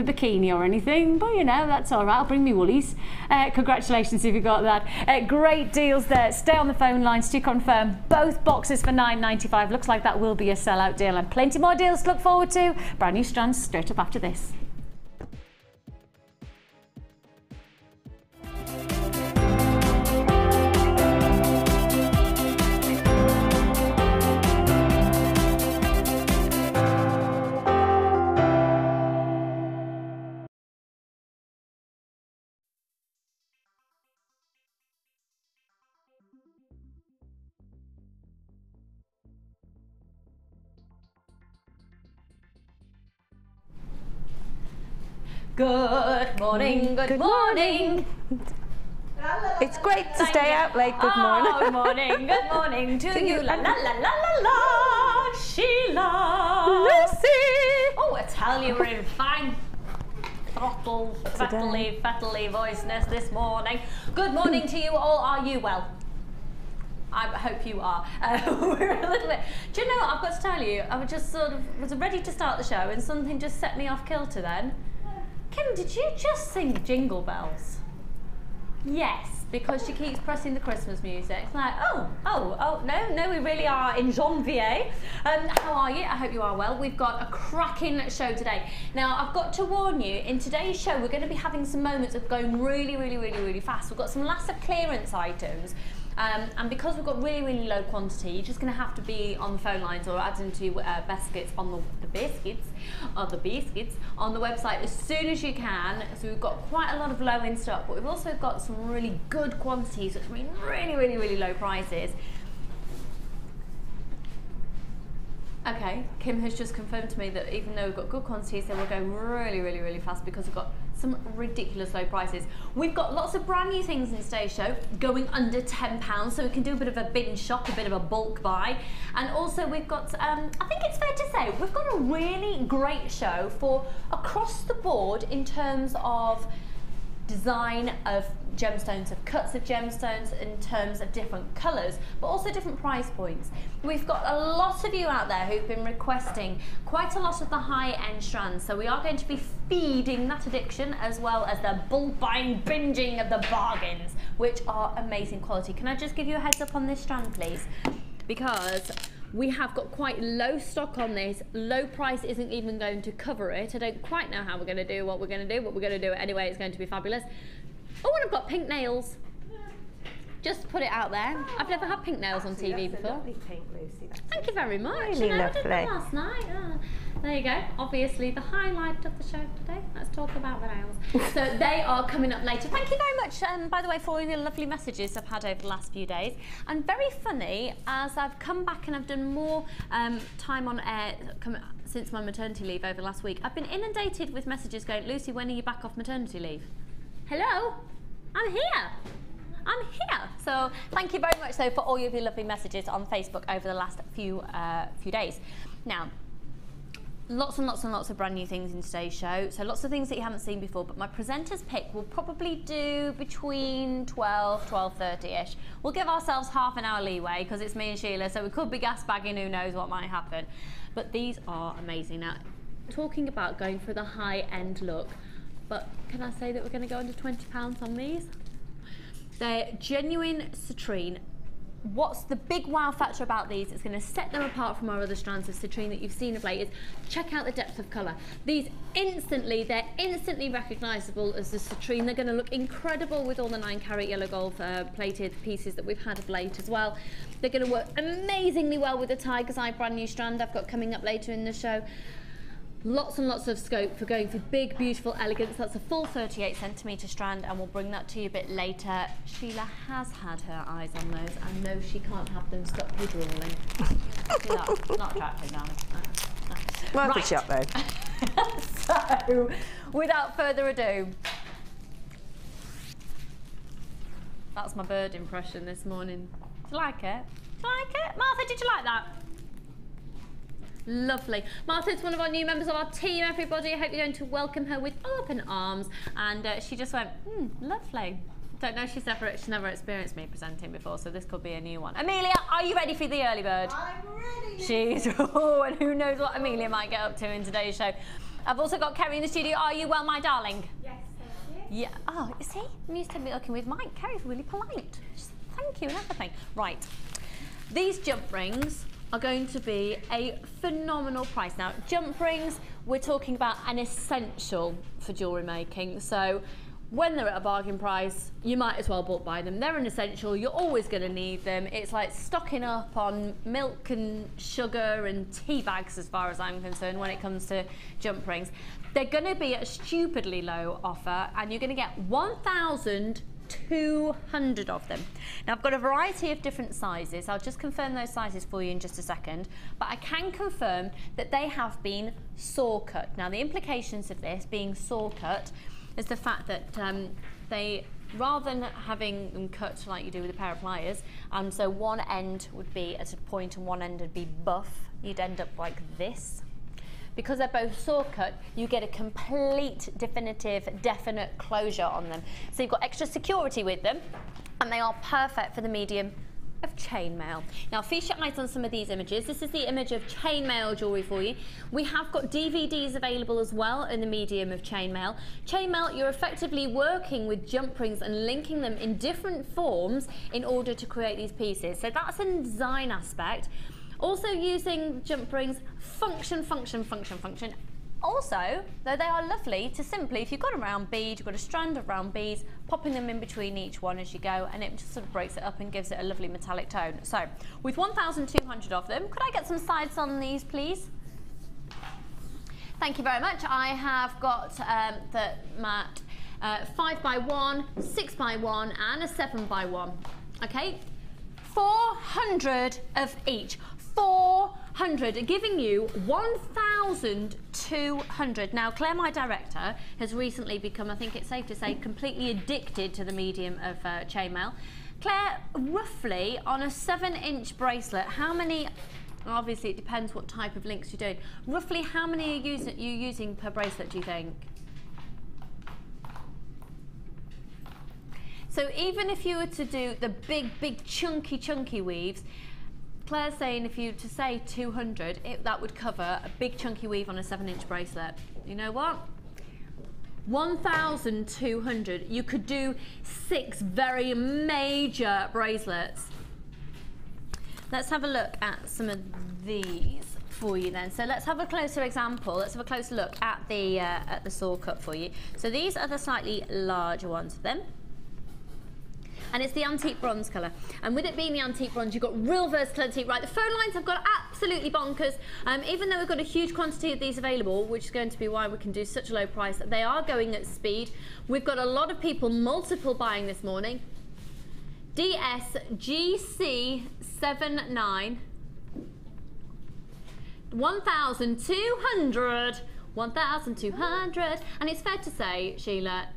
a bikini or anything, but you know, that's all right. I'll bring me woolies. Congratulations if you got that. Great deals there. Stay on the phone lines to confirm both boxes for £9.95. Looks like that will be a sellout deal, and plenty more deals to look forward to. Brand new strands straight up after this. Good morning, good morning. It's great to stay out late. Good morning. Good morning to you. La la la la la la. Sheila. Lucy. Oh, I tell you, we're in fine fettly voiceness this morning. Good morning to you all. Are you well? I hope you are. We're a little bit. Do you know what? I've got to tell you, I was just was ready to start the show, and something just set me off kilter then. Kim, did you just sing Jingle Bells? Yes, because she keeps pressing the Christmas music. It's like, no, we really are in janvier. How are you? I hope you are well. We've got a cracking show today. Now, I've got to warn you, in today's show, we're going to be having some moments of going really fast. We've got some last of clearance items. And because we've got really low quantity, you're just going to have to be on the phone lines or add into baskets on the biscuits on the website as soon as you can. So we've got quite a lot of low in stock, but we've also got some really good quantities, which mean really low prices. Okay, Kim has just confirmed to me that even though we've got good quantities, they will go really fast because we've got some ridiculous low prices. We've got lots of brand new things in today's show going under £10, so we can do a bit of a binge shop, a bit of a bulk buy. And also we've got, I think it's fair to say, we've got a really great show for across the board in terms of design of gemstones, of cuts of gemstones in terms of different colours, but also different price points. We've got a lot of you out there who've been requesting quite a lot of the high-end strands, so we are going to be feeding that addiction as well as the bulk buying, binging of the bargains, which are amazing quality. Can I just give you a heads up on this strand, please? Because we have got quite low stock on this. Low price isn't even going to cover it. I don't quite know how we're going to do what we're going to do, but we're going to do it anyway. It's going to be fabulous. Oh, and I've got pink nails. Just to put it out there. I've never had pink nails on TV before. Lovely pink, Lucy. Thank you very much. Really I lovely. did that last night. There you go. Obviously the highlight of the show today. Let's talk about the nails. So they are coming up later. Thank you very much, by the way, for all the lovely messages I've had over the last few days. And very funny, as I've come back and I've done more time on air since my maternity leave over the last week, I've been inundated with messages going, Lucy, when are you back off maternity leave? Hello? I'm here. I'm here. So thank you very much though for all of your lovely messages on Facebook over the last few days. Now, lots and lots of brand new things in today's show. So lots of things that you haven't seen before, but my presenter's pick will probably do between 12:30ish. We'll give ourselves half an hour leeway because it's me and Sheila, so we could be gas bagging, who knows what might happen. But these are amazing. Now, talking about going for the high-end look, but can I say that we're going to go under £20 on these? They're genuine citrine. What's the big wow factor about these? It's going to set them apart from our other strands of citrine that you've seen of late. Is check out the depth of colour. They're instantly recognisable as the citrine. They're going to look incredible with all the 9-carat yellow gold plated pieces that we've had of late as well. They're going to work amazingly well with the Tiger's Eye brand new strand I've got coming up later in the show. Lots and lots of scope for going for big, beautiful elegance. That's a full 38cm strand, and we'll bring that to you a bit later. Sheila has had her eyes on those. I know she can't have them. Stop you drooling. Not attractive, darling. Worth a shot, though. So, without further ado, that's my bird impression this morning. Do you like it? Do you like it? Martha, did you like that? Lovely. Martha's one of our new members of our team, everybody. I hope you're going to welcome her with open arms. And she just went, lovely. Don't know, she's never experienced me presenting before, so this could be a new one. Amelia, are you ready for the early bird? I'm ready. She's, and who knows what Amelia might get up to in today's show. I've also got Kerry in the studio. Are you well, my darling? Yes, thank you. Yeah. Oh, you see? I'm used to me looking with Mike. Kerry's really polite. Just thank you and everything. Right. These jump rings are going to be a phenomenal price. Now, jump rings, we're talking about an essential for jewellery making. So when they're at a bargain price, you might as well bulk buy them. They're an essential, you're always going to need them. It's like stocking up on milk and sugar and tea bags as far as I'm concerned when it comes to jump rings. They're going to be at a stupidly low offer and you're going to get 1,200 of them. Now I've got a variety of different sizes. I'll just confirm those sizes for you in just a second, but I can confirm that they have been saw cut. Now the implications of this being saw cut is the fact that they, rather than having them cut like you do with a pair of pliers, so one end would be at a point and one end would be buff, you'd end up like this. Because they're both saw cut, you get a complete, definitive, definite closure on them. So you've got extra security with them, and they are perfect for the medium of chainmail. Now feast your eyes on some of these images. This is the image of chainmail jewellery for you. We have got DVDs available as well in the medium of chainmail. Chainmail, you're effectively working with jump rings and linking them in different forms in order to create these pieces. So that's a design aspect. Also using jump rings, function. Also, though they are lovely to simply, if you've got a round bead, you've got a strand of round beads, popping them in between each one as you go, and it just sort of breaks it up and gives it a lovely metallic tone. So, with 1,200 of them, could I get some sides on these, please? Thank you very much. I have got the mat 5x1, 6x1, and a 7x1. Okay, 400 of each. 400, giving you 1,200. Now, Claire, my director, has recently become, I think it's safe to say, completely addicted to the medium of chainmail. Claire, roughly on a 7-inch bracelet, how many, obviously it depends what type of links you're doing, roughly how many are you using per bracelet, do you think? So even if you were to do the big chunky weaves, Claire's saying if you to say 200, that would cover a big chunky weave on a 7-inch bracelet. You know what? 1,200. You could do 6 very major bracelets. Let's have a look at some of these for you then. So let's have a closer example. Let's have a closer look at the saw cut for you. So these are the slightly larger ones of them. And it's the antique bronze colour. And with it being the antique bronze, you've got real versatility. Right, the phone lines have got absolutely bonkers. Even though we've got a huge quantity of these available, which is going to be why we can do such a low price, they are going at speed. We've got a lot of people multiple buying this morning. DSGC79, 1,200, 1,200. And it's fair to say, Sheila,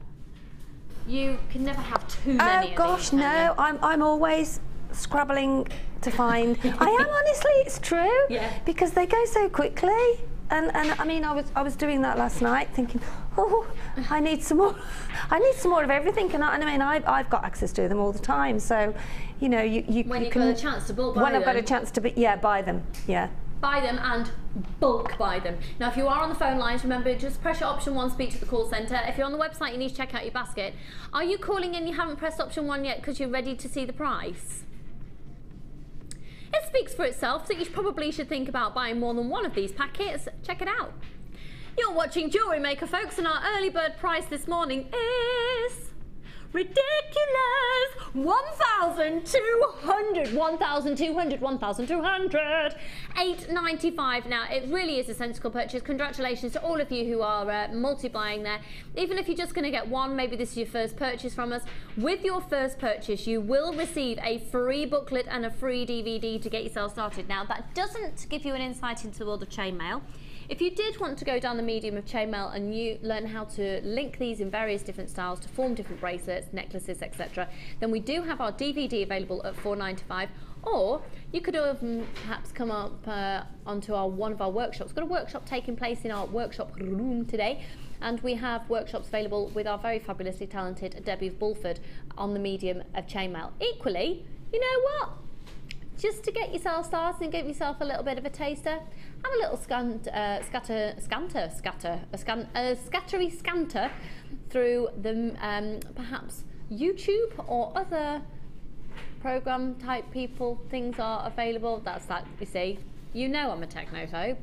you can never have too many of gosh, these, no, I'm always scrabbling to find. I am, honestly, it's true. Yeah. Because they go so quickly. And I mean, I was doing that last night, thinking, oh, I need some more. I need some more of everything. And I mean, I've got access to them all the time. So, you know, when you've got a chance to bulk buy when them. I've got a chance to buy them. Yeah. Buy them and bulk buy them. Now, if you are on the phone lines, remember, just press option 1, speak to the call centre. If you're on the website, you need to check out your basket. Are you calling in, you haven't pressed option 1 yet because you're ready to see the price? It speaks for itself, so you probably should think about buying more than one of these packets. Check it out. You're watching Jewellery Maker, folks, and our early bird price this morning is ridiculous! 1,200, 1,200, 1,200, 895. Now, it really is a sensible purchase. Congratulations to all of you who are multiplying there. Even if you're just going to get one, maybe this is your first purchase from us. With your first purchase, you will receive a free booklet and a free DVD to get yourself started. Now, that doesn't give you an insight into the world of chainmail. If you did want to go down the medium of chainmail and you learn how to link these in various different styles to form different bracelets, necklaces, etc., then we do have our DVD available at $4.95. Or you could have perhaps come up onto one of our workshops. We've got a workshop taking place in our workshop room today, and we have workshops available with our very fabulously talented Debbie of Bulford on the medium of chainmail. Equally, you know what? just to get yourself started and give yourself a little bit of a taster, have a little scattery scanter through the perhaps YouTube or other program type people. Things are available. That's that, you see. You know I'm a technophobe.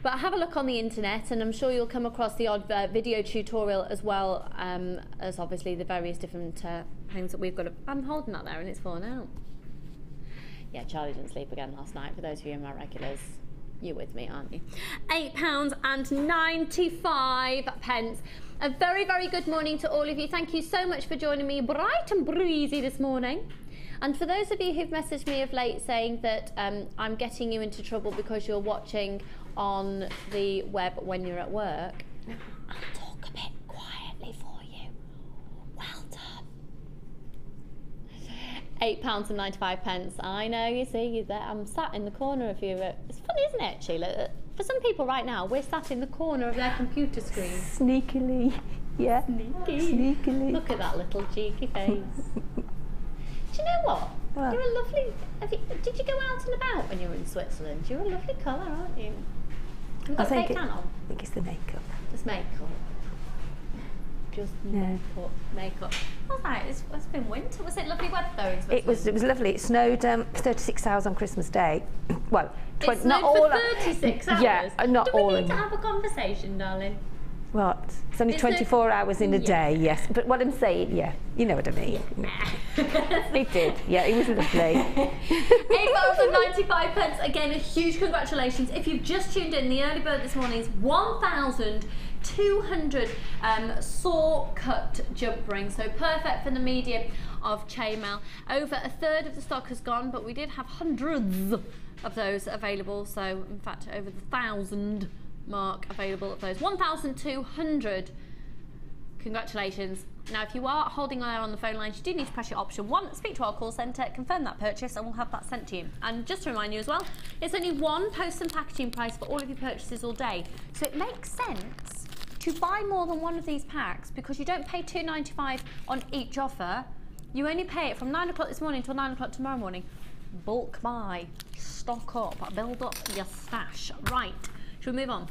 But have a look on the internet, and I'm sure you'll come across the odd video tutorial, as well as obviously the various different things that we've got. I'm holding that there and it's fallen out. Yeah, Charlie didn't sleep again last night. For those of you in my regulars, you're with me, aren't you? £8.95. A very, very good morning to all of you. Thank you so much for joining me bright and breezy this morning. And for those of you who've messaged me of late saying that I'm getting you into trouble because you're watching on the web when you're at work, I'll talk a bit quietly for you. Well done. £8.95. I know, you see, I'm sat in the corner of you. It's funny, isn't it, Sheila? For some people right now, we're sat in the corner of their computer screen. Sneakily, yeah. Sneakily. Look at that little cheeky face. Do you know what? Well, you're a lovely... did you go out and about when you were in Switzerland? You're a lovely colour, aren't you? You've got fake tan on. I think it's the makeup. Just makeup. Just makeup. All right, it's been winter. Was it lovely weather though in Switzerland? It was lovely. It snowed 36 hours on Christmas Day. Well, it snowed for 36 hours? Yeah, not all. Do we need to have a conversation, darling? What? It's only 24 hours in a day, yes. But what I'm saying, yeah, you know what I mean. It did, yeah, it was lovely. £8.95. Again, a huge congratulations. If you've just tuned in, the early bird this morning is 1,200 saw cut jump rings, so perfect for the medium of chainmail. Over a third of the stock has gone, but we did have hundreds of those available, so in fact over the 1,000 mark available of those. 1,200. Congratulations. Now if you are holding on the phone lines, you do need to press your option 1, speak to our call centre, confirm that purchase, and we'll have that sent to you. And just to remind you as well, it's only one post and packaging price for all of your purchases all day, so it makes sense to buy more than one of these packs because you don't pay $2.95 on each offer. You only pay it from 9 o'clock this morning till 9 o'clock tomorrow morning. Bulk buy, stock up, build up your stash. Right, should we move on?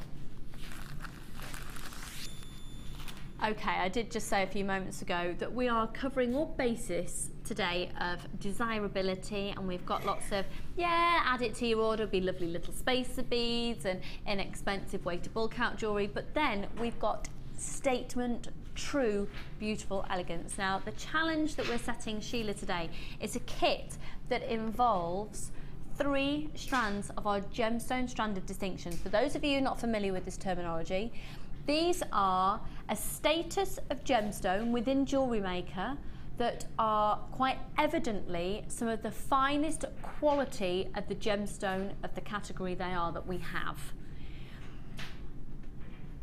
Okay, I did just say a few moments ago that we are covering all bases today of desirability, and we've got lots of, add it to your order, be lovely little spacer beads and inexpensive way to bulk out jewellery, but then we've got statement, true, beautiful elegance. Now, the challenge that we're setting Sheila today is a kit that involves 3 strands of our gemstone strand of distinction. For those of you not familiar with this terminology, these are a status of gemstone within Jewellery Maker that are quite evidently some of the finest quality of the gemstone of the category they are that we have.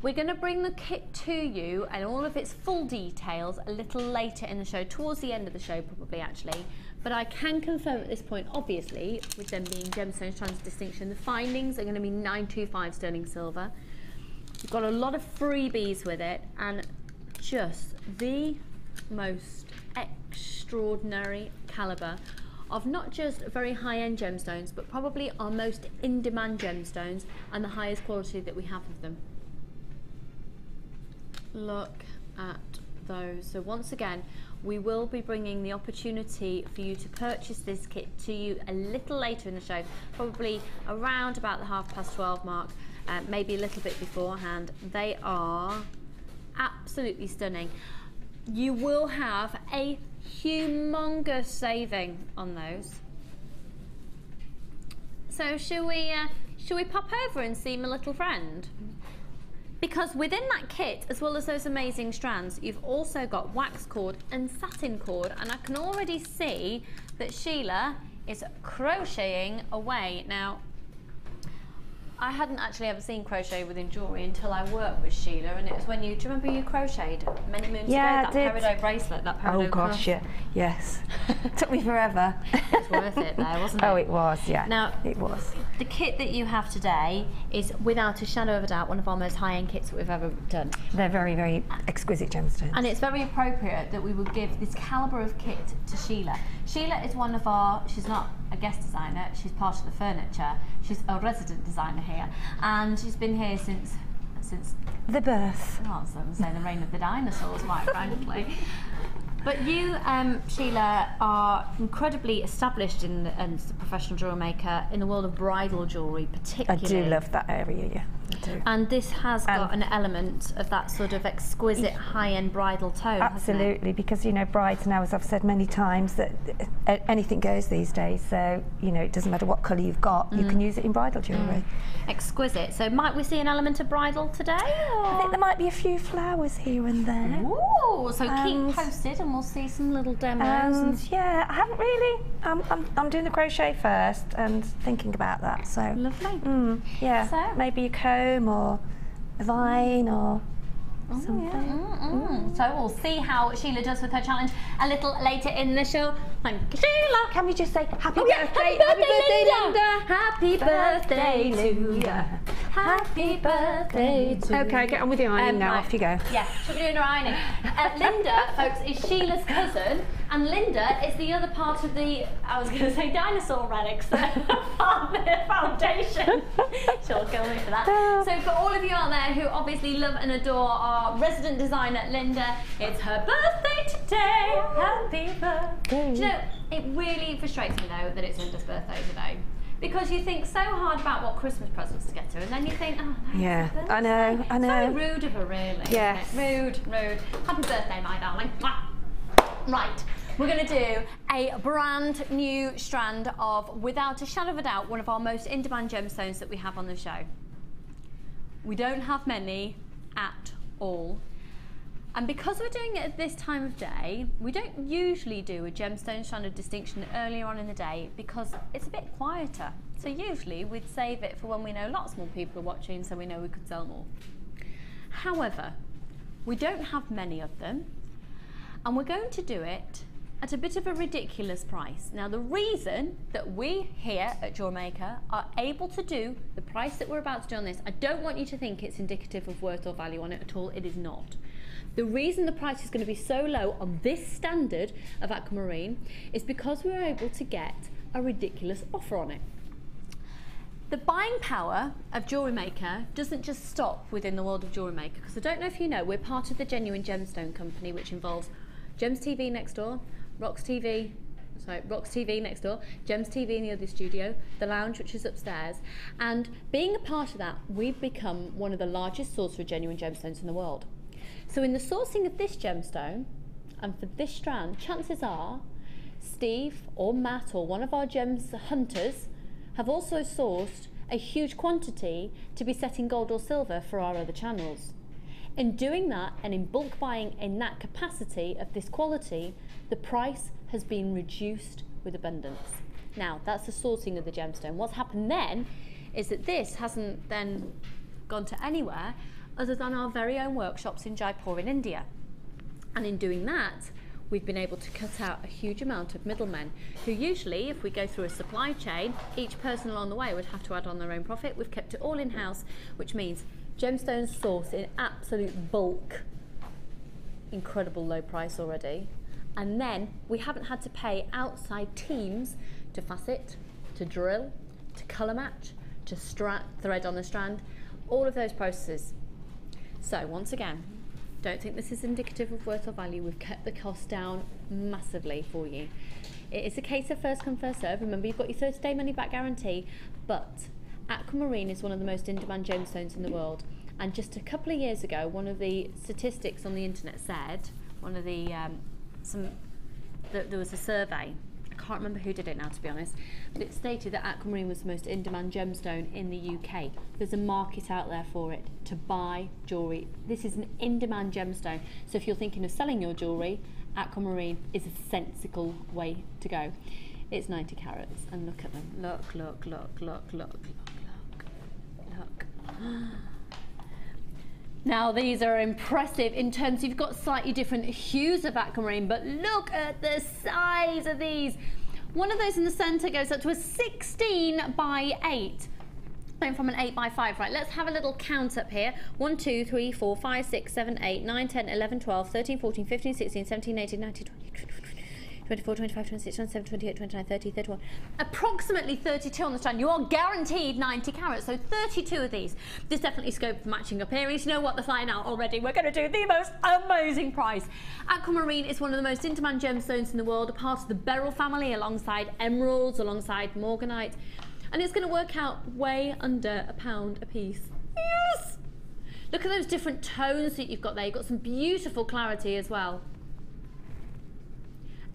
We're going to bring the kit to you and all of its full details a little later in the show, towards the end of the show probably actually, but I can confirm at this point, obviously, with them being gemstone strands of distinction, the findings are going to be 925 sterling silver. We've got a lot of freebies with it, and just the most extraordinary calibre of not just very high-end gemstones, but probably our most in-demand gemstones and the highest quality that we have of them. Look at those. So once again, we will be bringing the opportunity for you to purchase this kit to you a little later in the show, probably around about the 12:30 mark. Maybe a little bit beforehand. They are absolutely stunning. You will have a humongous saving on those. So shall we pop over and see my little friend? Because within that kit, as well as those amazing strands, you've also got wax cord and satin cord, and I can already see that Sheila is crocheting away. Now, I hadn't actually ever seen crochet within jewellery until I worked with Sheila, and it was when do you remember you crocheted many moons ago? That peridot bracelet, that peridot gosh, yeah, yes. Took me forever. It was worth it there, wasn't it? Oh, it was, yeah. Now, it was. The kit that you have today is, without a shadow of a doubt, one of our most high-end kits that we've ever done. They're very, very exquisite gemstones. And it's very appropriate that we would give this calibre of kit to Sheila. Sheila is one of our, she's not a guest designer. She's part of the furniture. She's a resident designer here, and she's been here since the birth. Oh, so I'm saying the reign of the dinosaurs, quite frankly. But you, Sheila, are incredibly established as a professional jewellery maker in the world of bridal jewellery, particularly. I do love that area, yeah. I do. And this has got an element of that sort of exquisite high-end bridal tone, absolutely, hasn't it? because, you know, brides now, as I've said many times, that anything goes these days. So, you know, it doesn't matter what colour you've got, you can use it in bridal jewellery. Exquisite. So might we see an element of bridal today? Or? I think there might be a few flowers here and there. Ooh, so keep posted and we'll see some little demos. And yeah, I haven't really, I'm doing the crochet first and thinking about that, so. Lovely. Yeah, so, maybe a comb or a vine or something. Yeah. So we'll see how Sheila does with her challenge a little later in the show. Thank you, Sheila. Can we just say happy Oh, yeah. birthday, Happy birthday, Linda. Happy birthday to you. Happy birthday to you. Okay, get on with your ironing now, off you go. Yeah, she'll be doing her ironing. Linda, folks, is Sheila's cousin, and Linda is the other part of the, I was going to say dinosaur relics, part of the foundation. She'll kill me for that. So for all of you out there who obviously love and adore our resident designer, Linda, it's her birthday today. Happy birthday. Do you know, it really frustrates me though that it's Linda's birthday today. Because you think so hard about what Christmas presents to get her, and then you think, oh, no, yeah, I know. So rude of her, really. Yes. Rude. Happy birthday, my darling. Right, we're going to do a brand new strand of, without a shadow of a doubt, one of our most in-demand gemstones that we have on the show. We don't have many at all. And because we're doing it at this time of day, we don't usually do a gemstone strand of distinction earlier on in the day because it's a bit quieter. So usually we'd save it for when we know lots more people are watching, so we know we could sell more. However, we don't have many of them, and we're going to do it at a bit of a ridiculous price. Now, the reason that we here at Jewellery Maker are able to do the price that we're about to do on this, I don't want you to think it's indicative of worth or value on it at all. It is not. The reason the price is going to be so low on this standard of Aquamarine is because we were able to get a ridiculous offer on it. The buying power of Jewellery Maker doesn't just stop within the world of Jewellery Maker, because I don't know if you know, we're part of the Genuine Gemstone company, which involves Gems TV next door, Rox TV next door, Gems TV in the other studio, the lounge which is upstairs, and being a part of that, we've become one of the largest sources of genuine gemstones in the world. So in the sourcing of this gemstone, and for this strand, chances are Steve or Matt or one of our gems hunters have also sourced a huge quantity to be set in gold or silver for our other channels. In doing that and in bulk buying in that capacity of this quality, the price has been reduced with abundance. Now, that's the sourcing of the gemstone. What's happened then is that this hasn't then gone to anywhere other than our very own workshops in Jaipur in India. And in doing that, we've been able to cut out a huge amount of middlemen who usually, if we go through a supply chain, each person along the way would have to add on their own profit. We've kept it all in-house, which means gemstones sourced in absolute bulk, incredible low price already. And then we haven't had to pay outside teams to facet, to drill, to colour match, to thread on the strand, all of those processes. So once again, don't think this is indicative of worth or value. We've kept the cost down massively for you. It is a case of first come, first serve. Remember, you've got your 30-day money-back guarantee, but Aquamarine is one of the most in-demand gemstones in the world. And just a couple of years ago, one of the statistics on the internet said, one of the, there was a survey, I can't remember who did it now, to be honest, but it stated that Aquamarine was the most in-demand gemstone in the UK. There's a market out there for it to buy jewellery. This is an in-demand gemstone. So if you're thinking of selling your jewellery, Aquamarine is a sensible way to go. It's 90 carats, and look at them. Look, look, look, look, look, look, look, look. Now these are impressive in terms of, you've got slightly different hues of aquamarine, but look at the size of these. One of those in the center goes up to a 16 by 8. Going from an 8 by 5, right? Let's have a little count up here. 1, 2, 3, 4, 5, 6, 7, 8, 9, 10, 11, 12, 13, 14, 15, 16, 17, 18, 19, 24, 25, 26, 27, 28, 29, 30, 31. Approximately 32 on the strand. You are guaranteed 90 carats, so 32 of these. There's definitely scope for matching up earrings. You know what, they're flying out already. We're going to do the most amazing price. Aquamarine is one of the most in-demand gemstones in the world, a part of the beryl family, alongside emeralds, alongside morganite. And it's going to work out way under £1 a piece. Yes! Look at those different tones that you've got there. You've got some beautiful clarity as well.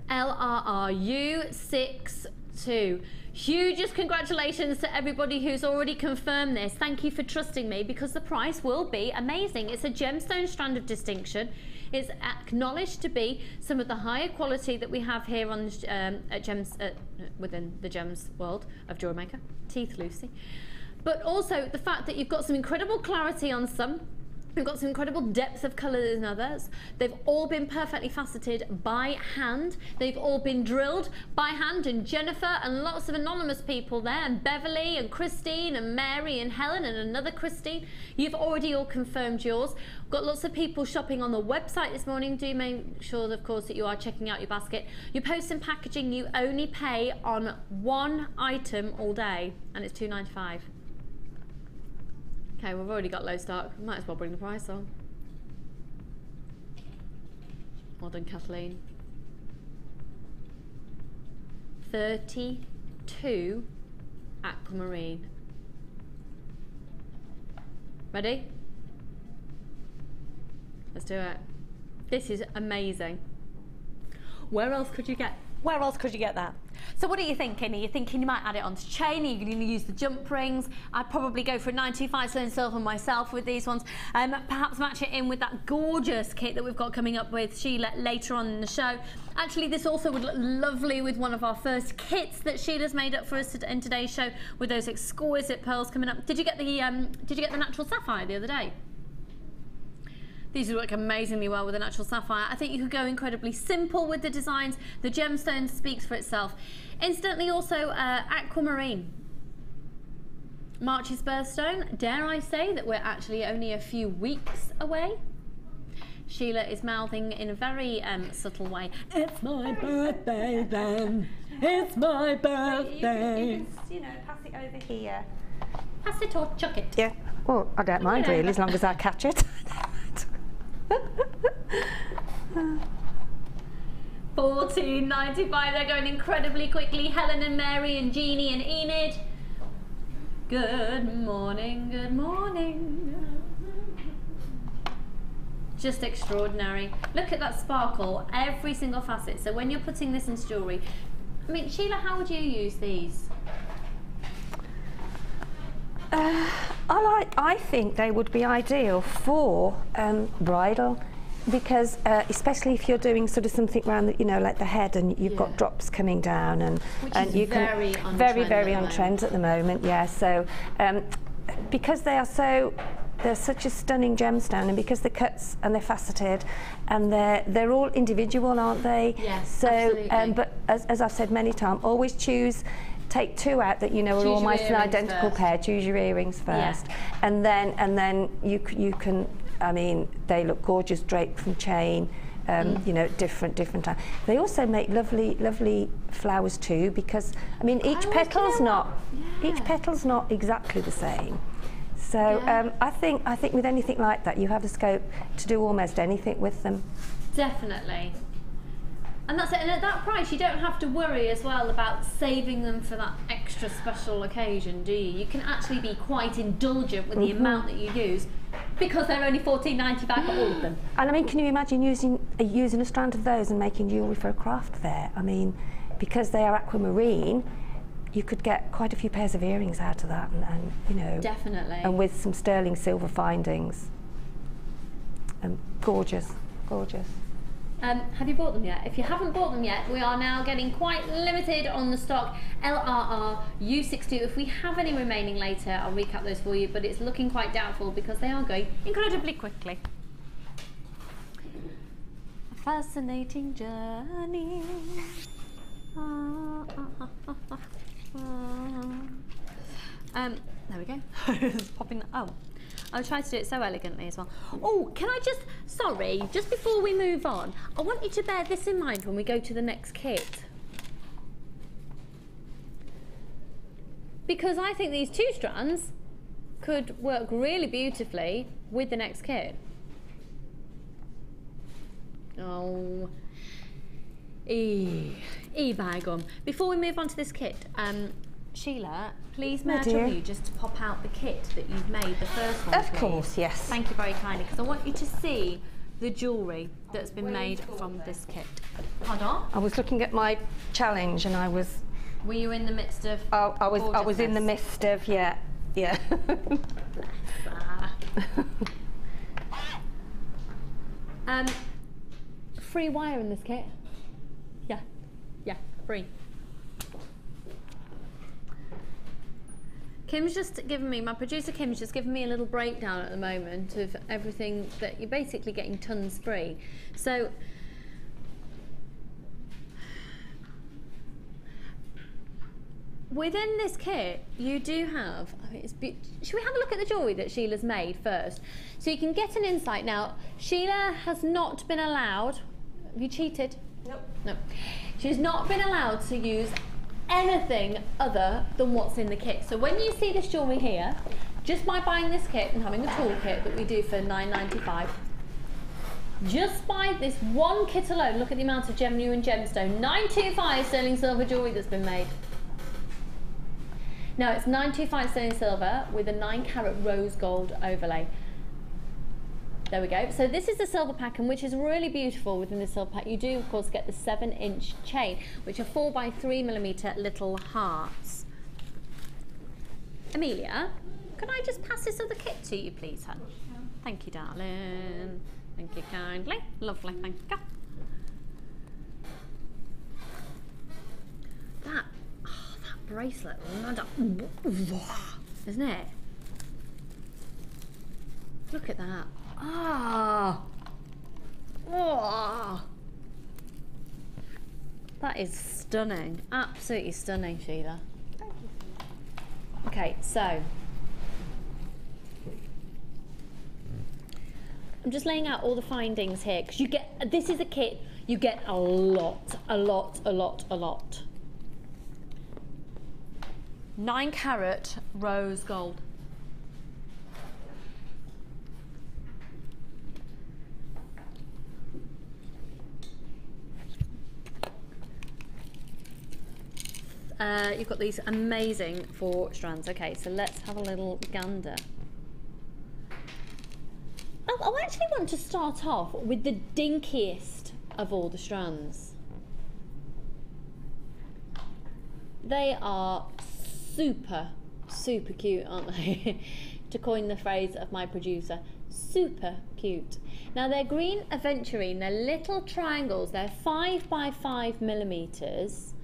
LRRU62. Hugest congratulations to everybody who's already confirmed this. Thank you for trusting me, because the price will be amazing. It's a gemstone strand of distinction. It's acknowledged to be some of the higher quality that we have here on at gems, within the gems world of Jewellery Maker. Teeth Lucy. But also the fact that you've got some incredible clarity on some. We've got some incredible depth of colour in others. They've all been perfectly faceted by hand. They've all been drilled by hand, and Jennifer and lots of anonymous people there, and Beverly and Christine and Mary and Helen and another Christine. You've already all confirmed yours. We've got lots of people shopping on the website this morning. Do make sure, of course, that you are checking out your basket. Your post and packaging, you only pay on one item all day, and it's £2.95. Okay, we've already got low stock. Might as well bring the price on. Well done, Kathleen. 32 Aquamarine. Ready? Let's do it. This is amazing. Where else could you get? Where else could you get that? So what are you thinking? Are you thinking you might add it onto chain? Are you going to use the jump rings? I'd probably go for a 925 sterling silver myself with these ones. Perhaps match it in with that gorgeous kit that we've got coming up with Sheila later on in the show. Actually, this also would look lovely with one of our first kits that Sheila's made up for us in today's show, with those exquisite pearls coming up. Did you get the natural sapphire the other day? These would work amazingly well with a natural sapphire. I think you could go incredibly simple with the designs. The gemstone speaks for itself. Incidentally, also Aquamarine. March's birthstone. Dare I say that we're actually only a few weeks away? Sheila is mouthing in a very subtle way, "It's my birthday then. It's my birthday." You can, pass it over here. Pass it or chuck it. Yeah. Well, I don't mind really, as long as I catch it. $14.95. They're going incredibly quickly. Helen and Mary and Jeannie and Enid. Good morning, good morning. Just extraordinary. Look at that sparkle, every single facet. So when you're putting this into jewellery, I mean, Sheila, how would you use these? I think they would be ideal for bridal, because especially if you're doing sort of something around the, like the head, and you've got drops coming down, and you very can very on trend at the moment. Yeah, so because they're such a stunning gemstone, and because the cuts and they're faceted, and they're all individual, aren't they? Yes, so absolutely. but as I've said many times, always take two out that are almost an identical pair. Choose your earrings first, and then you can. I mean, they look gorgeous draped from chain. Different time. They also make lovely flowers too, because I mean each petal's not exactly the same. So I think with anything like that, you have the scope to do almost anything with them. Definitely. And that's it. And at that price, you don't have to worry as well about saving them for that extra special occasion, do you? You can actually be quite indulgent with the amount that you use, because they're only $14.95 for all of them. And I mean, can you imagine using a strand of those and making jewellery for a craft fair? I mean, because they are aquamarine, you could get quite a few pairs of earrings out of that, and Definitely. And with some sterling silver findings. Gorgeous. Have you bought them yet? If you haven't bought them yet, we are now getting quite limited on the stock. LRRU62. If we have any remaining later, I'll recap those for you, but it's looking quite doubtful because they are going incredibly quickly. A fascinating journey. There we go. Popping that. Oh. I'll try to do it so elegantly as well. Oh, can I just, sorry, just before we move on, I want you to bear this in mind when we go to the next kit. Because I think these 2 strands could work really beautifully with the next kit. Oh, by gum. Before we move on to this kit, Sheila, please may I trouble you just to pop out the kit that you've made, the first one, Of course, yes. Thank you very kindly, because I want you to see the jewellery that's been made from this kit. Pardon? I was looking at my challenge and I was... Were you in the midst of... Oh, I was in the midst of, yeah. Free wire in this kit. Yeah, free. Kim's just given me, my producer Kim's just given me a little breakdown at the moment of everything that you're basically getting tons free. So, within this kit, you do have, I mean, should we have a look at the jewellery that Sheila's made first? So you can get an insight. Now, Sheila has not been allowed, have you cheated? Nope. No. She's not been allowed to use anything other than what's in the kit. So when you see this jewellery here, just by buying this kit and having a toolkit that we do for £9.95, just by this one kit alone, look at the amount of genuine gemstone, 925 sterling silver jewellery that's been made. Now it's 925 sterling silver with a 9-carat rose gold overlay. There we go. So this is the silver pack, and which is really beautiful within the silver pack. You do, of course, get the 7-inch chain, which are 4x3mm little hearts. Amelia, can I just pass this other kit to you, please, hon? Thank you, darling. Thank you kindly. Lovely, thank you. That bracelet, isn't it? Look at that. Ah, oh, that is stunning, absolutely stunning, Sheila. Thank you. Okay, so I'm just laying out all the findings here because you get, this is a kit, you get a lot. 9-carat rose gold. You've got these amazing 4 strands. Okay, so let's have a little gander. Oh, I actually want to start off with the dinkiest of all the strands. They are super cute, aren't they? To coin the phrase of my producer, super cute. Now they're green aventurine, they're little triangles, they're 5x5mm,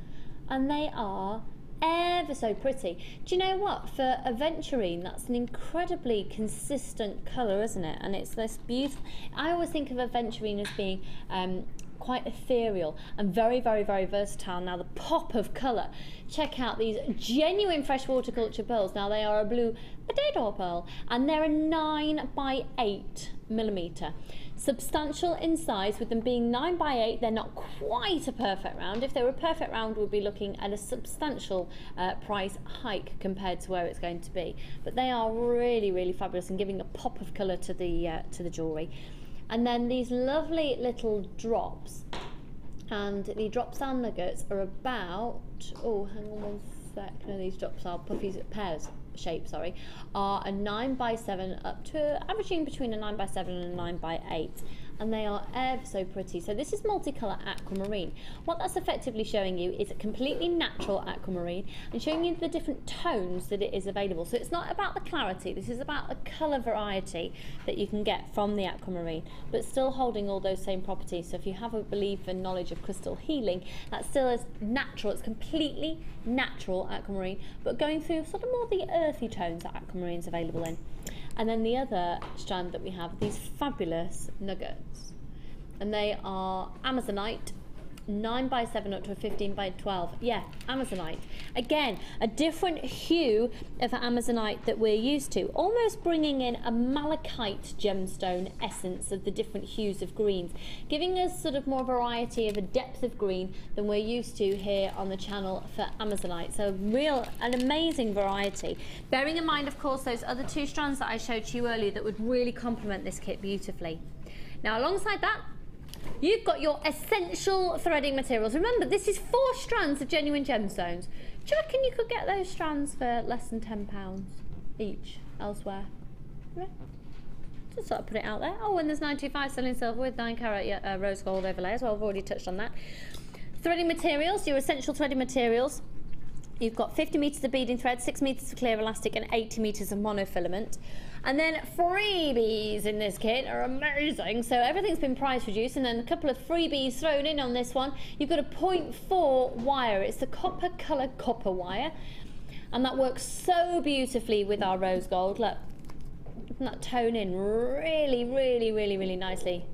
and they are ever so pretty. Do you know what? For aventurine, that's an incredibly consistent colour, isn't it? And it's this beautiful, I always think of aventurine as being quite ethereal and very versatile. Now the pop of colour, check out these genuine freshwater culture pearls. Now they are a blue potato pearl and they're a 9x8mm. Substantial in size, with them being 9x8, they're not quite a perfect round. If they were a perfect round, we'd be looking at a substantial price hike compared to where it's going to be. But they are really fabulous and giving a pop of colour to the jewellery. And then these lovely little drops, and the drop sound nuggets are about, oh, hang on one sec, no, these drops are puffies, pears shape, sorry, are a 9x7 up to averaging between a 9x7 and a 9x8, and they are ever so pretty. So this is multicolour aquamarine. What that's effectively showing you is a completely natural aquamarine and showing you the different tones that it is available. So it's not about the clarity, this is about the colour variety that you can get from the aquamarine, but still holding all those same properties. So if you have a belief and knowledge of crystal healing, that still is natural, it's completely natural aquamarine, but going through sort of more the earthy tones that aquamarine is available in. And then the other strand that we have, these fabulous nuggets, and they are Amazonite, 9 by 7 up to a 15 by 12. Yeah, Amazonite. Again, a different hue of Amazonite that we're used to, almost bringing in a malachite gemstone essence of the different hues of greens, giving us sort of more variety of a depth of green than we're used to here on the channel for Amazonite. So an amazing variety. Bearing in mind, of course, those other 2 strands that I showed you earlier that would really complement this kit beautifully. Now, alongside that, you've got your essential threading materials. Remember, this is 4 strands of genuine gemstones. Do you reckon you could get those strands for less than £10 each elsewhere? Yeah. Just sort of put it out there. Oh, and there's 925 sterling silver with 9 carat rose gold overlay as well. I've already touched on that. Threading materials, your essential threading materials. You've got 50 metres of beading thread, 6 metres of clear elastic and 80 metres of monofilament. And then freebies in this kit are amazing. So everything's been price reduced, and then a couple of freebies thrown in on this one. You've got a 0.4 wire. It's the copper coloured copper wire. And that works so beautifully with our rose gold. Look, that tone in really, really, really, really nicely.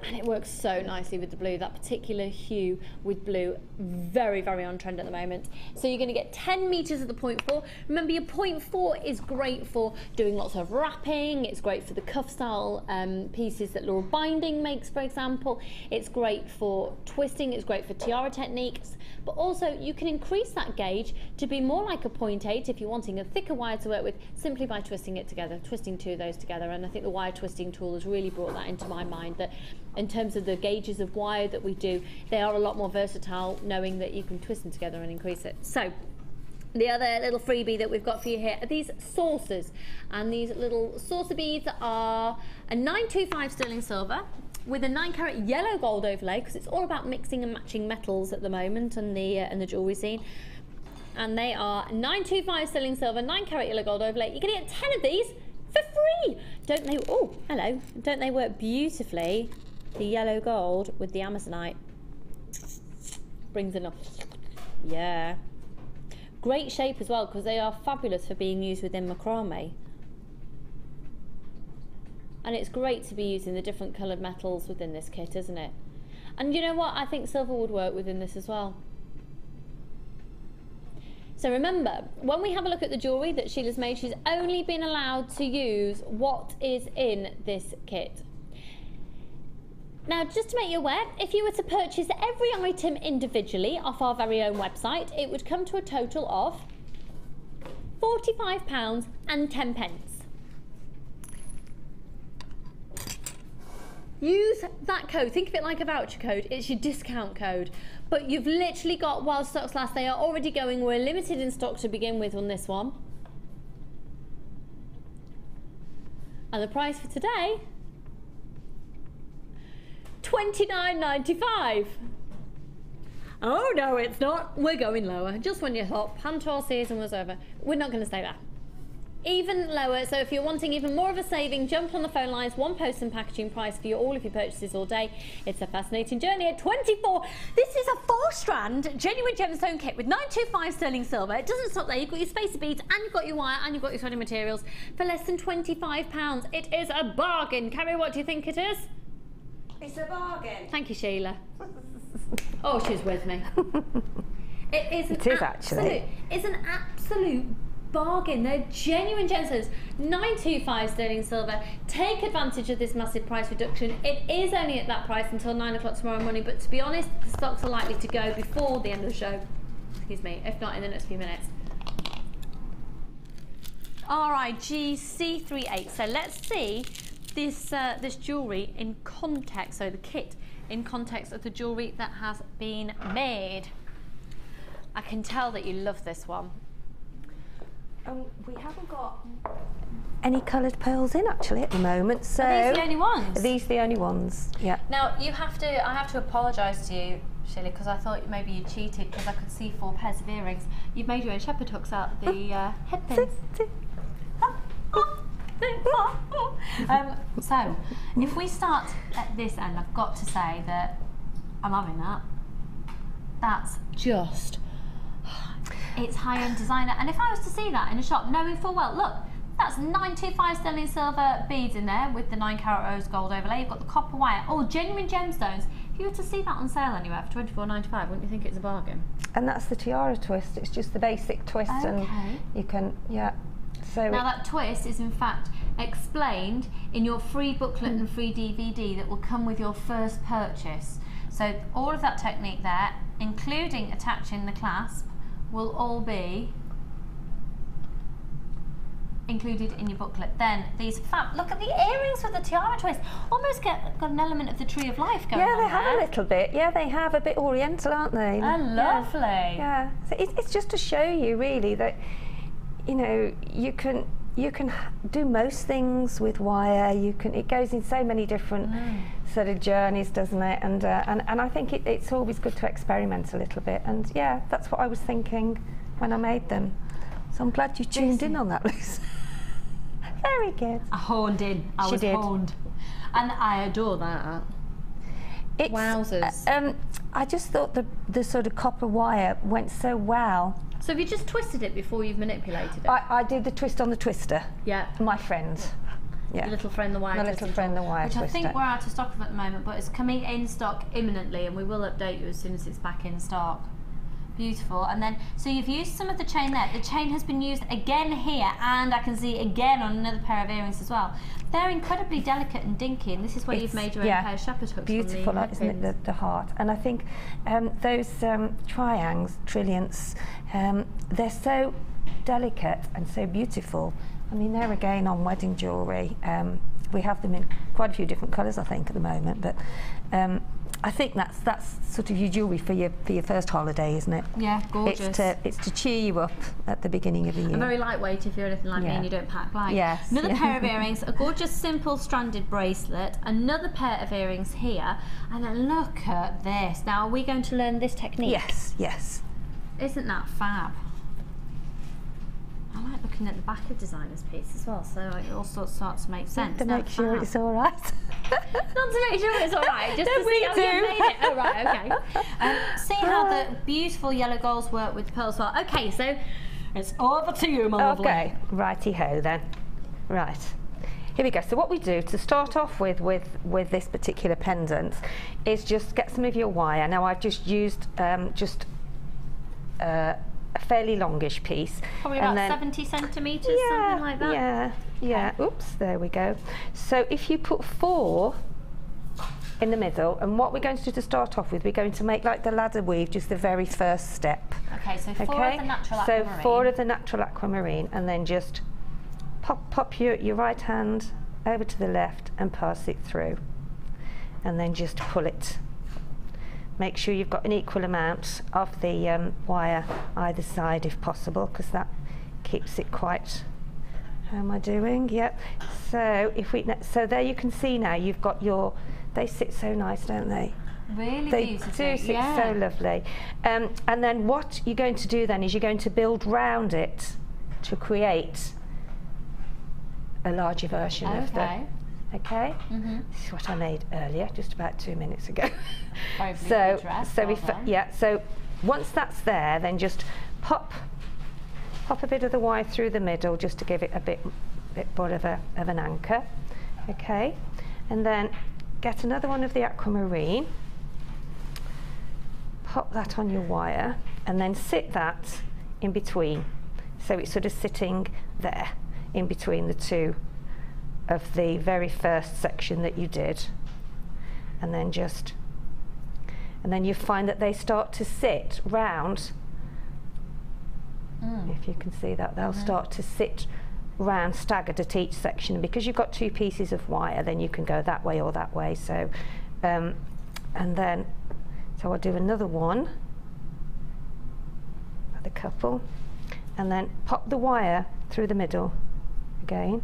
And it works so nicely with the blue, that particular hue with blue, very, very on trend at the moment. So you're going to get 10 metres of the 0.4. Remember, your 0.4 is great for doing lots of wrapping. It's great for the cuff style pieces that Laurel Binding makes, for example. It's great for twisting. It's great for tiara techniques. But also, you can increase that gauge to be more like a 0.8 if you're wanting a thicker wire to work with, simply by twisting it together, twisting 2 of those together. And I think the wire twisting tool has really brought that into my mind, that in terms of the gauges of wire that we do, they are a lot more versatile, knowing that you can twist them together and increase it. So the other little freebie that we've got for you here are these saucers, and these little saucer beads are a 925 sterling silver with a 9 carat yellow gold overlay, because it's all about mixing and matching metals at the moment in the jewellery scene. And they are 925 sterling silver, 9 carat yellow gold overlay. You're going to get 10 of these for free. Don't they? Oh, hello. Don't they work beautifully? The yellow gold with the Amazonite brings enough. Yeah. Great shape as well, because they are fabulous for being used within macrame. And it's great to be using the different coloured metals within this kit, isn't it? And you know what? I think silver would work within this as well. So remember, when we have a look at the jewellery that Sheila's made, she's only been allowed to use what is in this kit. Now, just to make you aware, if you were to purchase every item individually off our very own website, it would come to a total of £45 and 10 pence. Use that code. Think of it like a voucher code. It's your discount code. But you've literally got, while stocks last, they are already going. We're limited in stock to begin with on this one. And the price for today, $29.95. Oh no, it's not. We're going lower. Just when you thought Pantor season was over, we're not going to stay there. Even lower. So if you're wanting even more of a saving, jump on the phone lines. One post and packaging price for all of your purchases all day. It's a fascinating journey at 24. This is a 4-strand genuine gemstone kit with 925 sterling silver. It doesn't stop there. You've got your spacer beads, and you've got your wire, and you've got your threading materials for less than £25. It is a bargain. Carrie, what do you think it is? It's a bargain. Thank you, Sheila. Oh, she's with me. It's an absolute bargain. They're genuine gemstones. 925 sterling silver. Take advantage of this massive price reduction. It is only at that price until 9 o'clock tomorrow morning, but to be honest, the stocks are likely to go before the end of the show. Excuse me, if not in the next few minutes. RIGC38. So let's see this jewellery in context, so the kit in context of the jewellery that has been made. I can tell that you love this one. We haven't got any coloured pearls in actually at the moment. So are these the only ones? These are the only ones. Yeah. Now I have to apologise to you, Sheila, because I thought maybe you cheated because I could see 4 pairs of earrings. You've made your own shepherd hooks out of the head pins. So if we start at this end, I've got to say that I'm loving that. That's just, it's high-end designer. And if I was to see that in a shop, knowing full well, look, that's 925 sterling silver beads in there with the 9 carat rose gold overlay. You've got the copper wire, all genuine gemstones. If you were to see that on sale anywhere for £24.95, wouldn't you think it's a bargain? And that's the tiara twist. It's just the basic twist, and you can, yeah. So now that twist is in fact explained in your free booklet and free DVD that will come with your first purchase. So all of that technique there, including attaching the clasp, will all be included in your booklet. Then these look at the earrings with the tiara twist. Almost got an element of the tree of life going on. Yeah, they have a little bit. Yeah, they have a bit oriental, aren't they? Oh, lovely. Yeah. So it's just to show you really that, you know, you can do most things with wire. It goes in so many different sort of journeys, doesn't it? And I think it's always good to experiment a little bit. And yeah, that's what I was thinking when I made them. So I'm glad you tuned in on that, Liz. Very good. I honed in. I was honed. And I adore that. Wowzers. I just thought the sort of copper wire went so well. So have you just twisted it before you've manipulated it? I did the twist on the twister. Yeah. My friend. Yeah. Your little friend, the wire twister. My little friend, the wire twister. Which I think we're out of stock of at the moment, but it's coming in stock imminently, and we will update you as soon as it's back in stock. Beautiful. And then, so you've used some of the chain there. The chain has been used again here, and I can see again on another pair of earrings as well. They're incredibly delicate and dinky, and this is where you've made your own pair of shepherd hooks. Beautiful, isn't it, the heart? And I think those triangles, trilliants, they're so delicate and so beautiful. I mean, they're again on wedding jewellery. We have them in quite a few different colours, I think, at the moment, but I think that's sort of your jewellery for your first holiday, isn't it? Yeah, gorgeous. It's to cheer you up at the beginning of the year. And very lightweight if you're anything like me and you don't pack light. Yes. Another pair of earrings, a gorgeous simple stranded bracelet, another pair of earrings here, and then look at this. Now, are we going to learn this technique? Yes, yes. Isn't that fab? I like looking at the back of designer's piece as well, so it all starts to make sense. To make sure it's all right. Not to make sure it's all right, just to see how you made it. Oh, right, okay. See how the beautiful yellow golds work with pearls. Well, okay, so it's over to you, my lovely. Okay, righty-ho then. Right. Here we go. So what we do to start off with this particular pendant is just get some of your wire. Now I've just used a fairly longish piece. Probably about 70 centimetres, something like that. Yeah. Oops, there we go. So if you put 4 in the middle, and what we're going to do to start off with, we're going to make like the ladder weave, just the very first step. Okay, so 4 of the natural aquamarine. So 4 of the natural aquamarine, and then just pop your right hand over to the left and pass it through, and then just pull it. Make sure you've got an equal amount of the wire either side if possible, because that keeps it quite. How am I doing? Yep. So so there you can see now you've got your. They sit so nice, don't they? Really beautiful. They do sit so lovely. And then what you're going to do then is you're going to build round it to create a larger version of the. Okay, This is what I made earlier, just about 2 minutes ago. So once that's there, then just pop a bit of the wire through the middle, just to give it a bit more of an anchor. Okay, and then get another one of the aquamarine, pop that on your wire, and then sit that in between. So it's sort of sitting there in between the two of the very first section that you did, and then you find that they start to sit round. If you can see that, they'll start to sit round, staggered at each section. Because you've got 2 pieces of wire, then you can go that way or that way. So and then I'll do another one, another couple, and then pop the wire through the middle again.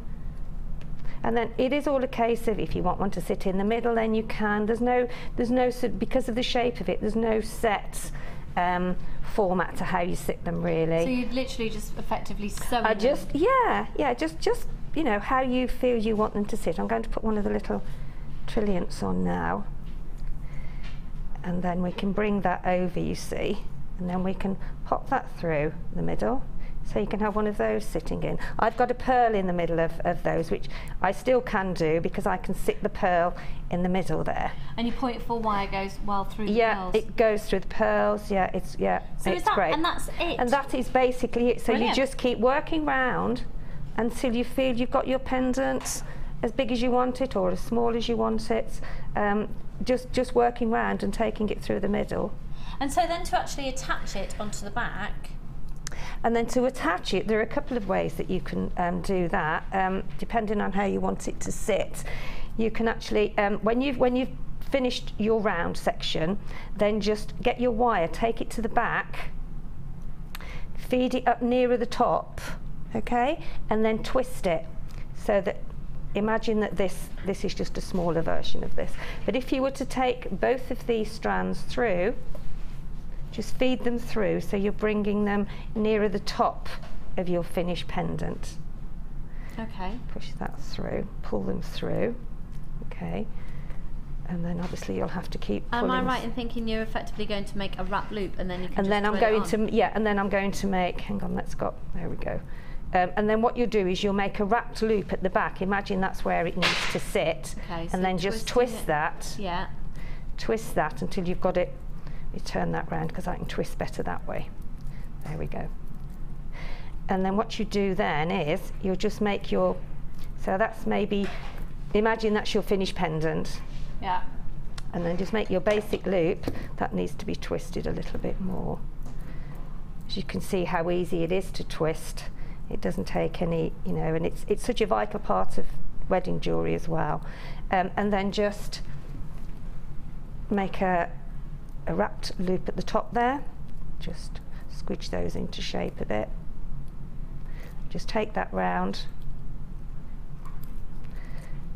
And then it is all a case of, if you want one to sit in the middle, then you can. There's no because of the shape of it, there's no set format to how you sit them, really. So you'd literally just effectively sew them? Just you know how you feel you want them to sit. I'm going to put one of the little trilliants on now, and then we can bring that over, you see, and then we can pop that through the middle. So you can have one of those sitting in. I've got a pearl in the middle of those, which I still can do because I can sit the pearl in the middle there. And your .4 wire goes well through the pearls? Yeah, it goes through the pearls. Yeah, it's great. And that's it? And that is basically it. So Brilliant. you just keep working round until you feel you've got your pendant as big as you want it or as small as you want it. Just working round and taking it through the middle. And so then to actually attach it onto the back? And then to attach it, there are a couple of ways that you can do that, depending on how you want it to sit. You can actually, when you've finished your round section, then just get your wire, take it to the back, feed it up nearer the top, okay, and then twist it so that, imagine that this is just a smaller version of this. But if you were to take both of these strands through, just feed them through so you're bringing them nearer the top of your finished pendant. Okay. Push that through, pull them through, okay. And then obviously you'll have to keep pulling. Am I right in thinking you're effectively going to make a wrap loop and then you can and then I'm going to make, hang on, there we go. And then what you'll do is you'll make a wrapped loop at the back. Imagine that's where it needs to sit. Okay, and then just twist that. Yeah. Twist that until you've got it. You turn that round because I can twist better that way. There we go. And then what you do then is you'll just make your, so that's maybe, imagine that's your finished pendant. Yeah. And then just make your basic loop. That needs to be twisted a little bit more. As you can see how easy it is to twist. It doesn't take any, you know, and it's such a vital part of wedding jewellery as well. And then just make a wrapped loop at the top there. Just squidge those into shape a bit. Just take that round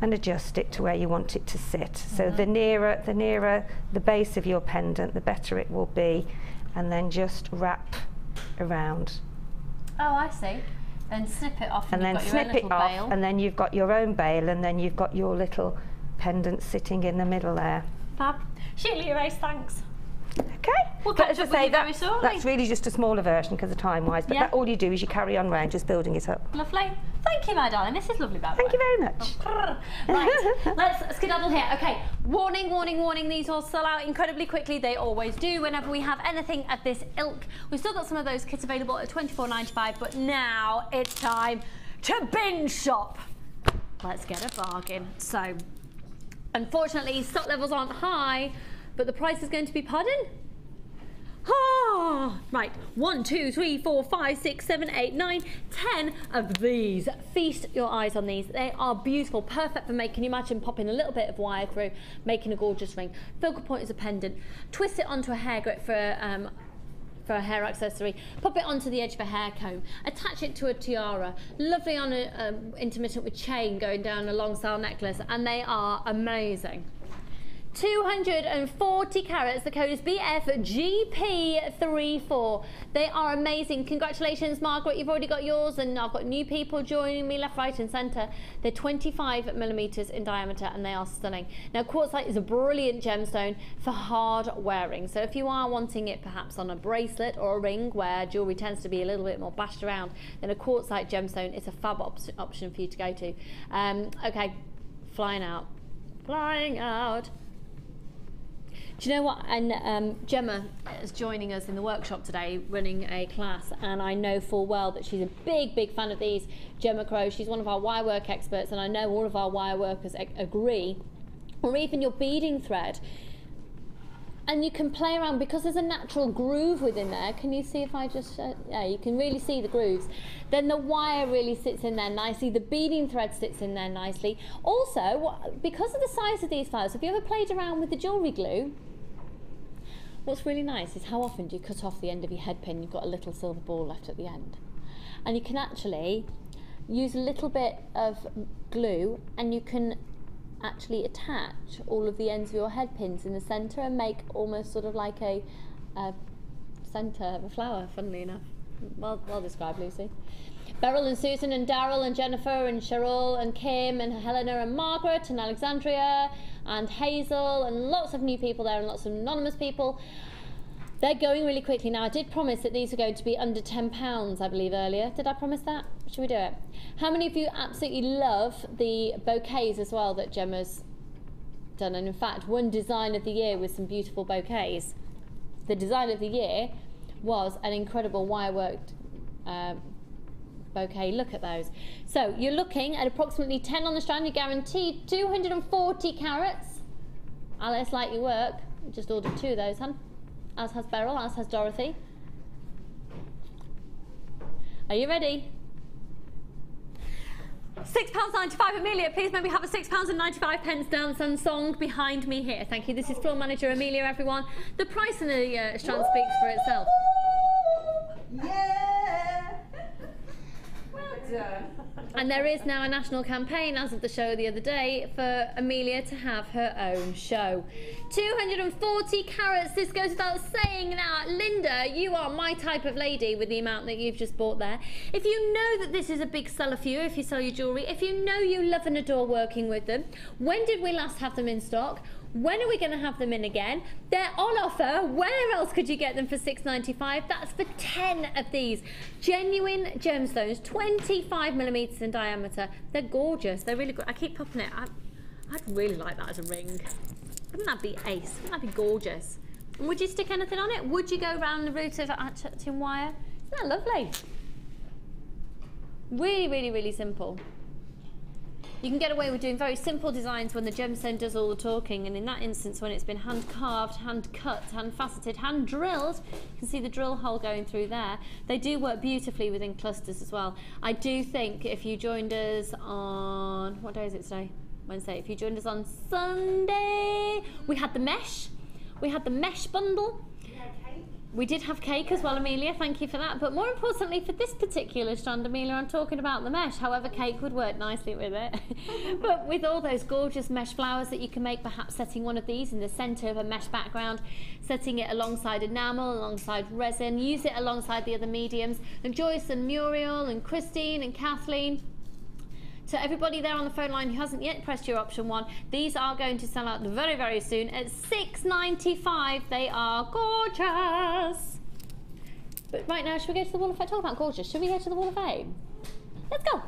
and adjust it to where you want it to sit. So the nearer the base of your pendant, the better it will be. And then just wrap around. Oh, I see. And snip it off, and then snip it off, bail. And then you've got your own bail, and then you've got your little pendant sitting in the middle there. Fab. Sheila, your ace, thanks. Okay. We'll catch up with you very shortly. That's really just a smaller version because of time-wise, but all you do is you carry on round, just building it up. Lovely. Thank you, my darling. This is lovely, by the way. Thank you very much. Right, let's skedaddle here. Okay, warning, warning, warning. These will sell out incredibly quickly. They always do whenever we have anything at this ilk. We've still got some of those kits available at $24.95, but now it's time to binge shop. Let's get a bargain. So, unfortunately, stock levels aren't high, but the price is going to be, pardon? Ah, right, 1, 2, 3, 4, 5, 6, 7, 8, 9, 10 of these. Feast your eyes on these. They are beautiful, perfect for making, imagine popping a little bit of wire through, making a gorgeous ring. Focal point is a pendant. Twist it onto a hair grip for a hair accessory. Pop it onto the edge of a hair comb. Attach it to a tiara. Lovely on a intermittent with chain going down a long style necklace, and they are amazing. 240 carats. The code is BFGP34. They are amazing. Congratulations, Margaret. You've already got yours, and I've got new people joining me left, right, and centre. They're 25 millimeters in diameter, and they are stunning. Now, Quartzite is a brilliant gemstone for hard wearing. So if you are wanting it perhaps on a bracelet or a ring where jewellery tends to be a little bit more bashed around, then a Quartzite gemstone is a fab option for you to go to. Okay, flying out. Flying out. Do you know what? And Gemma is joining us in the workshop today, running a class, and I know full well that she's a big, big fan of these. Gemma Crow, she's one of our wirework experts, and I know all of our wireworkers agree. Or even your beading thread. And you can play around because there's a natural groove within there. Can you see if I just, yeah, you can really see the grooves. Then the wire really sits in there nicely. The beading thread sits in there nicely. Also, because of the size of these flowers, have you ever played around with the jewellery glue? What's really nice is how often do you cut off the end of your head pin, you've got a little silver ball left at the end. And you can actually use a little bit of glue, and you can actually attach all of the ends of your head pins in the centre and make almost sort of like a centre of a flower, funnily enough. Well described, Lucy. Beryl and Susan and Daryl and Jennifer and Cheryl and Kim and Helena and Margaret and Alexandria and Hazel and lots of new people there and lots of anonymous people. They're going really quickly now. I did promise that these are going to be under £10, I believe, earlier. Did I promise that? Should we do it? How many of you absolutely love the bouquets as well that Gemma's done? And in fact, won Design of the Year with some beautiful bouquets. The Design of the Year was an incredible wireworked bouquet. Look at those. So you're looking at approximately 10 on the strand. You're guaranteed 240 carats. Alice, like your work. Just ordered 2 of those, hun. As has Beryl, as has Dorothy. Are you ready? £6.95. Amelia, please maybe have a £6.95 dance and song behind me here. Thank you. This is floor manager Amelia, everyone. The price in the strand speaks for itself. Yeah! Well done. And there is now a national campaign, as of the show the other day, for Amelia to have her own show. 240 carats, this goes without saying now. Linda, you are my type of lady with the amount that you've just bought there. If you know that this is a big seller for you, if you sell your jewellery, if you know you love and adore working with them, when did we last have them in stock? When are we going to have them in again? They're on offer. Where else could you get them for $6.95? That's for 10 of these. Genuine gemstones, 25mm in diameter. They're gorgeous. They're really good. I keep popping it. I'd really like that as a ring. Wouldn't that be ace? Wouldn't that be gorgeous? And would you stick anything on it? Would you go around the route of touching wire? Isn't that lovely? Really, really, really simple. You can get away with doing very simple designs when the gemstone does all the talking, and in that instance when it's been hand carved, hand cut, hand faceted, hand drilled, you can see the drill hole going through there. They do work beautifully within clusters as well. I do think if you joined us on, what day is it today? Wednesday. If you joined us on Sunday, we had the mesh bundle. We did have cake as well, Amelia, thank you for that. But more importantly, for this particular strand, Amelia, I'm talking about the mesh. However, cake would work nicely with it. But with all those gorgeous mesh flowers that you can make, perhaps setting one of these in the centre of a mesh background, setting it alongside enamel, alongside resin, use it alongside the other mediums. And Joyce and Muriel and Christine and Kathleen, to everybody there on the phone line who hasn't yet pressed your option 1, these are going to sell out very, very soon at $6.95. They are gorgeous. But right now, should we go to the Wall of Fame? Talk about gorgeous. Should we go to the Wall of Fame? Let's go.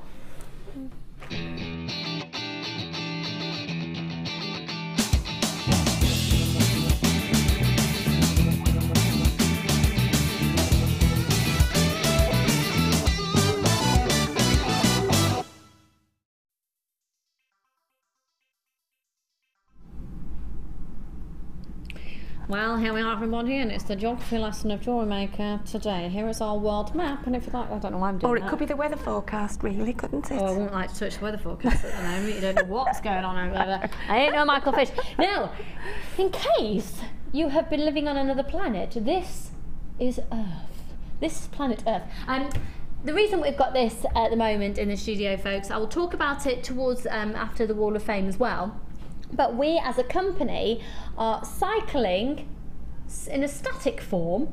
Well, here we are everyone here, and it's the geography lesson of Jewellery Maker today. Here is our world map, and if you like, I don't know why I'm doing that. Or it could be the weather forecast, really, couldn't it? Oh, I wouldn't like to touch the weather forecast at the moment. You don't know what's going on over there. I ain't no Michael Fish. Now, in case you have been living on another planet, this is Earth. This is planet Earth. The reason we've got this at the moment in the studio, folks, I will talk about it towards after the Wall of Fame as well. But we as a company are cycling in a static form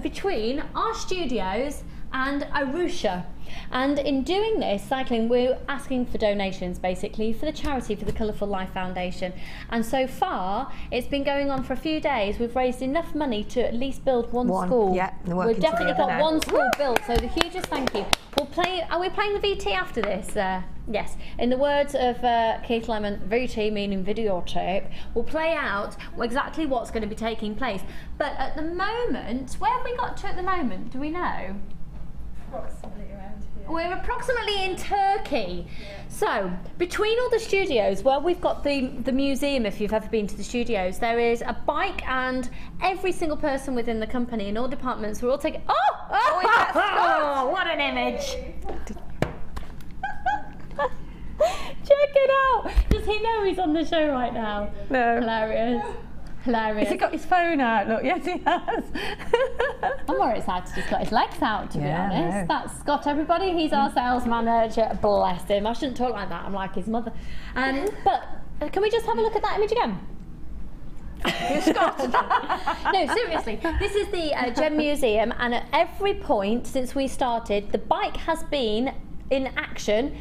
between our studios and Arusha. And in doing this cycling, we're asking for donations basically for the charity, for the Colourful Life Foundation. And so far, it's been going on for a few days. We've raised enough money to at least build one school. Yeah, we've definitely got one school built, so the hugest thank you. We'll play, are we playing the VT after this? Yes. In the words of Keith Lemon, VT meaning videotape, we'll play out exactly what's going to be taking place. But at the moment, where have we got to at the moment? Do we know? Approximately around here. We're approximately in Turkey. Yeah. So, between all the studios, well, we've got the museum, if you've ever been to the studios, there is a bike, and every single person within the company in all departments, we're all taking... Oh, what an image! Check it out! Does he know he's on the show right now? No. Hilarious. Hilarious. Has he got his phone out? Look, yes he has. I'm more excited he's got his legs out, to be honest. That's Scott, everybody. He's our sales manager. Bless him. I shouldn't talk like that. I'm like his mother. But can we just have a look at that image again? Scott. No, seriously. This is the Gem Museum, and at every point since we started, the bike has been in action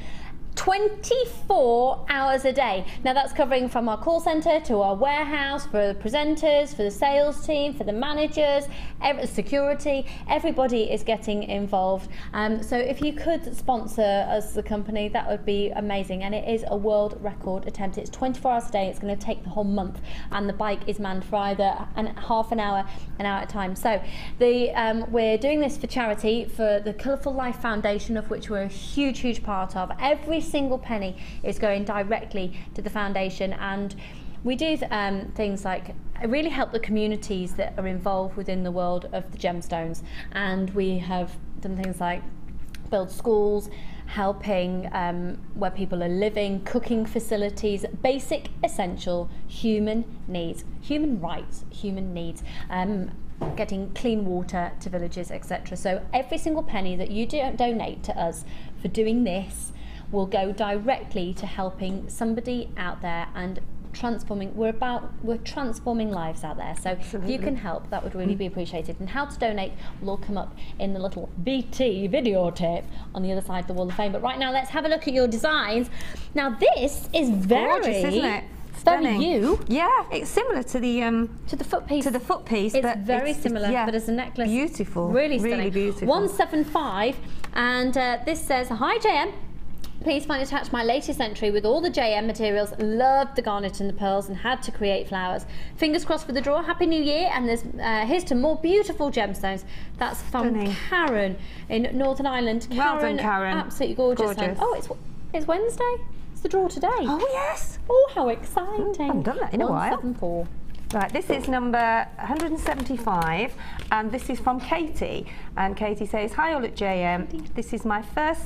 24 hours a day. Now that's covering from our call centre to our warehouse, for the presenters, for the sales team, for the managers, security, everybody is getting involved. So if you could sponsor us, the company, that would be amazing. And it is a world record attempt. It's 24 hours a day. It's going to take the whole month, and the bike is manned for either half an hour at a time. So we're doing this for charity, for the Colourful Life Foundation, of which we're a huge part of. Every single penny is going directly to the foundation, and we do things like really help the communities that are involved within the world of the gemstones, and we have done things like build schools, helping where people are living, cooking facilities, basic essential human needs, human rights, human needs, getting clean water to villages, etc. So every single penny that you donate to us for doing this will go directly to helping somebody out there and transforming. We're transforming lives out there. So Absolutely. if you can help, that would really be appreciated. And how to donate will all come up in the little BT video tip on the other side of the Wall of Fame. But right now, let's have a look at your designs. Now this is very gorgeous, isn't it? Very Stunning. you. Yeah, it's similar to the foot piece. To the foot piece. It's but very similar, yeah, but as a necklace. Beautiful. Really stunning. Really beautiful. 175, and this says, "Hi JM. Please find attached my latest entry with all the JM materials. Loved the garnet and the pearls and had to create flowers. Fingers crossed for the draw. Happy New Year." And there's here's to more beautiful gemstones. That's from Stunning. Karen in Northern Ireland. Well done, Karen. Absolutely gorgeous. Gorgeous. Oh, it's Wednesday. It's the draw today. Oh yes. Oh, how exciting! I haven't done that in a while. 174. Right, this is number 175, and this is from Katie. And Katie says, "Hi all at JM. This is my first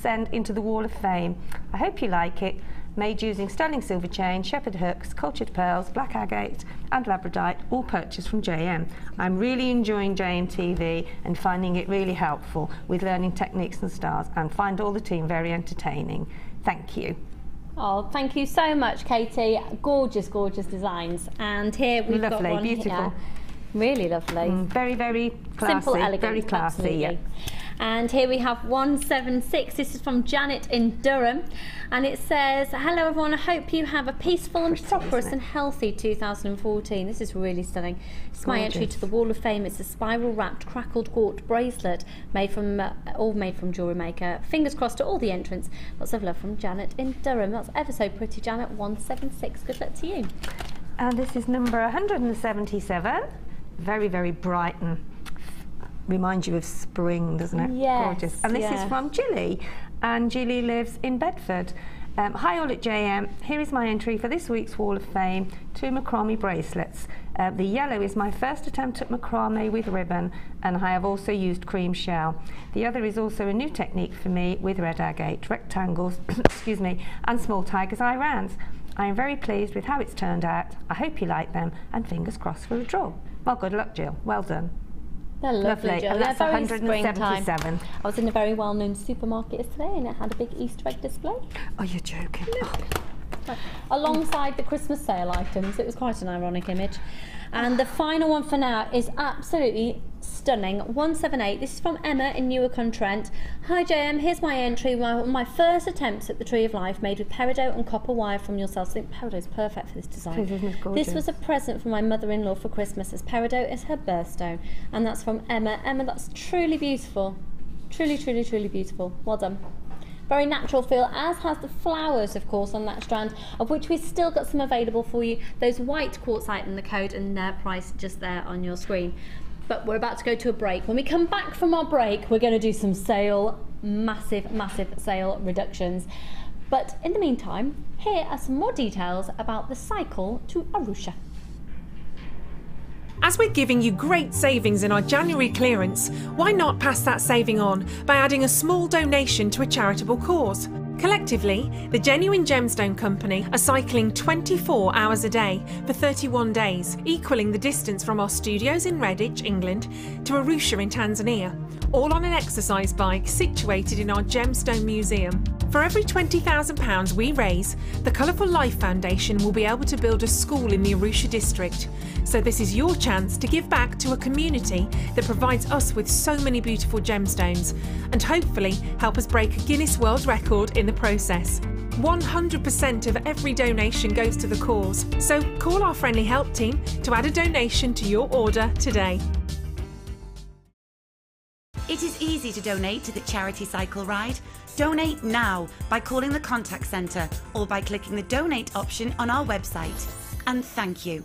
send into the Wall of Fame. I hope you like it. Made using sterling silver chain, shepherd hooks, cultured pearls, black agate and labradorite, all purchased from JM. I'm really enjoying JM TV and finding it really helpful with learning techniques and styles, and find all the team very entertaining. Thank you." Oh, thank you so much, Katie. Gorgeous, gorgeous designs. And here we've got one beautiful. here. Really lovely. Very, very classy. Simple, elegant, very classy. absolutely. Yeah. And here we have 176. This is from Janet in Durham, and it says, "Hello everyone, I hope you have a peaceful and prosperous and healthy 2014. This is really stunning. It's my entry to the Wall of Fame. It's a spiral wrapped crackled quartz bracelet made from all made from Jewellery Maker. Fingers crossed to all the entrants. Lots of love from Janet in Durham." That's ever so pretty, Janet. 176. Good luck to you. And this is number 177. Very, very bright and reminds you of spring, doesn't it? Yes, gorgeous. And this is from Jilly, and Jilly lives in Bedford. "Hi all at JM. Here is my entry for this week's Wall of Fame, 2 macrame bracelets. The yellow is my first attempt at macrame with ribbon, and I have also used cream shell. The other is also a new technique for me with red agate, rectangles, excuse me, and small tiger's eye rounds. I am very pleased with how it's turned out. I hope you like them, and fingers crossed for a draw. Well, good luck, Jill. Well done." They're lovely, Jill. And that's They're very 177. springtime. I was in a very well-known supermarket yesterday, and it had a big Easter egg display. Oh, you're joking. Alongside the Christmas sale items. It was quite an ironic image. And the final one for now is absolutely stunning. 178. This is from Emma in Newark-on-Trent. "Hi JM, here's my entry. My first attempts at the Tree of Life, made with peridot and copper wire from yourself." I think peridot is perfect for this design. "This was a present from my mother-in-law for Christmas, as peridot is her birthstone." And that's from Emma. Emma, that's truly beautiful. Truly, truly, truly beautiful. Well done. Very natural feel, as has the flowers, of course, on that strand, of which we've still got some available for you. Those white quartzite in the code, and their price just there on your screen. But we're about to go to a break. When we come back from our break, we're going to do some sale, massive, massive sale reductions. But in the meantime, here are some more details about the cycle to Arusha. As we're giving you great savings in our January clearance, why not pass that saving on by adding a small donation to a charitable cause? Collectively, the Genuine Gemstone Company are cycling 24 hours a day for 31 days, equalling the distance from our studios in Redditch, England, to Arusha in Tanzania, all on an exercise bike situated in our Gemstone Museum. For every £20,000 we raise, the Colourful Life Foundation will be able to build a school in the Arusha district. So this is your chance to give back to a community that provides us with so many beautiful gemstones and hopefully help us break a Guinness World Record in the process. 100% of every donation goes to the cause, so call our friendly help team to add a donation to your order today. It is easy to donate to the charity cycle ride. Donate now by calling the contact centre or by clicking the donate option on our website. And thank you.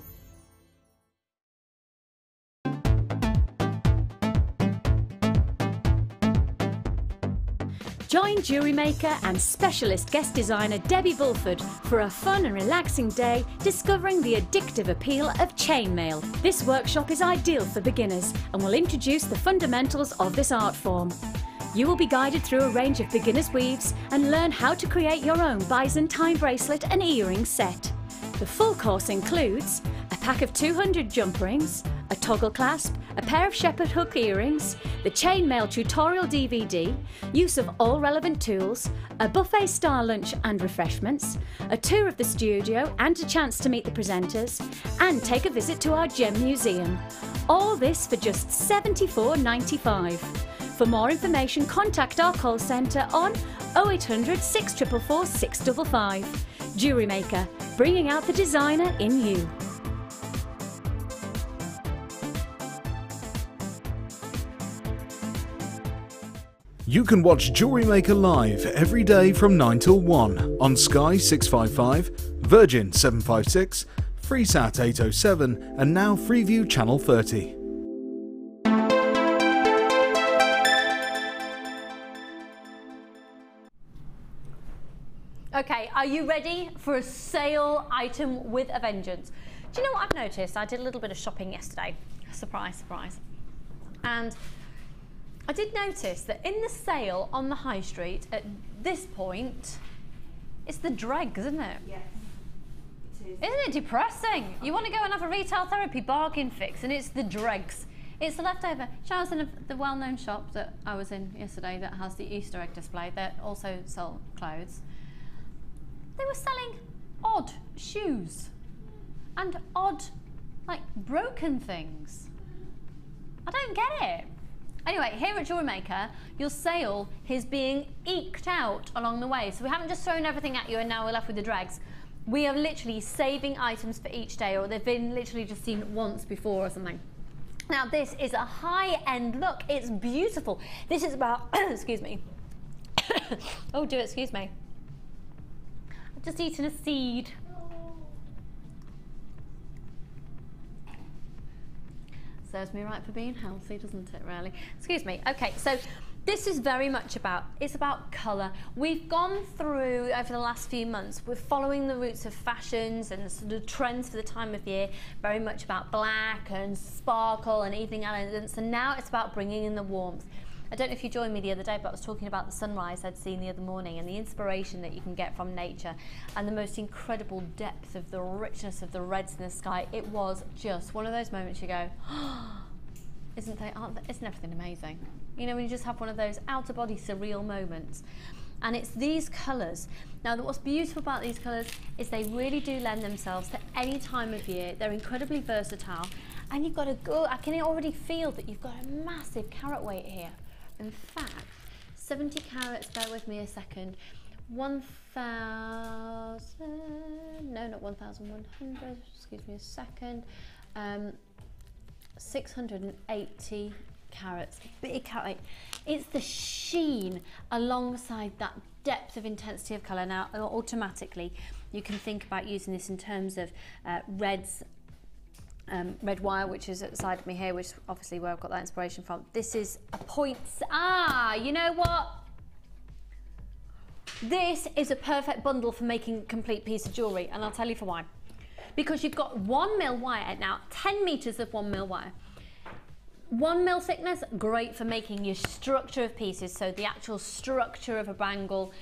Join Jewellery Maker and specialist guest designer Debbie Bulford for a fun and relaxing day discovering the addictive appeal of chainmail. This workshop is ideal for beginners and will introduce the fundamentals of this art form. You will be guided through a range of beginners' weaves and learn how to create your own Byzantine bracelet and earring set. The full course includes a pack of 200 jump rings, a toggle clasp, a pair of shepherd hook earrings, the chainmail tutorial DVD, use of all relevant tools, a buffet style lunch and refreshments, a tour of the studio and a chance to meet the presenters, and take a visit to our gem museum. All this for just $74.95. For more information, contact our call centre on 0800 644 655. Jewellery Maker, bringing out the designer in you. You can watch Jewellery Maker live every day from 9 till 1 on Sky 655, Virgin 756, Freesat 807 and now Freeview Channel 30. Okay, are you ready for a sale item with a vengeance? Do you know what I've noticed? I did a little bit of shopping yesterday. Surprise, surprise. And I did notice that in the sale on the high street at this point, it's the dregs, isn't it? Yes. It is. Isn't it depressing? You want to go and have a retail therapy bargain fix and it's the dregs. It's the leftover. I was in the well-known shop that I was in yesterday that has the Easter egg display that also sell clothes. They were selling odd shoes and odd, like, broken things. I don't get it. Anyway, here at Jewellery Maker, your sale is being eked out along the way. So we haven't just thrown everything at you and now we're left with the dregs. We are literally saving items for each day, or they've been literally just seen once before or something. Now this is a high-end look. It's beautiful. This is about, excuse me. Oh dear, excuse me. I've just eaten a seed. Serves me right for being healthy, doesn't it, really? Excuse me. Okay, so this is very much about, it's about colour. We've gone through, over the last few months, we're following the roots of fashions and the sort of trends for the time of year, very much about black and sparkle and evening elegance, and now it's about bringing in the warmth. I don't know if you joined me the other day, but I was talking about the sunrise I'd seen the other morning and the inspiration that you can get from nature and the most incredible depth of the richness of the reds in the sky. It was just one of those moments you go, oh, isn't everything amazing? You know, when you just have one of those out-of-body surreal moments. And it's these colours. Now, what's beautiful about these colours is they really do lend themselves to any time of year. They're incredibly versatile. And you've got a good, I can already feel that you've got a massive carat weight here. In fact, 70 carats, bear with me a second, 1,000, no, not 1,100, excuse me a second, 680 carats, big carat. It's the sheen alongside that depth of intensity of colour. Now, automatically, you can think about using this in terms of reds, red wire, which is at the side of me here, which is obviously where I've got that inspiration from. This is a point. You know what? This is a perfect bundle for making a complete piece of jewellery, and I'll tell you for why. Because you've got 1 mil wire, now 10 metres of 1 mil wire. 1 mil thickness, great for making your structure of pieces, so the actual structure of a bangle,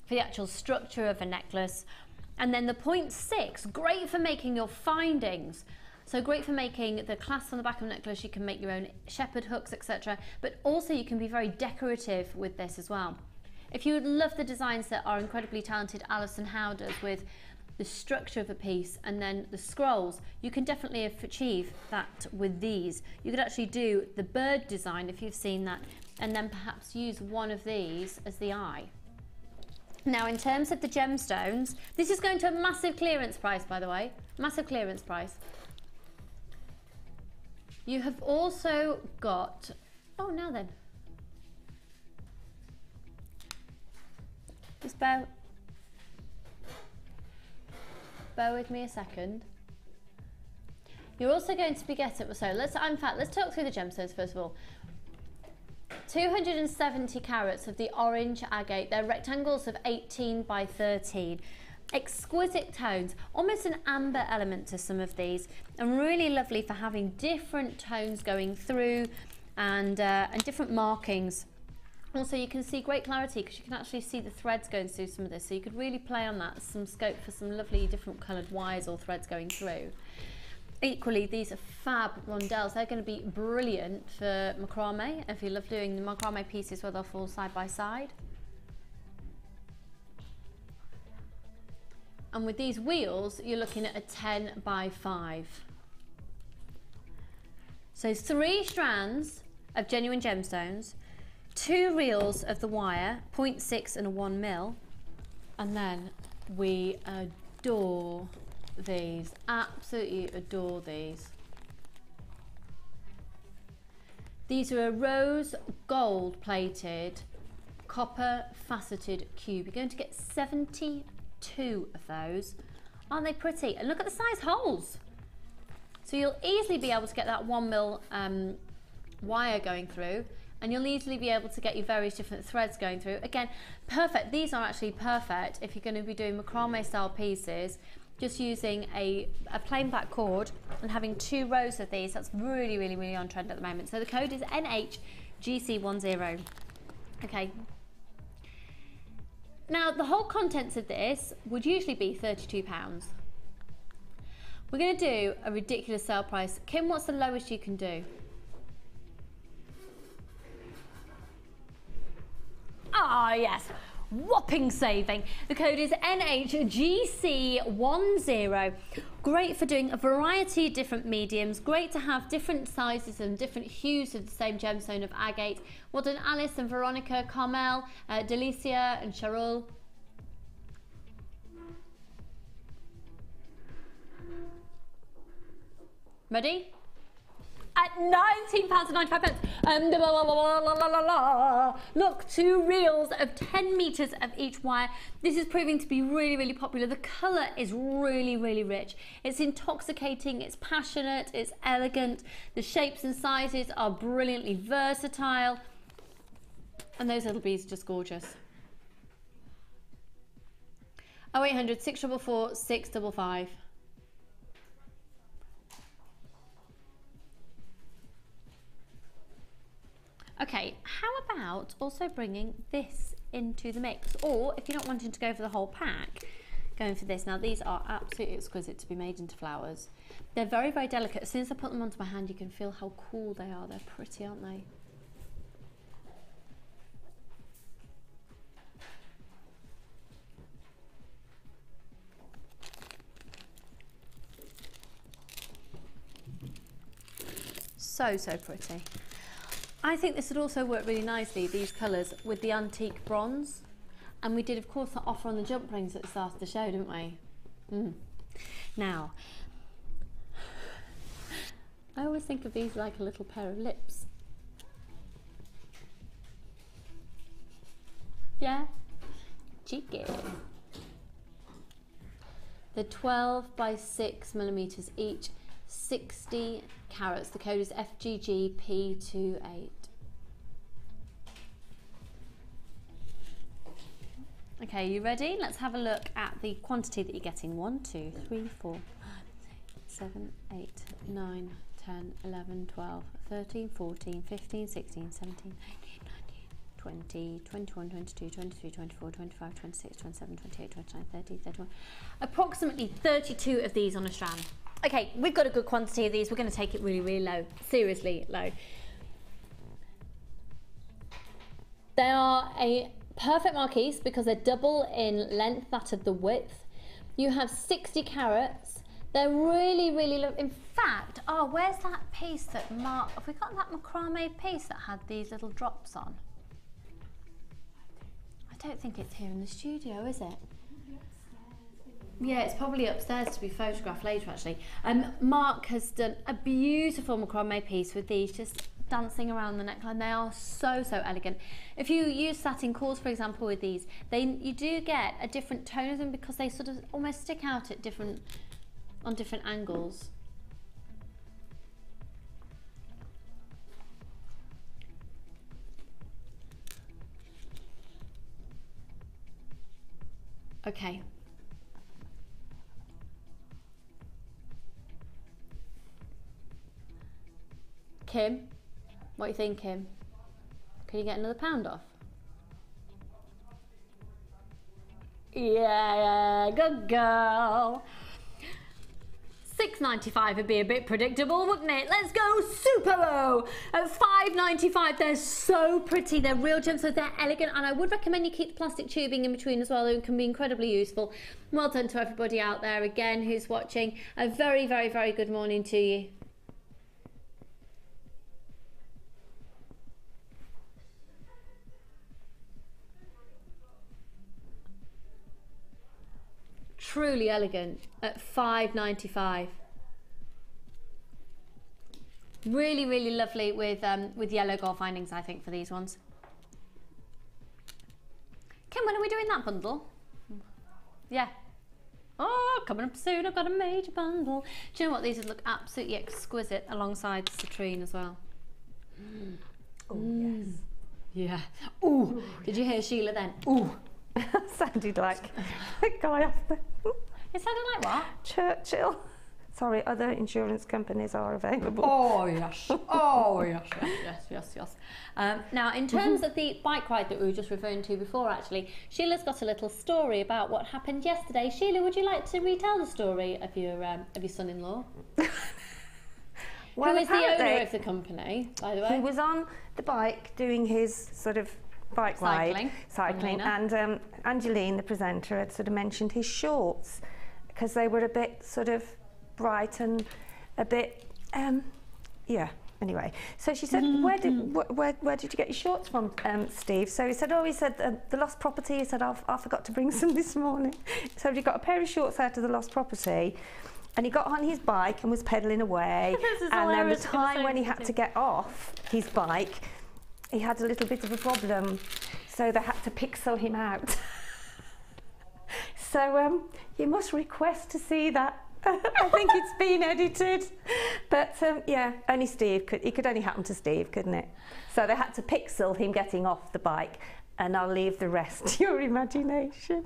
for the actual structure of a necklace. And then the 0.6, great for making your findings. So great for making the clasp on the back of a necklace. You can make your own shepherd hooks, etc. But also you can be very decorative with this as well. If you would love the designs that our incredibly talented Alison Howe does with the structure of a piece and then the scrolls, you can definitely achieve that with these. You could actually do the bird design, if you've seen that, and then perhaps use one of these as the eye. Now, in terms of the gemstones, this is going to a massive clearance price, by the way, massive clearance price. You have also got, oh, now then, just bear with me a second. You're also going to be getting, so let's talk through the gemstones first of all. 270 carats of the orange agate. They're rectangles of 18 by 13. Exquisite tones, almost an amber element to some of these, and really lovely for having different tones going through and different markings. Also, you can see great clarity because you can actually see the threads going through some of this, so you could really play on that, some scope for some lovely different coloured wires or threads going through. Equally, these are fab rondelles. They're going to be brilliant for macrame, if you love doing the macrame pieces where they'll fall side by side. And with these wheels, you're looking at a 10 by 5. So 3 strands of genuine gemstones, 2 reels of the wire, 0.6 and a 1 mil, and then we adore these, absolutely adore these. These are a rose gold plated copper faceted cube. You're going to get 72 of those. Aren't they pretty? And look at the size holes. So you'll easily be able to get that 1 mil wire going through, and you'll easily be able to get your various different threads going through. Again, perfect. These are actually perfect if you're going to be doing macrame style pieces, just using a plain black cord and having 2 rows of these. That's really, really, really on trend at the moment. So the code is NHGC10. Okay. Now, the whole contents of this would usually be £32. We're going to do a ridiculous sale price. Kim, what's the lowest you can do? Ah, yes, whopping saving. The code is NHGC10. Great for doing a variety of different mediums. Great to have different sizes and different hues of the same gemstone of agate. Well done, Alice and Veronica, Carmel, Delicia and Charul. Ready? At £19.95. Look, 2 reels of 10 meters of each wire. This is proving to be really, really popular. The color is really, really rich. It's intoxicating, it's passionate, it's elegant. The shapes and sizes are brilliantly versatile. And those little beads are just gorgeous. 0800 644 655. Okay, how about also bringing this into the mix? Or if you're not wanting to go for the whole pack, going for this. Now these are absolutely exquisite to be made into flowers. They're very, very delicate. As soon as I put them onto my hand, you can feel how cool they are. They're pretty, aren't they? So, so pretty. I think this would also work really nicely, these colours, with the antique bronze. And we did, of course, that offer on the jump rings at the start of the show, didn't we? Now, I always think of these like a little pair of lips. Yeah? Cheeky. They're 12 by 6 millimeters each. 60 carats. The code is FGGP28. Okay, you ready? Let's have a look at the quantity that you're getting. 1, 2, 3, 4, 5, 6, 7, 8, 9, 10, 11, 12, 13, 14, 15, 16, 17, 18, 19, 20, 21, 22, 23, 24, 25, 26, 27, 28, 29, 30, 31. Approximately 32 of these on a strand. Okay, we've got a good quantity of these. We're going to take it really, really low. Seriously low. They are a perfect marquise because they're double in length, that of the width. You have 60 carats. They're really, really in fact, oh, where's that piece that have we got that macrame piece that had these little drops on? I don't think it's here in the studio, is it? Yeah, it's probably upstairs to be photographed later, actually. Mark has done a beautiful macrame piece with these just dancing around the neckline. They are so, so elegant. If you use satin cores, for example, with these, you do get a different tone of them because they sort of almost stick out at on different angles. Okay. Kim, what do you think, Kim? Can you get another pound off? Yeah, good girl. $6.95 would be a bit predictable, wouldn't it? Let's go super low at $5.95. They're so pretty. They're real gems, so they're elegant, and I would recommend you keep the plastic tubing in between as well. It can be incredibly useful. Well done to everybody out there again who's watching. A very, very, very good morning to you. Truly elegant at $5.95. Really, really lovely with yellow gold findings, I think, for these ones. Kim, when are we doing that bundle? Yeah. Oh, coming up soon. I've got a major bundle. Do you know what? These would look absolutely exquisite alongside Citrine as well. Oh, yes. Yeah. Ooh. Did you hear Sheila then? Ooh. Sounded like a guy off the... It sounded like what? Churchill. Sorry, other insurance companies are available. Oh yes, oh yes, yes, yes, yes, yes. Now, in terms of the bike ride that we were just referring to before, actually, Sheila's got a little story about what happened yesterday. Sheila, would you like to retell the story of your son-in-law? Well, who is the owner of the company, by the way? He was on the bike doing his sort of bike ride, cycling, and Angeline, the presenter, had sort of mentioned his shorts because they were a bit sort of bright and a bit, yeah. Anyway, so she said, where did you get your shorts from, Steve? So he said, the lost property. He said, I forgot to bring some this morning. So he got a pair of shorts out of the lost property, and he got on his bike and was pedalling away. And then the time when he had to get off his bike, he had a little bit of a problem, so they had to pixel him out. So you must request to see that. I think it's been edited, but yeah, only Steve could. It could only happen to Steve, couldn't it? So they had to pixel him getting off the bike, and I'll leave the rest to your imagination.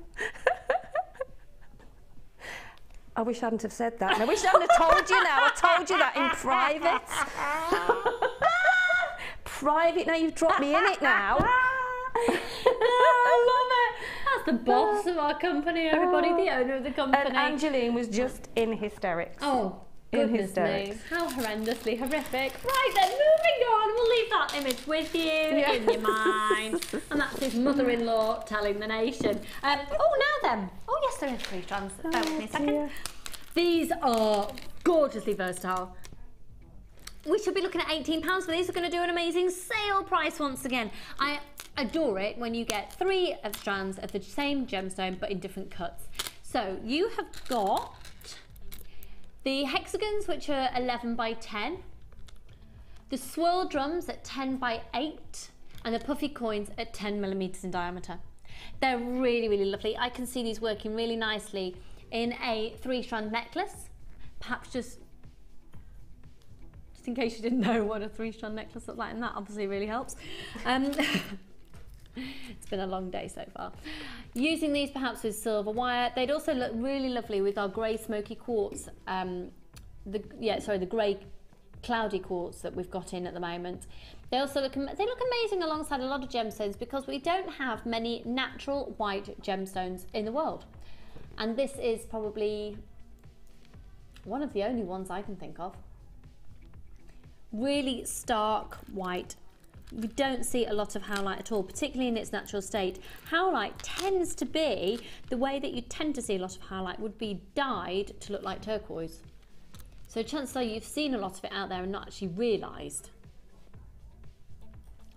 I wish I hadn't have said that. And I wish I hadn't have told you now. I told you that in private. Private. Now you've dropped me in it now. I love it. That's the boss of our company, everybody, the owner of the company. And Angeline was just in hysterics. Oh, goodness me. How horrendously horrific. Right then, moving on. We'll leave that image with you in your mind. And that's his mother-in-law telling the nation. Oh, now then. Oh, yes, there are 3 strands. Bear with me a second. Dear. These are gorgeously versatile. We should be looking at £18 for these. We're going to do an amazing sale price once again. I adore it when you get 3 strands of the same gemstone but in different cuts. So you have got the hexagons, which are 11 by 10, the swirl drums at 10 by 8, and the puffy coins at 10mm in diameter. They're really, really lovely. I can see these working really nicely in a 3-strand necklace, perhaps just in case you didn't know what a 3-strand necklace looked like, and that obviously really helps. It's been a long day so far. Using these perhaps with silver wire. They'd also look really lovely with our grey smoky quartz, the grey cloudy quartz that we've got in at the moment. They also look amazing alongside a lot of gemstones because we don't have many natural white gemstones in the world. And this is probably one of the only ones I can think of. Really stark white We don't see a lot of howlite at all, particularly in its natural state. Howlite tends to be, the way that you tend to see a lot of howlite would be dyed to look like turquoise. So chances are you've seen a lot of it out there and not actually realised.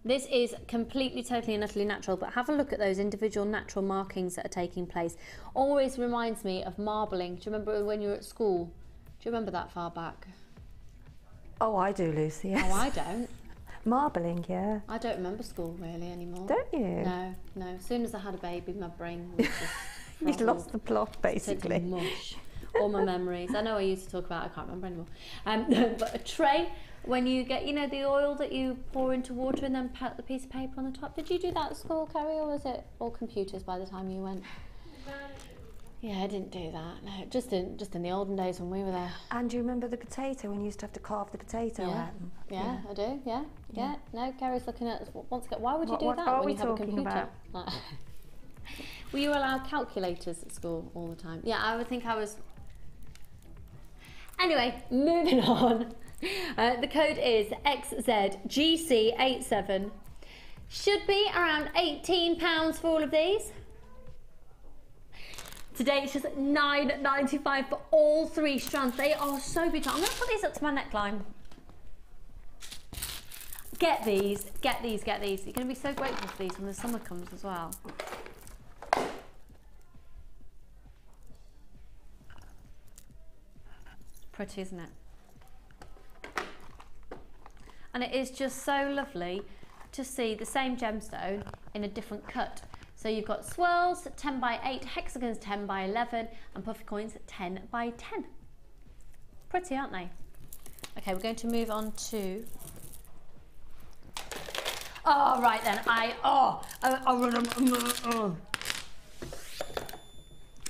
This is completely, totally and utterly natural, but have a look at those individual natural markings that are taking place. Always reminds me of marbling. Do you remember when you were at school? Do you remember that far back? Oh, I do, Lucy, yes. Oh, I don't. Marbling, yeah. I don't remember school really anymore. Don't you? No, no. As soon as I had a baby, my brain was just You'd lost the plot, basically. Turned to mush. All my memories. I know I used to talk about it, I can't remember anymore. But a tray, when you get, you know, the oil that you pour into water and then pat the piece of paper on the top. Did you do that at school, Carrie, or was it all computers by the time you went? Yeah, I didn't do that. No, just in the olden days when we were there. And do you remember the potato, when you used to have to carve the potato out? Yeah, I do, yeah. No, Carrie's looking at us once again. Why would you do what that are when we you have a talking computer? about? Were you allowed calculators at school all the time? Yeah, I would think I was. Anyway, moving on. The code is XZGC87. Should be around £18 for all of these. Today it's just $9.95 for all 3 strands. They are so beautiful. I'm going to put these up to my neckline. Get these, get these, get these. You're going to be so grateful for these when the summer comes as well. Pretty, isn't it? And it is just so lovely to see the same gemstone in a different cut. So you've got swirls 10 by 8, hexagons 10 by 11, and puffy coins 10 by 10. Pretty, aren't they? Okay, we're going to move on to. Oh, right then.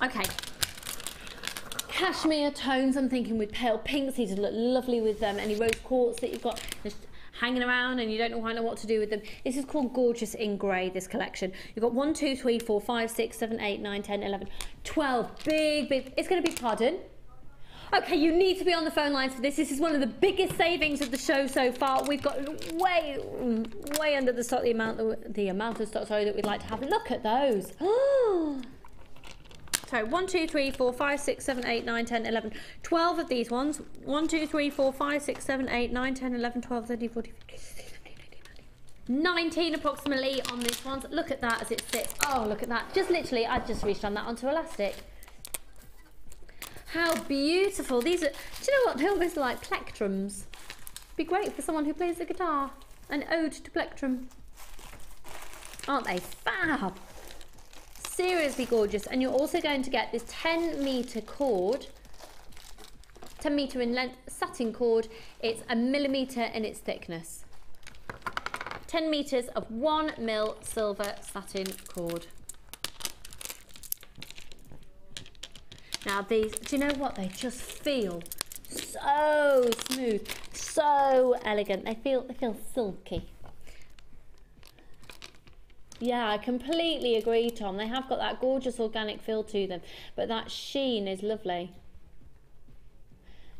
Okay. Cashmere tones, I'm thinking with pale pinks. These would look lovely with any rose quartz that you've got just hanging around and you don't quite know what to do with them. This is called Gorgeous in Grey, this collection. You've got 1, 2, 3, 4, 5, 6, 7, 8, 9, 10, 11, 12. Big. It's going to be, pardon? Okay, you need to be on the phone lines for this. This is one of the biggest savings of the show so far. We've got way under the stock, the amount of stock, sorry, that we'd like to have. Look at those. So 1, 2, 3, 4, 5, 6, 7, 8, 9, 10, 11, 12 of these ones. 1, 2, 3, 4, 5, 6, 7, 8, 9, 10, 11, 12, 13, 14, 15, 16, 17, 18, 19 approximately on these ones. Look at that as it sits. Oh, look at that. Just literally, I just reached on that onto elastic. How beautiful. These are, do you know what? They're almost like plectrums. Be great for someone who plays the guitar. An ode to plectrum. Aren't they fab? Seriously gorgeous. And you're also going to get this 10-metre cord, 10 metre in length satin cord. It's 1 millimetre in its thickness. 10 metres of 1 mil silver satin cord. Now these, do you know what? They just feel so smooth, so elegant. They feel silky. Yeah, I completely agree, Tom. They have got that gorgeous organic feel to them, but that sheen is lovely.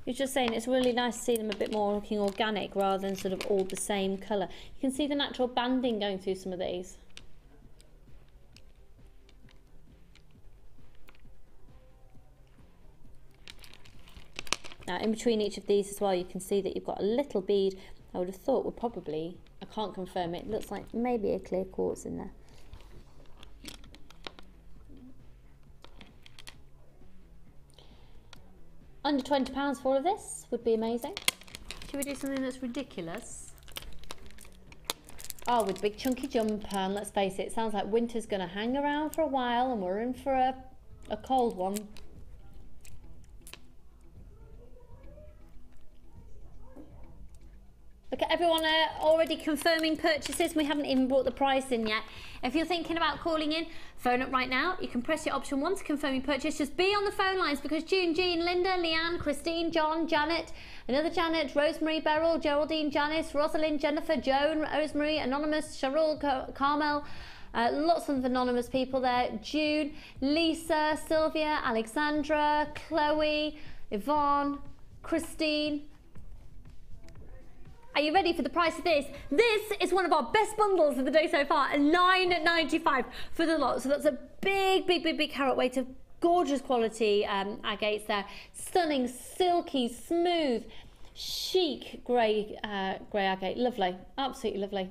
You're just saying it's really nice to see them a bit more looking organic rather than sort of all the same colour. You can see the natural banding going through some of these. Now in between each of these as well, you can see that you've got a little bead. I would have thought would probably, I can't confirm it, looks like maybe a clear quartz in there. Under £20 for all of this would be amazing. Should we do something that's ridiculous? Oh, with big chunky jumper, and let's face it, it sounds like winter's going to hang around for a while and we're in for a cold one. Look at everyone already confirming purchases. We haven't even brought the price in yet. If you're thinking about calling in, phone up right now. You can press your option 1 to confirm your purchase. Just be on the phone lines because June, Jean, Linda, Leanne, Christine, John, Janet, another Janet, Rosemary, Beryl, Geraldine, Janice, Rosalind, Jennifer, Joan, Rosemary, Anonymous, Cheryl, Carmel, lots of anonymous people there. June, Lisa, Sylvia, Alexandra, Chloe, Yvonne, Christine. Are you ready for the price of this? This is one of our best bundles of the day so far, $9.95 for the lot. So that's a big carat weight of gorgeous quality agates there. Stunning, silky, smooth, chic grey agate. Lovely, absolutely lovely.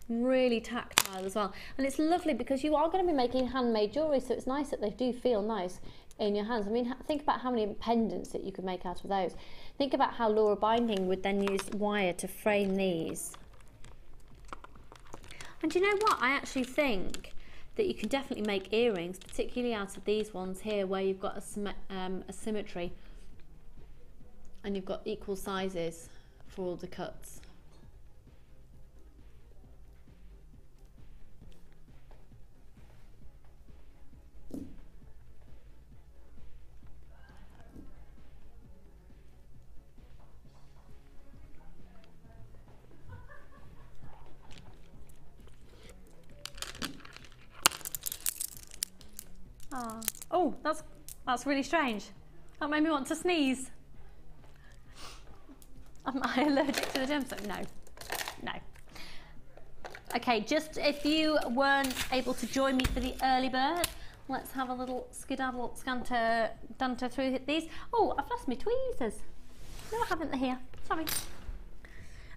Really tactile as well, and it's lovely because you are going to be making handmade jewellery, so it's nice that they do feel nice in your hands. I mean, think about how many pendants that you could make out of those. Think about how Laura Binding would then use wire to frame these. And you know what, I actually think that you can definitely make earrings, particularly out of these ones here where you've got a symmetry and you've got equal sizes for all the cuts. Oh, that's really strange. That made me want to sneeze. Am I allergic to the gemstone? No. Okay, just if you weren't able to join me for the early bird, let's have a little skedaddle danter through these. Oh, I've lost my tweezers. No, I haven't. They're here. Sorry.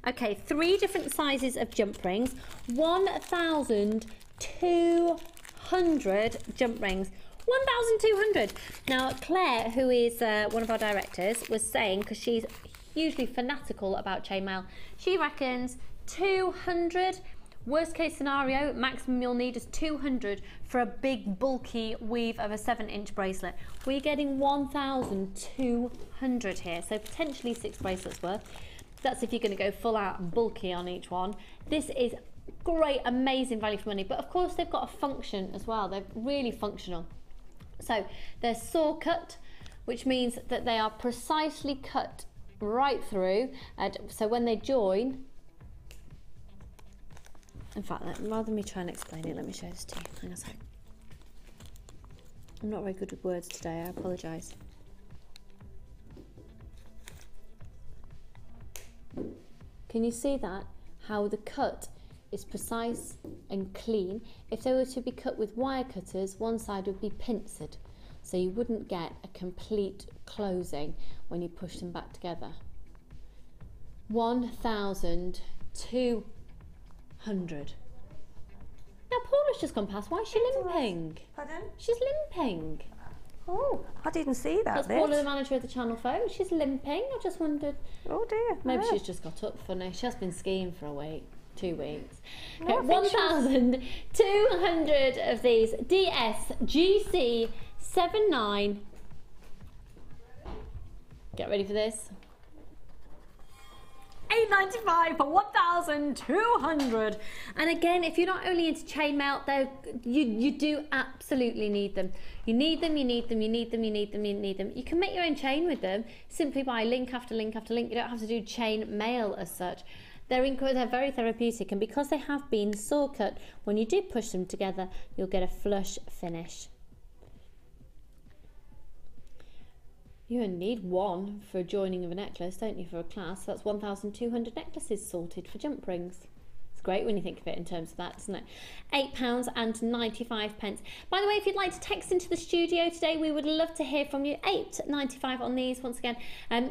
Okay, 3 different sizes of jump rings. 1,200 jump rings. 1,200. Now, Claire, who is one of our directors, was saying, because she's hugely fanatical about chainmail, she reckons 200, worst case scenario, maximum you'll need is 200 for a big bulky weave of a 7-inch bracelet. We're getting 1,200 here, so potentially 6 bracelets worth. That's if you're going to go full out and bulky on each one. This is great, amazing value for money, but of course they've got a function as well. They're really functional. So they're saw cut, which means that they are precisely cut right through. So when they join, in fact, rather than me try and explain it, let me show this to you. Hang on a sec. I'm not very good with words today, I apologise. Can you see that? How the cut is precise and clean. If they were to be cut with wire cutters, one side would be pincered, so you wouldn't get a complete closing when you push them back together. 1,200. Now Paula's just gone past. Why is she limping? Pardon? She's limping. Oh, I didn't see that. That's Paula, the manager of the channel phone. She's limping. I just wondered. Oh dear. Maybe yeah. she's just got up funny. She has been skiing for a week. 2 weeks. No, Okay, 1,200 of these DSGC79. Get ready for this. $8.95 for 1,200. And again, if you're not only into chainmail, you do absolutely need them. You need them. You can make your own chain with them simply by link after link after link. You don't have to do chain mail as such. They're very therapeutic, and because they have been saw cut, when you do push them together, you'll get a flush finish. You only need 1 for a joining of a necklace, don't you, for a class? So that's 1,200 necklaces sorted for jump rings. It's great when you think of it in terms of that, isn't it? £8.95. By the way, if you'd like to text into the studio today, we would love to hear from you. £8.95 on these. Once again,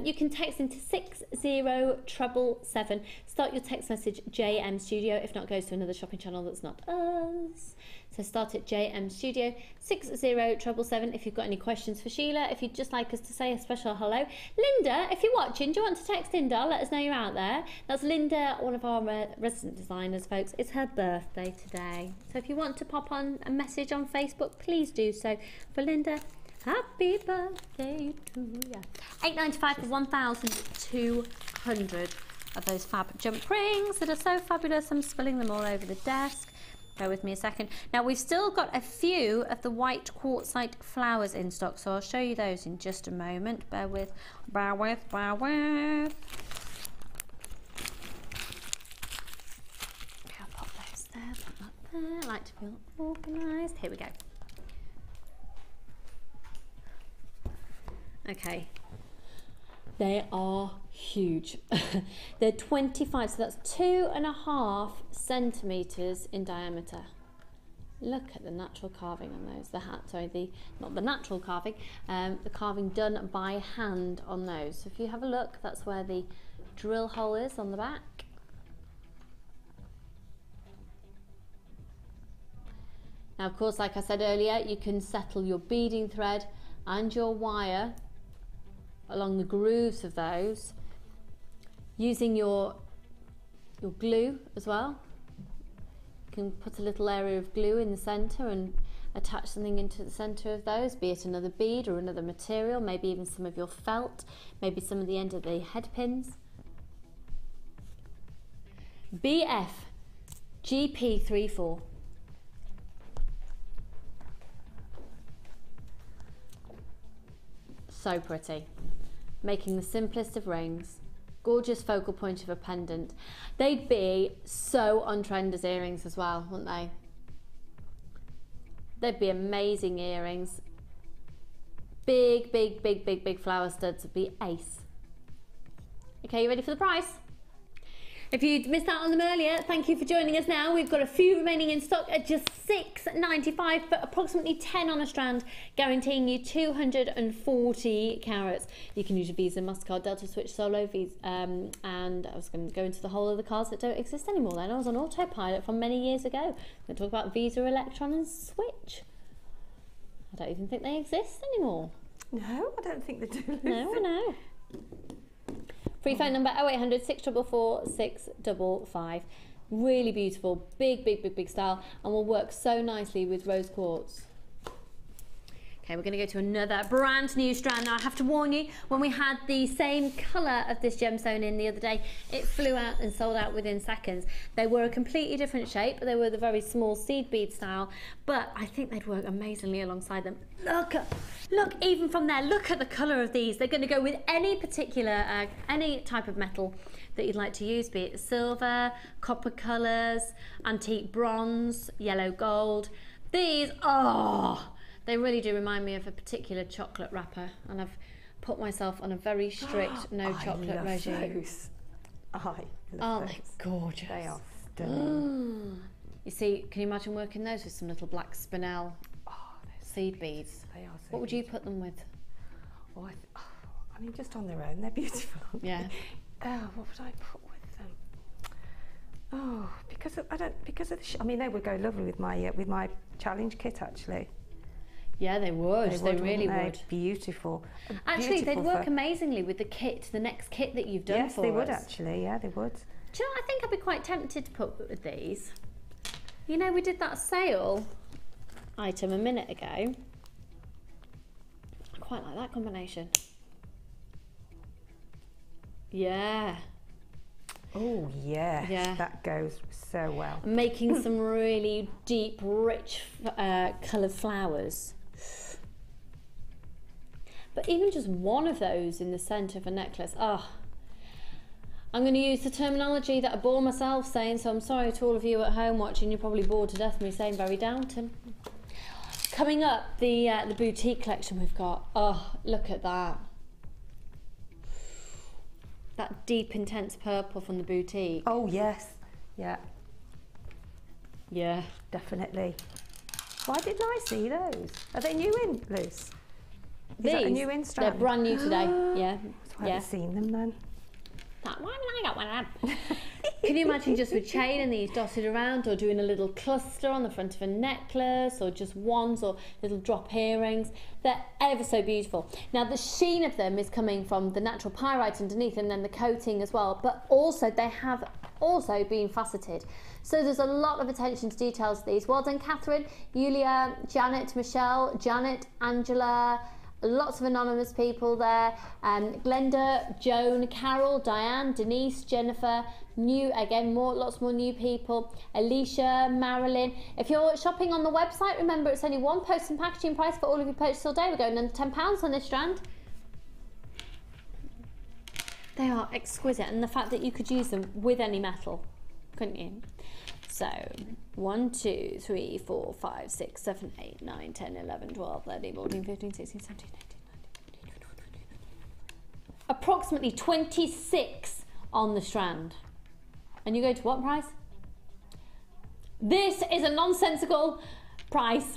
you can text into 60777. Start your text message JM Studio. If not, it goes to another shopping channel that's not us. So start at JM Studio 60777 if you've got any questions for Sheila. If you'd just like us to say a special hello. Linda, if you're watching, do you want to text in, Dar? Let us know you're out there. That's Linda, one of our resident designers, folks. It's her birthday today. So if you want to pop on a message on Facebook, please do so. For Linda, happy birthday to you. £8.95 for 1,200 of those fab jump rings that are so fabulous. I'm spilling them all over the desk. Bear with me a second. Now we've still got a few of the white quartzite flowers in stock, so I'll show you those in just a moment. Bear with. Okay, I'll pop those there, put that there. I like to feel organised. Here we go. They are huge. They're 25, so that's 2.5 centimeters in diameter. Look at the natural carving on those. Not the natural carving, the carving done by hand on those. So if you have a look, that's where the drill hole is on the back. Now, of course, like I said earlier, you can settle your beading thread and your wire along the grooves of those using your glue as well. You can put a little area of glue in the center and attach something into the center of those, be it another bead or another material, maybe even some of your felt, maybe some of the end of the head pins. BF GP34. So pretty. Making the simplest of rings. Gorgeous focal point of a pendant. They'd be so on trend as earrings as well, wouldn't they? They'd be amazing earrings. Big flower studs would be ace. Okay, you ready for the price? If you missed out on them earlier, thank you for joining us now. We've got a few remaining in stock at just $6.95 for approximately 10 on a strand, guaranteeing you 240 carats. You can use your Visa, MasterCard, Delta, Switch, Solo, Visa, and I was going to go into the whole of the cards that don't exist anymore then. I was on autopilot from many years ago. I'm going to talk about Visa, Electron and Switch. I don't even think they exist anymore. No, I don't think they do. No, I know. Free phone number 0800 644 655. Really beautiful, big style, and will work so nicely with rose quartz. Okay, we're going to go to another brand new strand. Now I have to warn you, when we had the same colour of this gemstone in the other day, it flew out and sold out within seconds. They were a completely different shape. They were the very small seed bead style, but I think they'd work amazingly alongside them. Look, even from there, look at the colour of these. They're going to go with any particular, any type of metal that you'd like to use, be it silver, copper colours, antique bronze, yellow gold. These, they really do remind me of a particular chocolate wrapper, and I've put myself on a very strict no chocolate regime. Those. I love Aren't those. they gorgeous? They are stunning. You see, can you imagine working those with some little black spinel seed beads? They are so What would you put them with? Oh, I mean, just on their own, they're beautiful. Yeah. What would I put with them? Oh, because of the I mean, they would go lovely with my challenge kit actually. Yeah, they would. They really would. Beautiful. Actually, they'd work amazingly with the kit, the next kit that you've done for us. Yes, they would actually. Yeah, they would. Do you know, I think I'd be quite tempted to put with these. You know, we did that sale item a minute ago. I quite like that combination. Yeah. Oh, yes. Yeah. That goes so well. Making some really deep, rich coloured flowers. But even just one of those in the centre of a necklace, I'm going to use the terminology that I bore myself saying, so I'm sorry to all of you at home watching, you're probably bored to death of me saying Barry Downton. Coming up, the boutique collection we've got. Oh, look at that. That deep, intense purple from the boutique. Oh, yes. Yeah. Yeah. Definitely. Why didn't I see those? Are they new in, Luce? Is These, that a new in strand? they're brand new today. Yeah. I haven't seen them then. Why haven't I got one of them? Can you imagine just with chain and these dotted around, or doing a little cluster on the front of a necklace, or just wands or little drop earrings? They're ever so beautiful. Now the sheen of them is coming from the natural pyrite underneath and then the coating as well, but also they have also been faceted. So there's a lot of attention to details to these. Well done, Catherine, Yulia, Janet, Michelle, Janet, Angela, lots of anonymous people there. Glenda, Joan, Carol, Diane, Denise, Jennifer, lots more new people. Alicia, Marilyn. If you're shopping on the website, remember it's only one post and packaging price for all of your purchases all day. We're going under £10 on this strand. They are exquisite, and the fact that you could use them with any metal, couldn't you? So 1, 2, 3, 4, 5, 6, 7, 8, 9, 10, 11, 12, 13, 14, 15, 16, 17, 18, 19, 20, 21, 22, 23, 24, 25. approximately 26 on the strand. And you go to what price? This is a nonsensical price.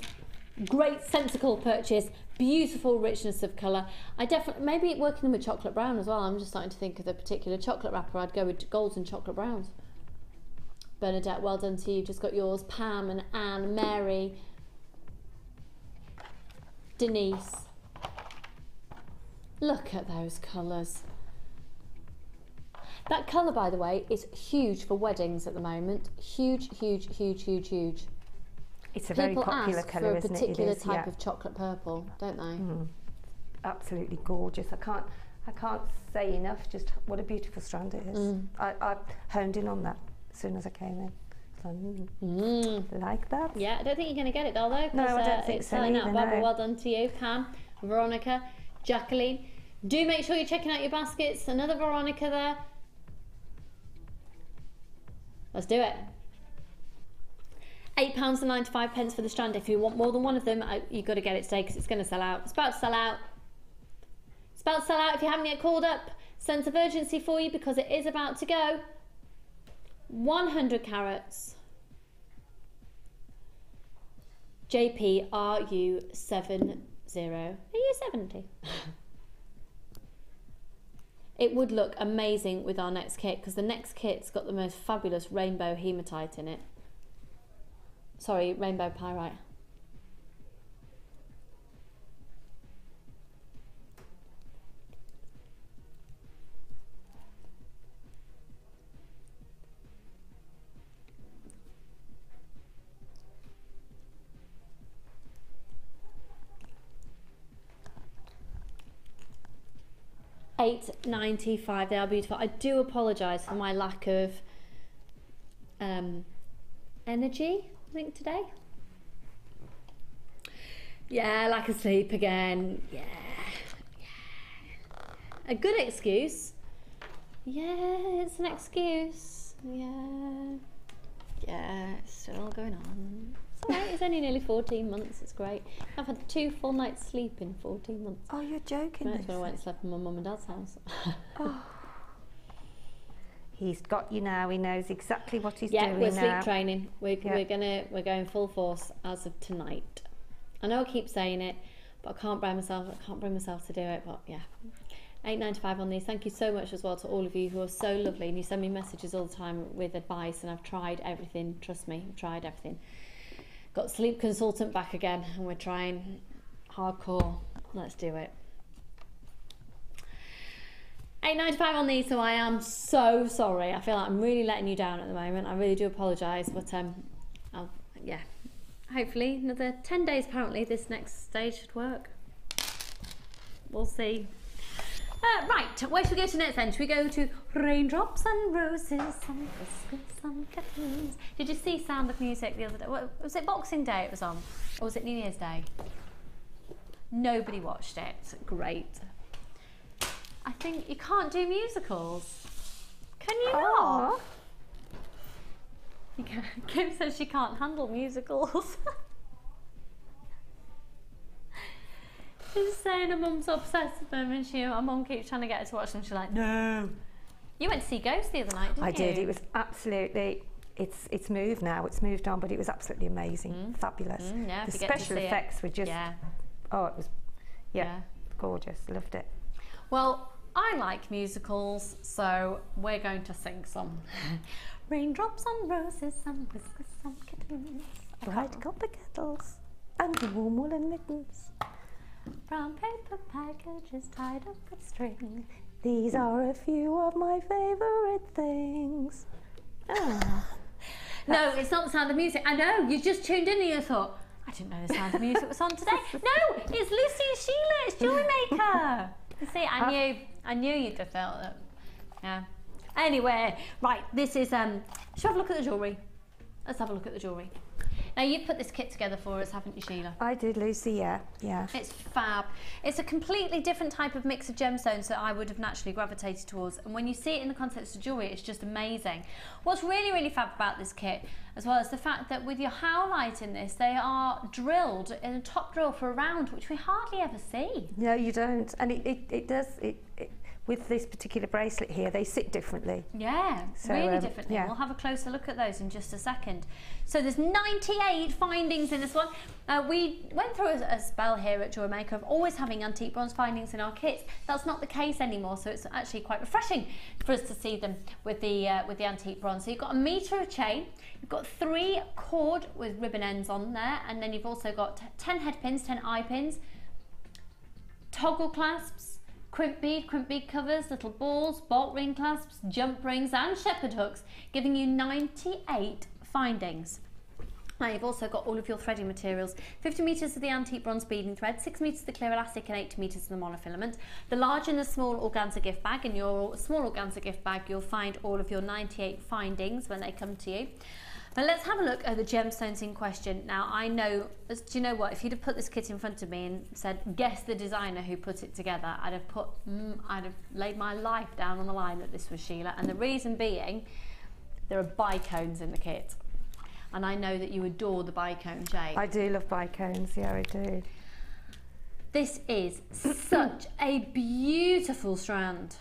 Great sensical purchase. Beautiful richness of colour. I definitely, maybe working them with chocolate brown as well. I'm just starting to think of the particular chocolate wrapper. I'd go with golds and chocolate browns. Bernadette, well done to you. Just got yours. Pam and Anne, Mary, Denise. Look at those colours. That colour, by the way, is huge for weddings at the moment. Huge, huge, huge, huge, huge. It's a very popular colour, isn't it? People ask for a particular type of chocolate purple, don't they? Absolutely gorgeous. I can't say enough just what a beautiful strand it is. I honed in on that as soon as I came in. So, like that. Yeah, I don't think you're going to get it though. No, I don't think it's so selling either, out. Barbara, no. well done to you. Pam, Veronica, Jacqueline. Do make sure you're checking out your baskets. Another Veronica there. Let's do it. £8.95 for the strand. If you want more than one of them, you've got to get it today because it's going to sell out. It's about to sell out. It's about to sell out. If you haven't yet called up, sense of urgency for you because it is about to go. 100 carats. JP, are you 70? Are you 70? It would look amazing with our next kit because the next kit's got the most fabulous rainbow hematite in it. Sorry, rainbow pyrite. £8.95. They are beautiful. I do apologise for my lack of energy, I think, today. Yeah, lack of sleep again. Yeah. A good excuse. Yeah, it's an excuse. Yeah. Yeah, it's still going on. It's alright, it's only nearly 14 months, it's great. I've had 2 full nights sleep in 14 months. Oh, you're joking. That's when I went and slept in my mum and dad's house. Oh. He's got you now. He knows exactly what he's yeah, doing we're now. sleep training. We're going full force as of tonight. I know I keep saying it, but I can't bring myself to do it. But yeah, £8.95 on these. Thank you so much as well to all of you who are so lovely and you send me messages all the time with advice. And I've tried everything. Trust me, I've tried everything. Got sleep consultant back again, and we're trying hardcore. Let's do it. £8.95 on these, so I am so sorry. I feel like I'm really letting you down at the moment. I really do apologise, but yeah, hopefully another 10 days. Apparently, this next stage should work. We'll see. Right, where should we go to next then? Should we go to Raindrops and Roses and Whiskers and Kittens? Did you see Sound of Music the other day? Was it Boxing Day it was on? Or was it New Year's Day? Nobody watched it. Great. I think you can't do musicals. Can you not? You can. Kim says she can't handle musicals. She's saying her mum's obsessed with them and her mum keeps trying to get her to watch them. She's like, no. You went to see Ghost the other night, didn't you? I did. It was absolutely, it's moved now. It's moved on, but it was absolutely amazing. Fabulous. Yeah, the special effects were just, oh, it was, gorgeous. Loved it. Well, I like musicals, so we're going to sing some. Raindrops on roses and whiskers on kittens. Bright copper kettles and warm woolen mittens. Brown paper packages tied up with string. These are a few of my favourite things. Oh. No, it's not the Sound of Music. I know, you just tuned in and you thought, I didn't know the Sound of Music was on today. No, it's Lucy and Sheila, it's Jewellery Maker. You see, I knew you'd have felt that. Yeah. Anyway, right, this is, shall we have a look at the jewellery? Let's have a look at the jewellery. Now, you've put this kit together for us, haven't you, Sheila? I did, Lucy, yeah. It's fab. It's a completely different type of mix of gemstones that I would have naturally gravitated towards. And when you see it in the context of jewellery, it's just amazing. What's really, really fab about this kit, as well, is the fact that with your howlite in this, they are drilled in a top drill for a round, which we hardly ever see. No, you don't. And it does, with this particular bracelet here, they sit differently. Yeah, So, really differently. yeah. We'll have a closer look at those in just a second. So there's 98 findings in this one. We went through a spell here at Jewellery Maker of always having antique bronze findings in our kits. That's not the case anymore, so it's actually quite refreshing for us to see them with the antique bronze. So you've got 1 metre of chain, you've got 3 cord with ribbon ends on there, and then you've also got 10 head pins, 10 eye pins, toggle clasps, crimp bead covers, little balls, bolt ring clasps, jump rings and shepherd hooks, giving you 98 findings. Now you've also got all of your threading materials, 50 metres of the antique bronze beading thread, 6 metres of the clear elastic and 80 metres of the monofilament. The large and the small organza gift bag. In your small organza gift bag you'll find all of your 98 findings when they come to you. But let's have a look at the gemstones in question. Now I know, do you know what, if you'd have put this kit in front of me and said, guess the designer who put it together, I'd have laid my life down on the line that this was Sheila. And the reason being, there are bicones in the kit. And I know that you adore the bicone shape. I do love bicones, yeah I do. This is such a beautiful strand.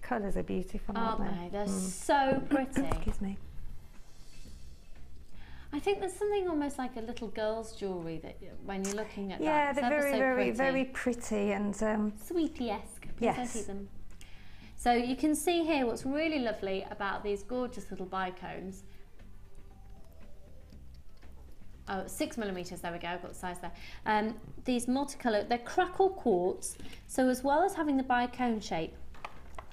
Colours are beautiful, aren't they? They're so pretty. Excuse me. I think there's something almost like a little girl's jewellery that when you're looking at Yeah, that. they're very pretty and Sweetie-esque. Yes. I see them. So you can see here what's really lovely about these gorgeous little bicones. Oh, 6mm, there we go, I've got the size there. These multicolour, they're crackle quartz, so as well as having the bicone shape,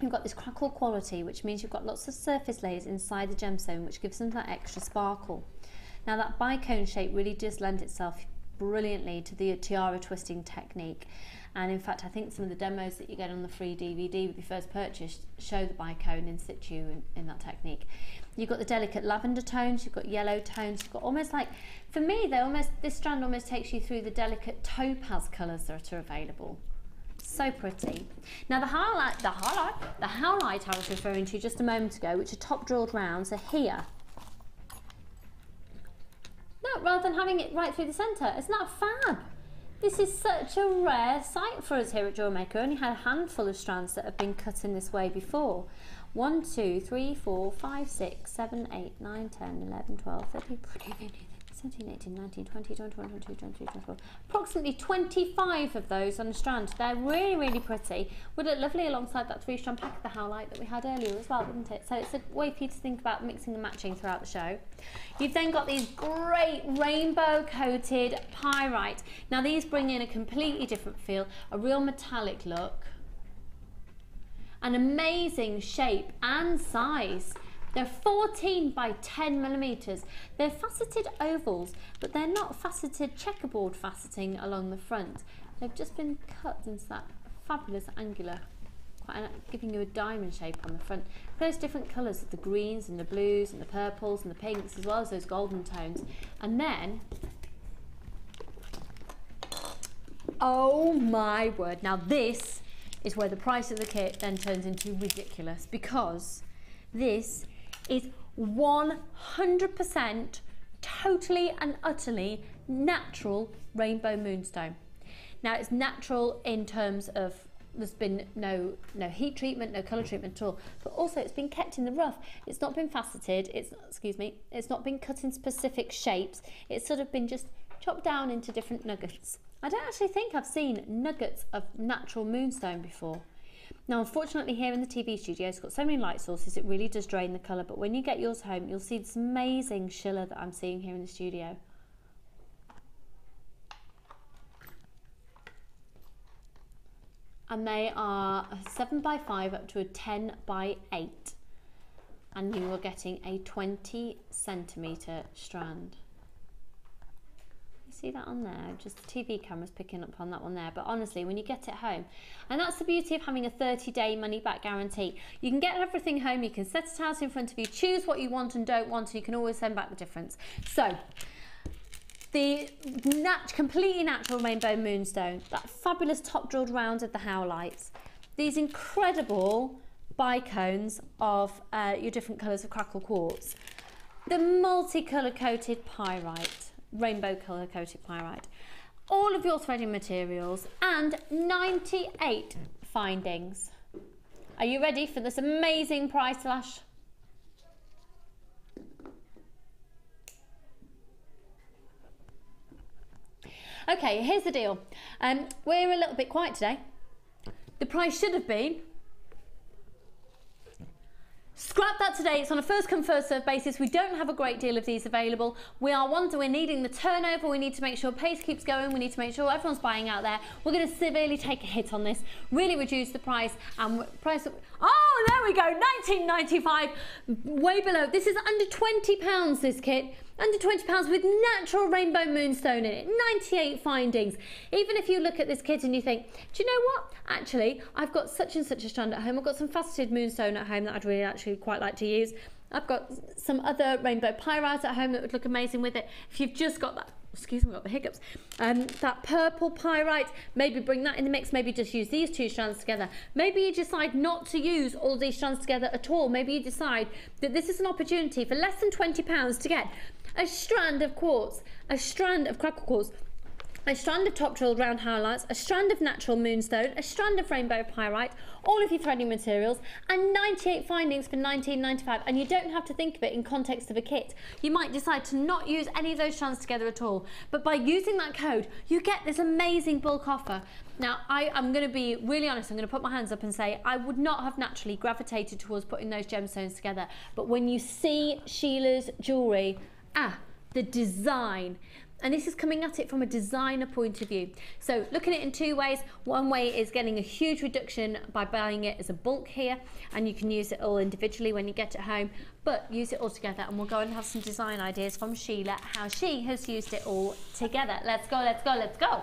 you've got this crackle quality, which means you've got lots of surface layers inside the gemstone, which gives them that extra sparkle. Now that bicone shape really does lend itself brilliantly to the tiara twisting technique. And in fact, I think some of the demos that you get on the free DVD with your first purchase show the bicone in situ in that technique. You've got the delicate lavender tones, you've got yellow tones, you've got almost like, for me, this strand almost takes you through the delicate topaz colours that are available. So pretty. Now the Howlite I was referring to just a moment ago, which are top drilled rounds, are here. No, rather than having it right through the centre. Isn't that fab? This is such a rare sight for us here at Jewellery Maker. We only had a handful of strands that have been cut in this way before. 1, 2, 3, 4, 5, 6, 7, 8, 9, 10, 11, 12, 13, 14, 17, 18, 19, 20, 21, 22, 23, 24. Approximately 25 of those on a strand. They're really, really pretty. Would look lovely alongside that 3-strand pack of the Howlite that we had earlier as well, wouldn't it? So it's a way for you to think about mixing and matching throughout the show. You've then got these great rainbow coated pyrite. Now these bring in a completely different feel, a real metallic look, an amazing shape and size. They're 14 by 10mm. They're faceted ovals, but they're not faceted checkerboard faceting along the front. They've just been cut into that fabulous angular, giving you a diamond shape on the front. Those different colours of the greens and the blues and the purples and the pinks, as well as those golden tones. And then, oh my word, now this is where the price of the kit then turns into ridiculous, because this is 100% totally and utterly natural rainbow moonstone. Now it's natural in terms of there's been no heat treatment, no colour treatment at all, but also it's been kept in the rough. It's not been faceted, it's not been cut in specific shapes. It's sort of been just chopped down into different nuggets. I don't actually think I've seen nuggets of natural moonstone before. Now unfortunately here in the TV studio it's got so many light sources it really does drain the colour, but when you get yours home you'll see this amazing Sheila that I'm seeing here in the studio. And they are a 7 by 5 up to a 10 by 8, and you are getting a 20cm strand. See that on there? Just the TV camera's picking up on that one there, but honestly when you get it home, and that's the beauty of having a 30-day money back guarantee, you can get everything home, you can set it out in front of you, choose what you want and don't want, so you can always send back the difference. So the completely natural rainbow moonstone, that fabulous top drilled round of the Howlites, these incredible bicones of your different colours of crackle quartz, the multicolour coated pyrite, rainbow colour coated pyrite. All of your threading materials and 98 findings. Are you ready for this amazing price slash? Okay, here's the deal. We're a little bit quiet today. The price should have been. Scrap that today. It's on a first come first serve basis. We don't have a great deal of these available. We're needing the turnover. We need to make sure pace keeps going. We need to make sure everyone's buying out there. We're going to severely take a hit on this, really reduce the price and price. Oh, there we go, £19.95, way below. This is under £20, this kit. Under £20 with natural rainbow moonstone in it, 98 findings. Even if you look at this kit and you think, do you know what? Actually, I've got such and such a strand at home. I've got some faceted moonstone at home that I'd really actually quite like to use. I've got some other rainbow pyrite at home that would look amazing with it. If you've just got that, excuse me, got the hiccups, that purple pyrite, maybe bring that in the mix, maybe just use these two strands together. Maybe you decide not to use all these strands together at all. Maybe you decide that this is an opportunity for less than £20 to get a strand of quartz, a strand of crackle quartz, a strand of top drilled round howlites, a strand of natural moonstone, a strand of rainbow pyrite, all of your threading materials, and 98 findings for £19.95. And you don't have to think of it in context of a kit. You might decide to not use any of those strands together at all, but by using that code, you get this amazing bulk offer. Now, I'm going to be really honest. I'm going to put my hands up and say I would not have naturally gravitated towards putting those gemstones together. But when you see Sheila's jewellery, the design. And this is coming at it from a designer point of view. So looking at it in two ways. One way is getting a huge reduction by buying it as a bulk here, and you can use it all individually when you get it home, but use it all together, and we'll go and have some design ideas from Sheila, how she has used it all together. Let's go, let's go, let's go.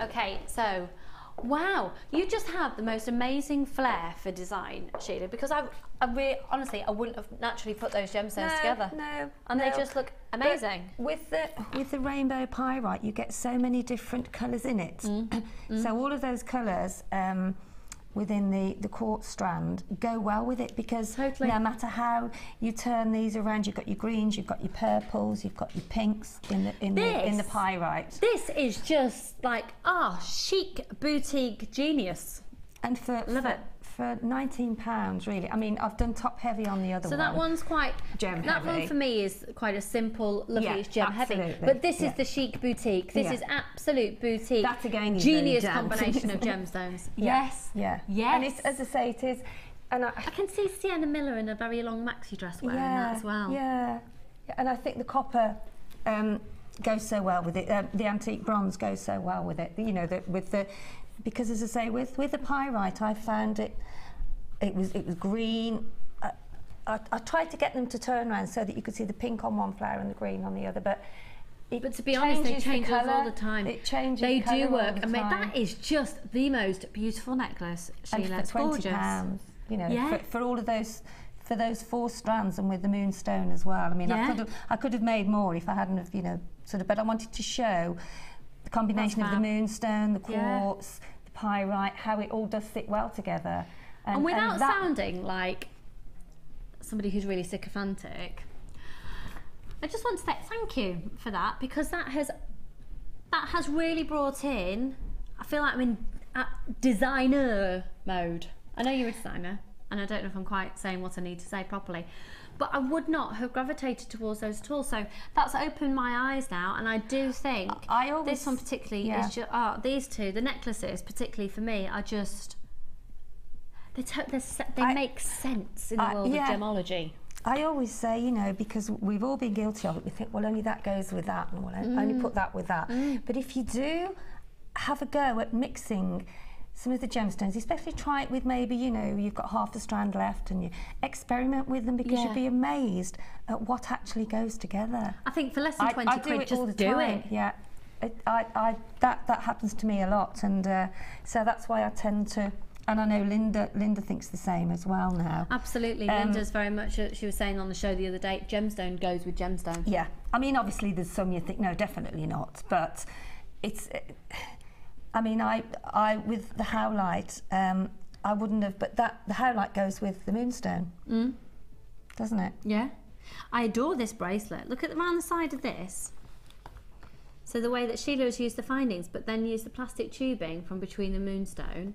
Okay, so wow, you just have the most amazing flair for design, Sheila, because I really, honestly, I wouldn't have naturally put those gemstones together. And they just look amazing. But with the rainbow pyrite, you get so many different colours in it. So all of those colours within the quartz strand go well with it, because no matter how you turn these around, you've got your greens, you've got your purples, you've got your pinks in the pyrite. This is just like chic boutique genius. And for £19, really. I mean, I've done top heavy on the other one. So that one's quite gem heavy. That one for me is quite a simple, lovely, it's gem heavy. But this is the chic boutique. This is absolute boutique. That again is genius combination of gemstones. Yes. Yes. And it's, as I say, it is. And I can see Sienna Miller in a very long maxi dress wearing that as well. Yeah. And I think the copper goes so well with it. The antique bronze goes so well with it. You know, because as I say, with the pyrite, I found it was green. I tried to get them to turn around so that you could see the pink on one flower and the green on the other, but to be honest, they change all the time. It changes. They do work. I mean, that is just the most beautiful necklace, Sheila. And for £20, you know, for all of those, for those 4 strands, and with the moonstone as well. I mean, I could have made more if I hadn't have, you know, but I wanted to show the combination of the moonstone, the quartz, the pyrite, how it all does sit well together. And without sounding like somebody who's really sycophantic, I just want to say thank you for that, because that has really brought in, I feel like I'm in designer mode. I know you're a designer, and I don't know if I'm quite saying what I need to say properly, but I would not have gravitated towards those at all. So that's opened my eyes now, and I do think this one particularly is just, these two, the necklaces particularly for me, are just, they make sense in the world of gemology. I always say, you know, because we've all been guilty of it, we think, well, only that goes with that, and we'll only put that with that. But if you do have a go at mixing some of the gemstones, especially try it with maybe, you know, you've got half the strand left, and you experiment with them, because you'll be amazed at what actually goes together. I think for less than 20 quid, just do it. Yeah, that happens to me a lot, and so that's why I tend to. And I know Linda thinks the same as well now. Absolutely, Linda's very much, she was saying on the show the other day, gemstone goes with gemstone. Yeah, I mean, obviously there's some you think, no, definitely not, but it's, I mean, I with the Howlite, I wouldn't have, but the Howlite goes with the moonstone, doesn't it? Yeah. I adore this bracelet. Look at around the side of this. So the way that Sheila has used the findings, but then used the plastic tubing from between the moonstone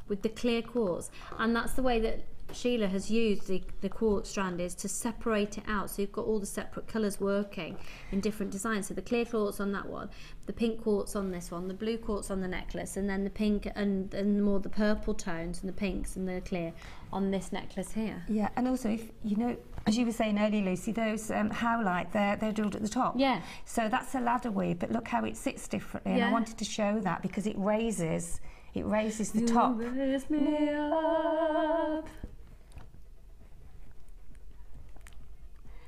with the clear quartz, and that's the way that Sheila has used the quartz strand, is to separate it out, so you've got all the separate colours working in different designs. So the clear quartz on that one, the pink quartz on this one, the blue quartz on the necklace, and then the pink and more the purple tones and the pinks and the clear on this necklace here. Yeah, and also, if you know, as you were saying earlier, Lucy, those Howlite, they're drilled at the top. Yeah. So that's a ladder weave, but look how it sits differently. Yeah. And I wanted to show that because it raises the top. Raise me up.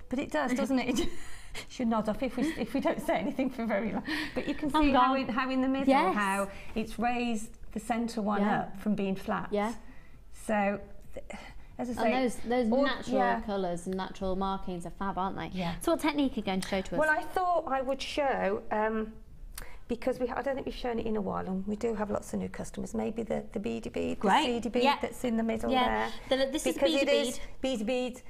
But it does, doesn't it? It should nod off if we don't say anything for very long. But you can see how in the middle, yes, how it's raised the centre one up from being flat. Yeah. So, as I say, and those natural colours and natural markings are fab, aren't they? Yeah. So what technique are you going to show to us? Well, I thought I would show, because I don't think we've shown it in a while, and we do have lots of new customers. Maybe the beady bead, the seedy bead that's in the middle there. This is beady bead.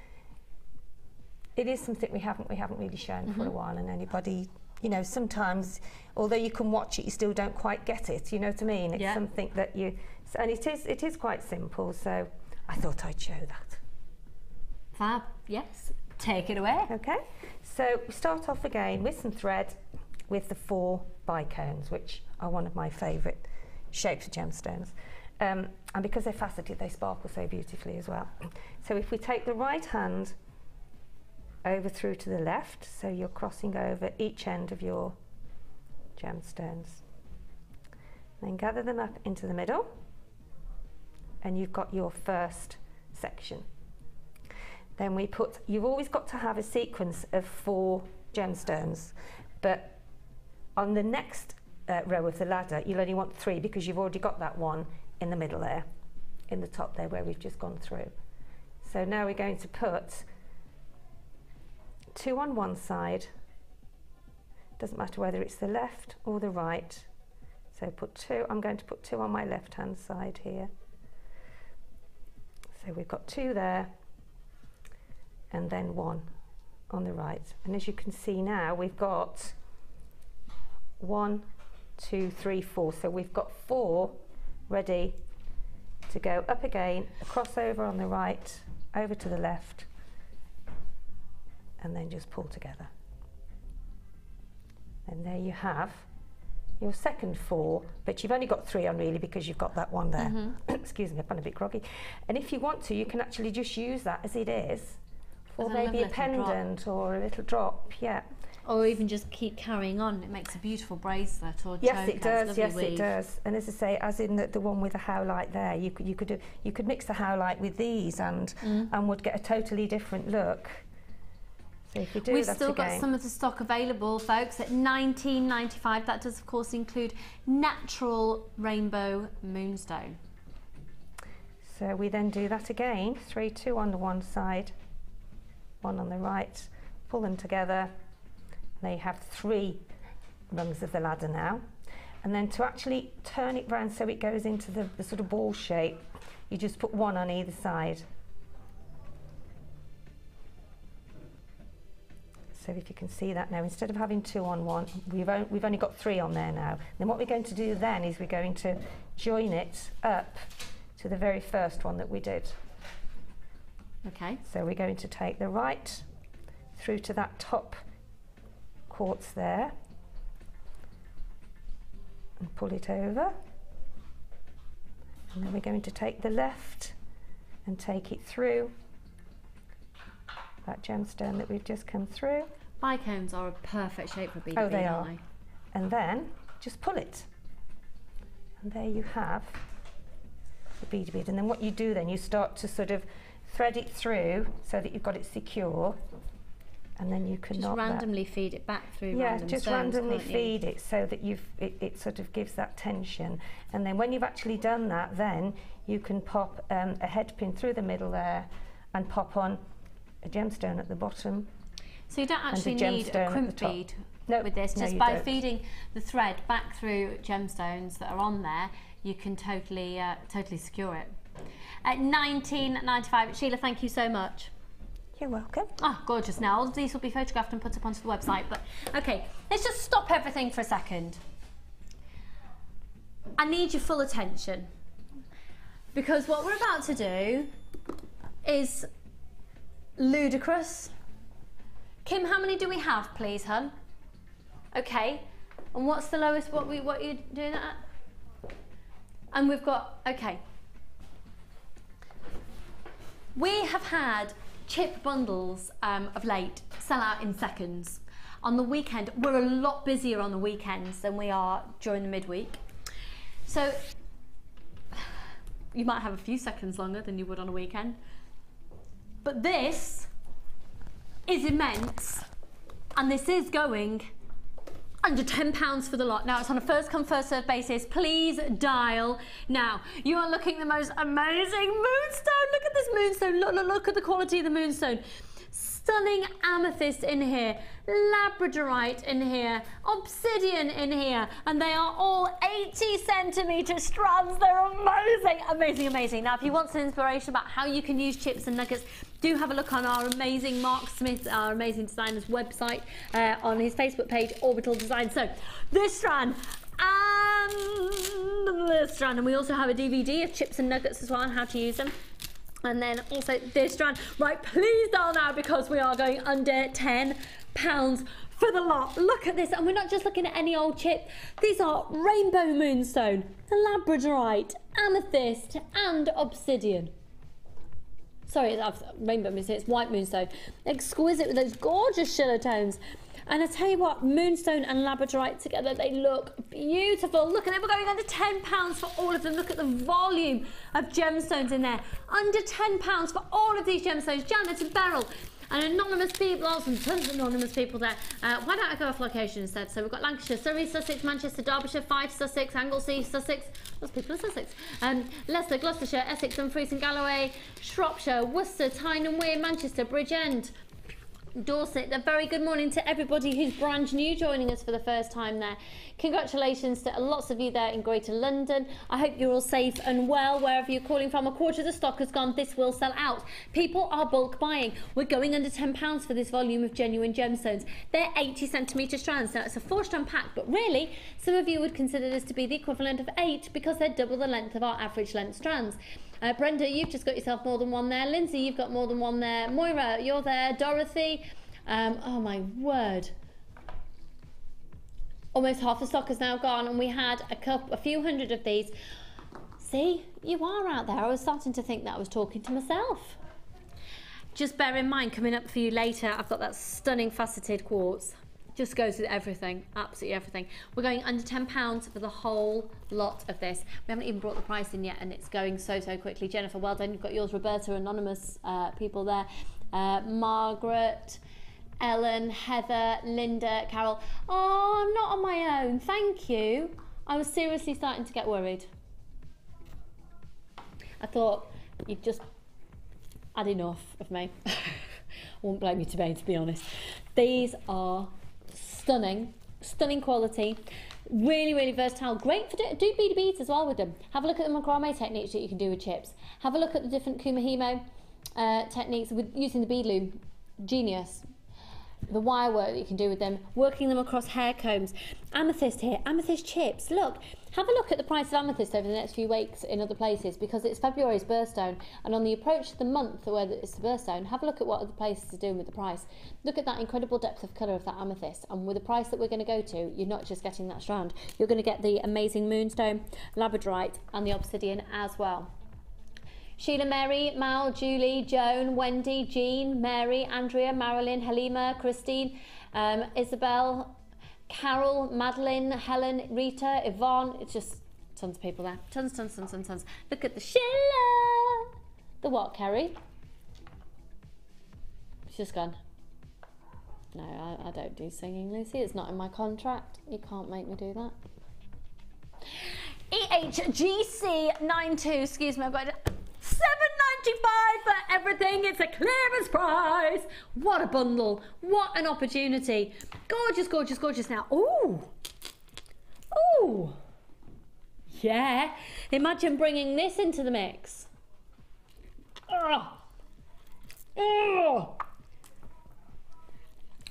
It is something we haven't really shown for a while, and anybody, you know, sometimes, although you can watch it, you still don't quite get it. You know what I mean? It's something that and it is quite simple. So I thought I'd show that. Fab. Yes. Take it away. Okay. So we start off again with some thread, with the 4 bicones, which are one of my favourite shapes of gemstones. And because they're faceted, they sparkle so beautifully as well. So if we take the right hand over through to the left, so you're crossing over each end of your gemstones. Then gather them up into the middle, and you've got your first section. Then we put, you've always got to have a sequence of 4 gemstones, but on the next row of the ladder, you'll only want 3 because you've already got that one in the middle there, in the top there where we've just gone through. So now we're going to put 2 on one side, doesn't matter whether it's the left or the right. So put 2, I'm going to put 2 on my left hand side here. So we've got 2 there, and then 1 on the right. And as you can see now, we've got 1, 2, 3, 4. So we've got 4 ready to go up again, a crossover on the right, over to the left, and then just pull together. And there you have your second 4, but you've only got 3 on really because you've got that one there. Excuse me, I've been a bit groggy. And if you want to, you can actually just use that as it is, or maybe a pendant or a little drop, Or even just keep carrying on. It makes a beautiful bracelet or yes, choker. it does. Yes, it does. And as I say, as in the one with the Howlite there, you could mix the Howlite with these and would get a totally different look. So if you do We've that still again, got some of the stock available, folks, at $19.95. That does, of course, include natural rainbow moonstone. So we then do that again. 3, 2 on the one side, 1 on the right. Pull them together. There you have 3 rungs of the ladder now. And then to actually turn it round so it goes into the sort of ball shape, you just put 1 on either side. So if you can see that now, instead of having 2 on 1, we've only got 3 on there now. Then what we're going to do then is we're going to join it up to the very first one that we did. Okay. So we're going to take the right through to that top quartz there and pull it over, and then we're going to take the left and take it through that gemstone that we've just come through. Bicones are a perfect shape for beaded bead, they aren't are. they? And then just pull it, and there you have the bead bead. And then what you do then, you start to sort of thread it through so that you've got it secure, and then you can just randomly feed it back through random just stones, randomly can't you? feed it so that it sort of gives that tension. And then when you've actually done that, then you can pop a head pin through the middle there and pop on a gemstone at the bottom. So you don't actually need a crimp bead with this. Just by feeding the thread back through gemstones that are on there, you can totally secure it. At $19.95. Sheila, thank you so much. You're welcome. Oh, gorgeous. Now, all of these will be photographed and put up onto the website. But, okay, let's just stop everything for a second. I need your full attention. Because what we're about to do is ludicrous. Kim, how many do we have, please, hun? Okay. And what's the lowest, what are you doing that at? And we've got, okay. We have had chip bundles of late sell out in seconds. On the weekend, we're a lot busier on the weekends than we are during the midweek. So you might have a few seconds longer than you would on a weekend. But this is immense, and this is going under £10 for the lot. Now, it's on a first come, first served basis. Please dial now. You are looking at the most amazing moonstone. Look at this moonstone. Look at the quality of the moonstone. Stunning amethyst in here, labradorite in here, obsidian in here, and they are all 80cm strands. They're amazing, amazing, amazing. Now, if you want some inspiration about how you can use chips and nuggets, do have a look on our amazing Mark Smith, our amazing designer's website, on his Facebook page, Orbital Design. So, this strand and this strand, and we also have a DVD of chips and nuggets as well on how to use them. And then also this strand. Right, please dial now because we are going under £10 for the lot. Look at this, and we're not just looking at any old chip. These are rainbow moonstone, labradorite, amethyst, and obsidian. Sorry, rainbow moonstone, it's white moonstone. Exquisite with those gorgeous Sheila tones. And I tell you what, moonstone and labradorite together, they look beautiful. Look at them, we're going under £10 for all of them. Look at the volume of gemstones in there. Under £10 for all of these gemstones. Janet and Beryl. And anonymous people, also tons of anonymous people there. Why don't I go off location instead? So we've got Lancashire, Surrey, Sussex, Manchester, Derbyshire, Fife, Sussex, Anglesey, Sussex. Those people in Sussex. Leicester, Gloucestershire, Essex, Dumfries and Galloway, Shropshire, Worcester, Tyne and Wear, Manchester, Bridgend, Dorset. A very good morning to everybody who's brand new joining us for the first time there. Congratulations to lots of you there in Greater London. I hope you're all safe and well wherever you're calling from. A quarter of the stock has gone. This will sell out. People are bulk buying. We're going under £10 for this volume of genuine gemstones. They're 80cm strands. Now it's a 4-strand pack, but really some of you would consider this to be the equivalent of 8 because they're double the length of our average length strands. Brenda, you've just got yourself more than one there. Lindsay, you've got more than one there. Moira, you're there. Dorothy, oh my word. Almost half the stock has now gone, and we had a few hundred of these. See, you are out there. I was starting to think that I was talking to myself. Just bear in mind, coming up for you later, I've got that stunning faceted quartz. Just goes with everything, absolutely everything. We're going under £10 for the whole lot of this. We haven't even brought the price in yet, and it's going so quickly. Jennifer, well done. You've got yours. Roberta, anonymous people there. Margaret, Ellen, Heather, Linda, Carol. Oh, I'm not on my own. Thank you. I was seriously starting to get worried. I thought you'd just had enough of me. I won't blame you today, to be honest. These are stunning, stunning quality, really versatile, great for do bead beads as well with them. Have a look at the macrame techniques that you can do with chips. Have a look at the different kumahimo techniques with using the bead loom. Genius. The wire work that you can do with them, working them across hair combs. Amethyst here, amethyst chips. Look, have a look at the price of amethyst over the next few weeks in other places because it's February's birthstone, and on the approach to the month where it's the birthstone, have a look at what other places are doing with the price. Look at that incredible depth of colour of that amethyst, and with the price that we're going to go to, you're not just getting that strand, you're going to get the amazing moonstone, labradorite and the obsidian as well. Sheila, Mary, Mal, Julie, Joan, Wendy, Jean, Mary, Andrea, Marilyn, Halima, Christine, Isabel, Carol, Madeline, Helen, Rita, Yvonne. It's just tons of people there. Tons. Look at the Sheila. The what, Kerry? She's just gone. No, I don't do singing, Lucy. It's not in my contract. You can't make me do that. EHGC92, excuse me, I've got it. $7.95 for everything. It's a clearance price. What a bundle. What an opportunity. Gorgeous now. Ooh. Yeah. Imagine bringing this into the mix.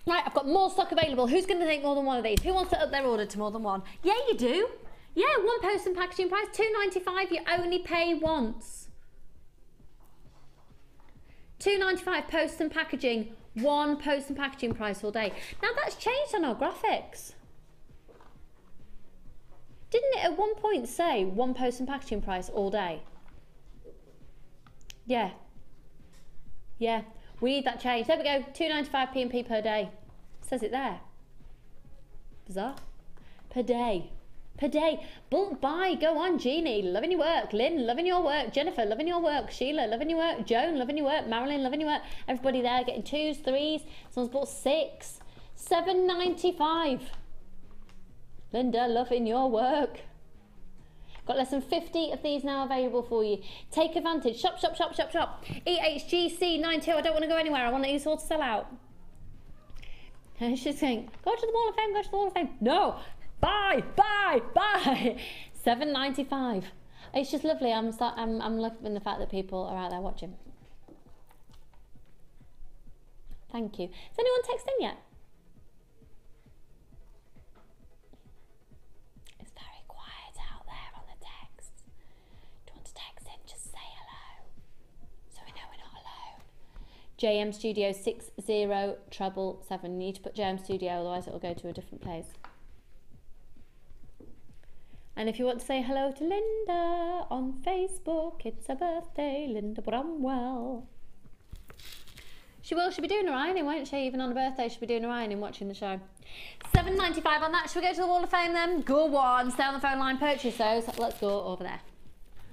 Right, I've got more stock available. Who's going to take more than one of these? Who wants to up their order to more than one? Yeah, you do. Yeah, one post and packaging price, £2.95. You only pay once. £2.95 post and packaging. One post and packaging price all day. Now that's changed on our graphics. Didn't it at one point say one post and packaging price all day? Yeah. Yeah. We need that change. There we go. 2.95 P&P per day. Says it there. Bizarre. Per day. Per day. Bulk buy. Go on, Jeannie. Loving your work. Lynn, loving your work. Jennifer, loving your work. Sheila, loving your work. Joan, loving your work. Marilyn, loving your work. Everybody there getting 2s, 3s. Someone's bought 6. $7.95. Linda, loving your work. Got less than 50 of these now available for you. Take advantage. Shop, shop, shop, shop, shop. EHGC92. I don't want to go anywhere. I want these all to sell out. And she's saying, go to the Wall of Fame, go to the Wall of Fame. No. Buy, buy, buy. $7.95. It's just lovely. I'm loving the fact that people are out there watching. Thank you. Has anyone texted in yet? It's very quiet out there on the text. Do you want to text in? Just say hello, so we know we're not alone. JM Studio 60777. You need to put JM Studio, otherwise it will go to a different place. And if you want to say hello to Linda on Facebook, it's her birthday, Linda Bramwell. She will. She'll be doing her ironing, won't she? Even on her birthday, she'll be doing her ironing, watching the show. $7.95 on that. Shall we go to the Wall of Fame then? Go on. Stay on the phone line, purchase those. Let's go over there.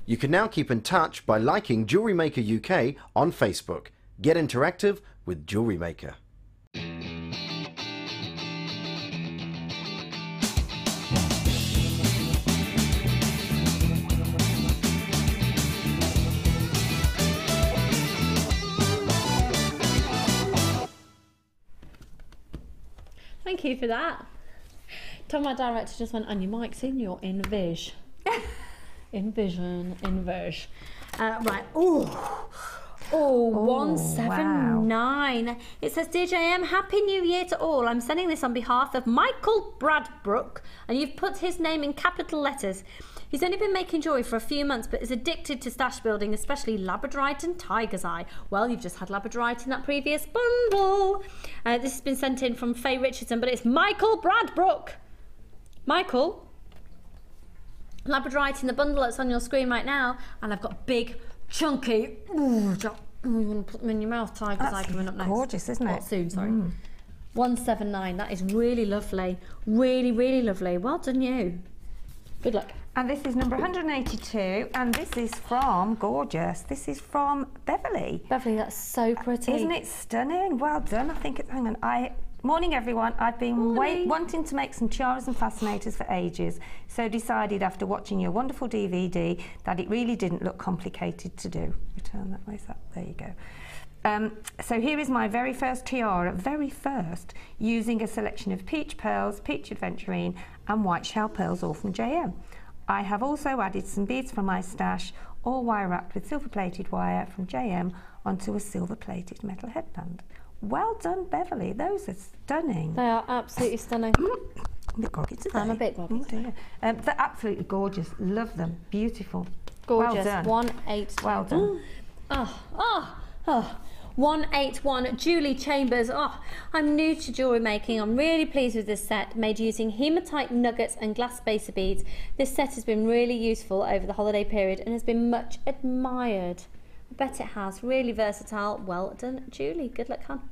You can now keep in touch by liking Jewellery Maker UK on Facebook. Get interactive with Jewellery Maker. Thank you for that. Tom, my director, just went, on your mic's in, you're in vision. In vision. Right. Oh, 179. Wow. It says, Dear JM, Happy New Year to all. I'm sending this on behalf of Michael Bradbrook, and you've put his name in capital letters. He's only been making jewellery for a few months, but is addicted to stash building, especially labradorite and tiger's eye. Well, you've just had labradorite in that previous bundle. This has been sent in from Faye Richardson, but it's Michael Bradbrook. Michael, labradorite in the bundle that's on your screen right now, and I've got big, chunky, you want to put them in your mouth, tiger's eye coming up next. Gorgeous, isn't it? Soon, sorry. 179, that is really lovely. Really, really lovely. Well done you. Good luck. And this is number 182, and this is from, gorgeous, this is from Beverly. Beverly, that's so pretty. Isn't it stunning? Well done. I think it's, hang on, morning everyone. I've been wanting to make some tiaras and fascinators for ages, so decided after watching your wonderful DVD that it really didn't look complicated to do. Return that way, there you go. So here is my very first tiara, using a selection of peach pearls, peach aventurine and white shell pearls, all from JM. I have also added some beads from my stash, all wire wrapped with silver plated wire from JM onto a silver plated metal headband. Well done, Beverly, those are stunning. They are absolutely stunning. I'm a bit groggy today. I'm a bit groggy. They're absolutely gorgeous, love them, beautiful. Gorgeous. Well done. 181. Well done. 181, Julie Chambers. Oh, I'm new to jewellery making. I'm really pleased with this set, made using hematite nuggets and glass spacer beads. This set has been really useful over the holiday period and has been much admired. I bet it has. Really versatile. Well done, Julie. Good luck, hon.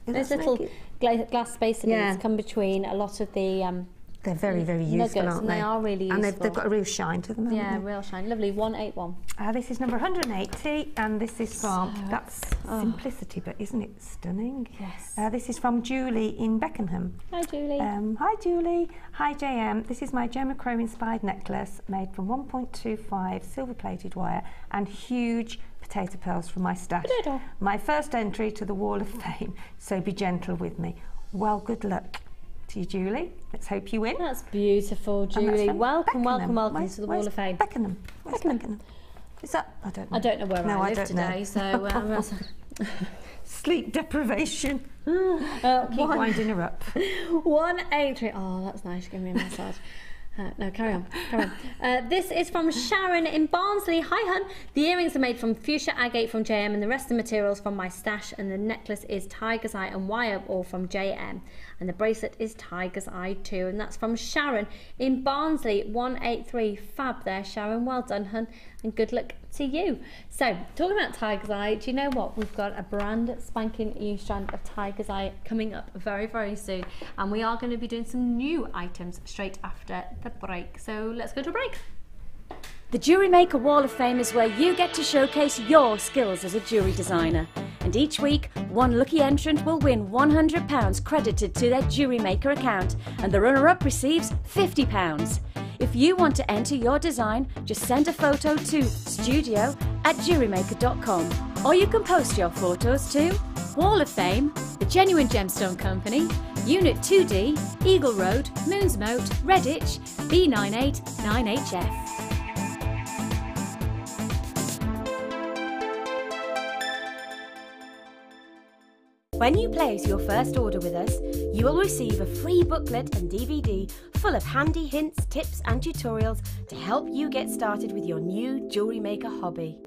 Those little glass spacer beads come between a lot of the they're very, very useful, nuggets, aren't and they are really useful. And they've got a real shine to them, haven't yeah, they? real shine. Lovely. 181. This is number 180, and this is from, that's simplicity, but isn't it stunning? Yes. This is from Julie in Beckenham. Hi, Julie. Hi, Julie. Hi, JM. This is my gemochrome inspired necklace made from 1.25 silver plated wire and huge potato pearls from my stash. Potato. My first entry to the Wall of Fame, so be gentle with me. Well, good luck to you, Julie. Let's hope you win. That's beautiful, Julie. Welcome, welcome, welcome to the Wall of Fame. Beckenham. Where's Beckenham? Is that? I don't know. I don't know where I live today, know. so sleep deprivation. Keep winding her up. 183. Oh, that's nice. Give me a massage. No, carry on. This is from Sharon in Barnsley. Hi, hun. The earrings are made from fuchsia agate from JM, and the rest of the materials from my stash. And the necklace is tiger's eye and wire, all from JM. And the bracelet is tiger's eye too. And that's from Sharon in Barnsley. 183. Fab there, Sharon. Well done, hun. And good luck to you. So, talking about tiger's eye, do you know what? We've got a brand spanking new strand of tiger's eye coming up very, very soon. And we are going to be doing some new items straight after the break. So let's go to a break. The Jewellery Maker Wall of Fame is where you get to showcase your skills as a jewellery designer. And each week, one lucky entrant will win £100 credited to their Jewellery Maker account, and the runner-up receives £50. If you want to enter your design, just send a photo to studio@jewellerymaker.com, or you can post your photos to Wall of Fame, the Genuine Gemstone Company, Unit 2D, Eagle Road, Moonsmoat, Redditch, B989HF. When you place your first order with us, you will receive a free booklet and DVD full of handy hints, tips and tutorials to help you get started with your new jewellery maker hobby.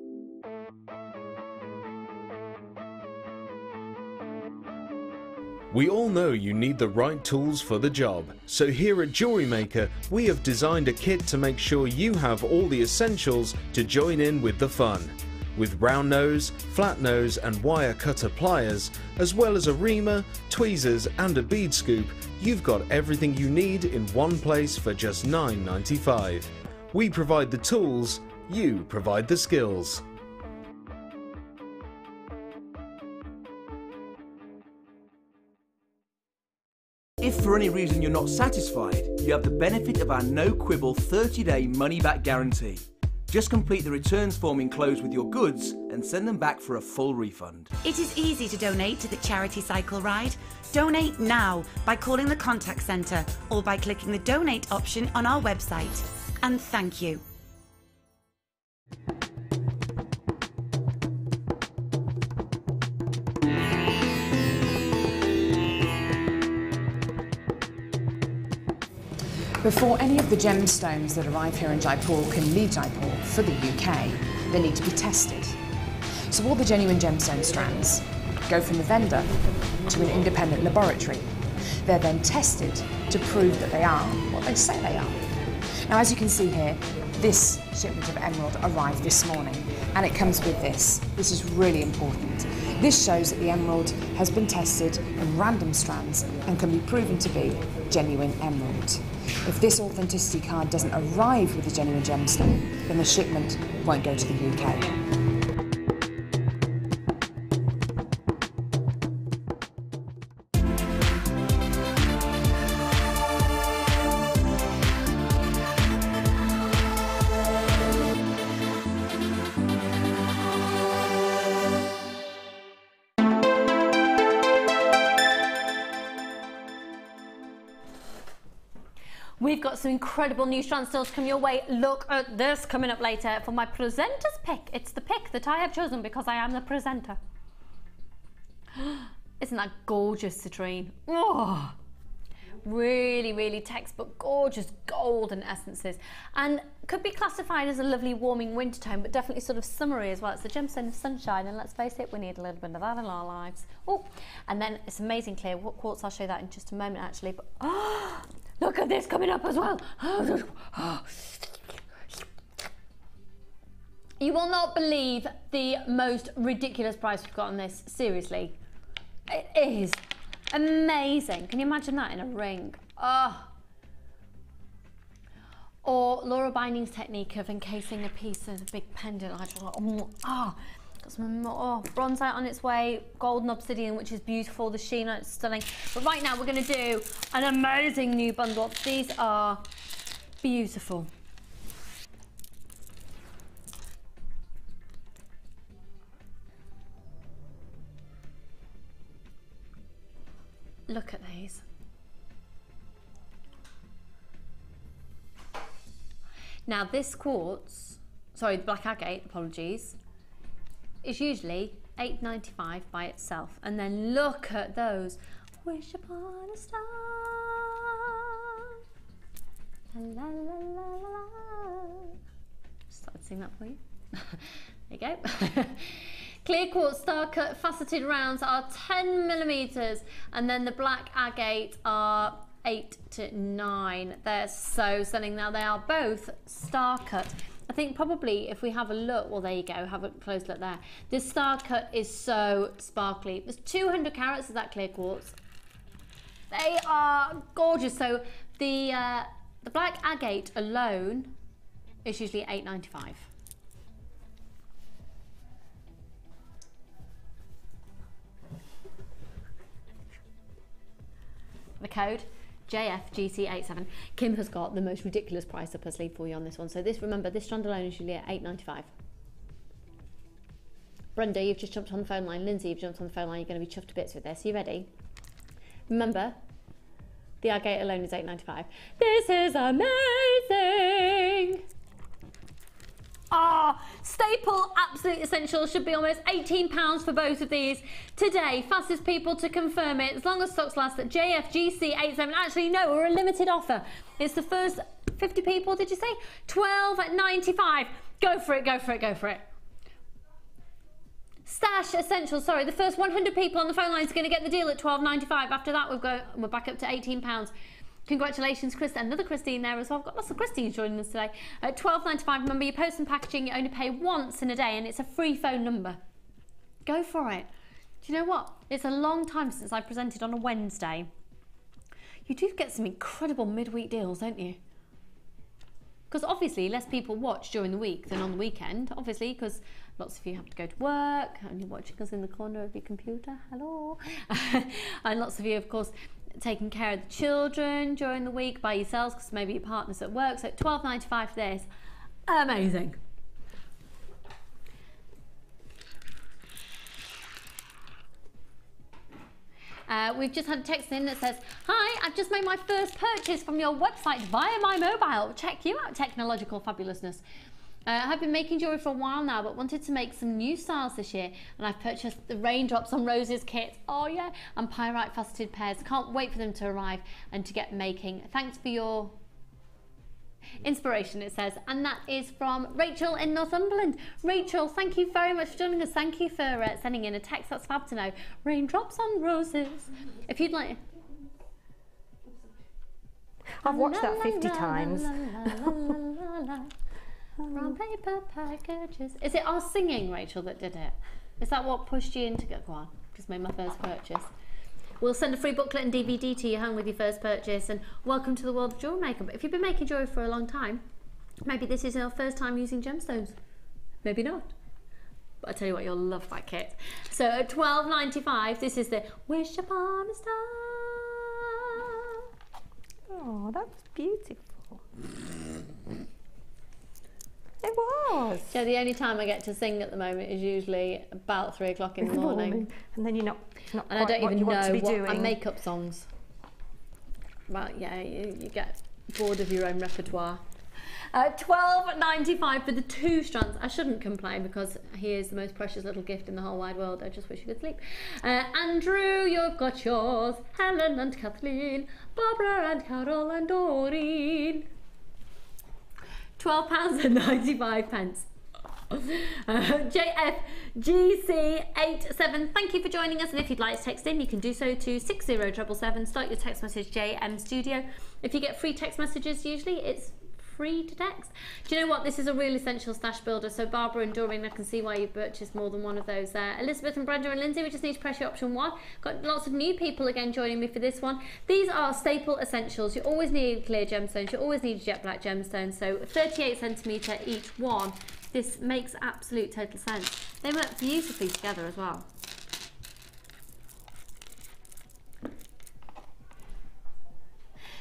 We all know you need the right tools for the job, so here at Jewellery Maker we have designed a kit to make sure you have all the essentials to join in with the fun. With round nose, flat nose and wire cutter pliers, as well as a reamer, tweezers and a bead scoop, you've got everything you need in one place for just $9.95. We provide the tools, you provide the skills. If for any reason you're not satisfied, you have the benefit of our no-quibble 30-day money-back guarantee. Just complete the returns form enclosed with your goods and send them back for a full refund. It is easy to donate to the charity cycle ride. Donate now by calling the contact centre or by clicking the donate option on our website. And thank you. Before any of the gemstones that arrive here in Jaipur can leave Jaipur for the UK, they need to be tested. So all the genuine gemstone strands go from the vendor to an independent laboratory. They're then tested to prove that they are what they say they are. Now, as you can see here, this shipment of emerald arrived this morning, and it comes with this. This is really important. This shows that the emerald has been tested in random strands and can be proven to be genuine emerald. If this authenticity card doesn't arrive with the genuine gemstone, then the shipment won't go to the UK. We've got some incredible new strand still to come your way. Look at this coming up later for my presenter's pick. It's the pick that I have chosen because I am the presenter. Isn't that gorgeous, Citrine? Oh, really, really textbook gorgeous golden essences, and could be classified as a lovely warming winter tone, but definitely sort of summery as well. It's the gemstone of sunshine, and let's face it, we need a little bit of that in our lives. Oh, and then it's amazing clear quartz. I'll show you that in just a moment actually, but oh, look at this coming up as well. You will not believe the most ridiculous price we've got on this. Seriously, it is amazing. Can you imagine that in a ring? Oh. Or Laura Binding's technique of encasing a piece in a big pendant. I just like, got some bronzite on its way, golden obsidian, which is beautiful. The sheen on it's stunning. But right now we're going to do an amazing new bundle. These are beautiful. Look at these. Now this quartz, sorry, the black agate, apologies, is usually $8.95 by itself. And then look at those. Wish upon a star. La, la, la, la, la. Just thought I'd sing that for you. There you go. Clear quartz star cut faceted rounds are 10mm, and then the black agate are 8 to 9. They're so stunning. Now they are both star cut. I think probably if we have a look, well there you go, have a close look there. This star cut is so sparkly. There's 200 carats of that clear quartz. They are gorgeous. So the black agate alone is usually $8.95. The code JFGC87. Kim has got the most ridiculous price up her sleeve for you on this one. So this, remember, this strand alone is usually at $8.95. Brenda, you've just jumped on the phone line. Lindsay, you've jumped on the phone line. You're going to be chuffed to bits with this. Are you ready? Remember, the agate alone is $8.95. This is amazing. Ah, staple, absolute essential, should be almost £18 for both of these. Today, fastest people to confirm it, as long as stocks last, at JFGC87. Actually, no, we're a limited offer. It's the first 50 people, did you say? $12.95. Go for it, go for it, go for it. Stash essentials, sorry, the first 100 people on the phone line is going to get the deal at $12.95. After that, we're back up to £18. Congratulations, Chris. Another Christine there as well. I've got lots of Christines joining us today. At $12.95, remember, you post and packaging, you only pay once in a day, and it's a free phone number. Go for it. Do you know what? It's a long time since I presented on a Wednesday. You do get some incredible midweek deals, don't you? Because obviously less people watch during the week than on the weekend, obviously, because lots of you have to go to work and you're watching us in the corner of your computer. Hello. And lots of you, of course, taking care of the children during the week by yourselves because maybe your partner's at work. So $12.95 for this. Amazing. We've just had a text in that says, hi, I've just made my first purchase from your website via my mobile. Check you out, technological fabulousness. I've been making jewellery for a while now, but wanted to make some new styles this year, and I've purchased the Raindrops on Roses kit, oh yeah, and pyrite faceted pairs. Can't wait for them to arrive and to get making. Thanks for your inspiration, it says, and that is from Rachel in Northumberland. Rachel, thank you very much for joining us. Thank you for sending in a text. That's fab to know. Raindrops on Roses. If you'd like, I've watched that 50 times. Brown paper packages. Is it our singing, Rachel, that did it? Is that what pushed you into go on? Just made my first purchase. We'll send a free booklet and DVD to your home with your first purchase, and welcome to the world of jewellery making. But if you've been making jewellery for a long time, maybe this is your first time using gemstones. Maybe not. But I tell you what, you'll love that kit. So at $12.95, this is the Wish Upon a Star. Oh, that was beautiful. It was. So the only time I get to sing at the moment is usually about 3 o'clock in the morning. And then you're not and quite I don't what even you want to be know what doing. I make up songs. Well, yeah, you get bored of your own repertoire. $12.95 for the 2 strands. I shouldn't complain because he is the most precious little gift in the whole wide world. I just wish you could sleep. Andrew, you've got yours. Helen and Kathleen, Barbara and Carol and Doreen. £12.95. JFGC87, thank you for joining us, and if you'd like to text in, you can do so to 60777. Start your text message JM Studio. If you get free text messages, usually it's free to text. Do you know what? This is a real essential stash builder. So Barbara and Doreen, I can see why you've purchased more than one of those there. Elizabeth and Brenda and Lindsay, we just need to press your option 1. Got lots of new people again joining me for this one. These are staple essentials. You always need clear gemstones. You always need jet black gemstones. So 38cm each one. This makes absolute total sense. They work beautifully together as well.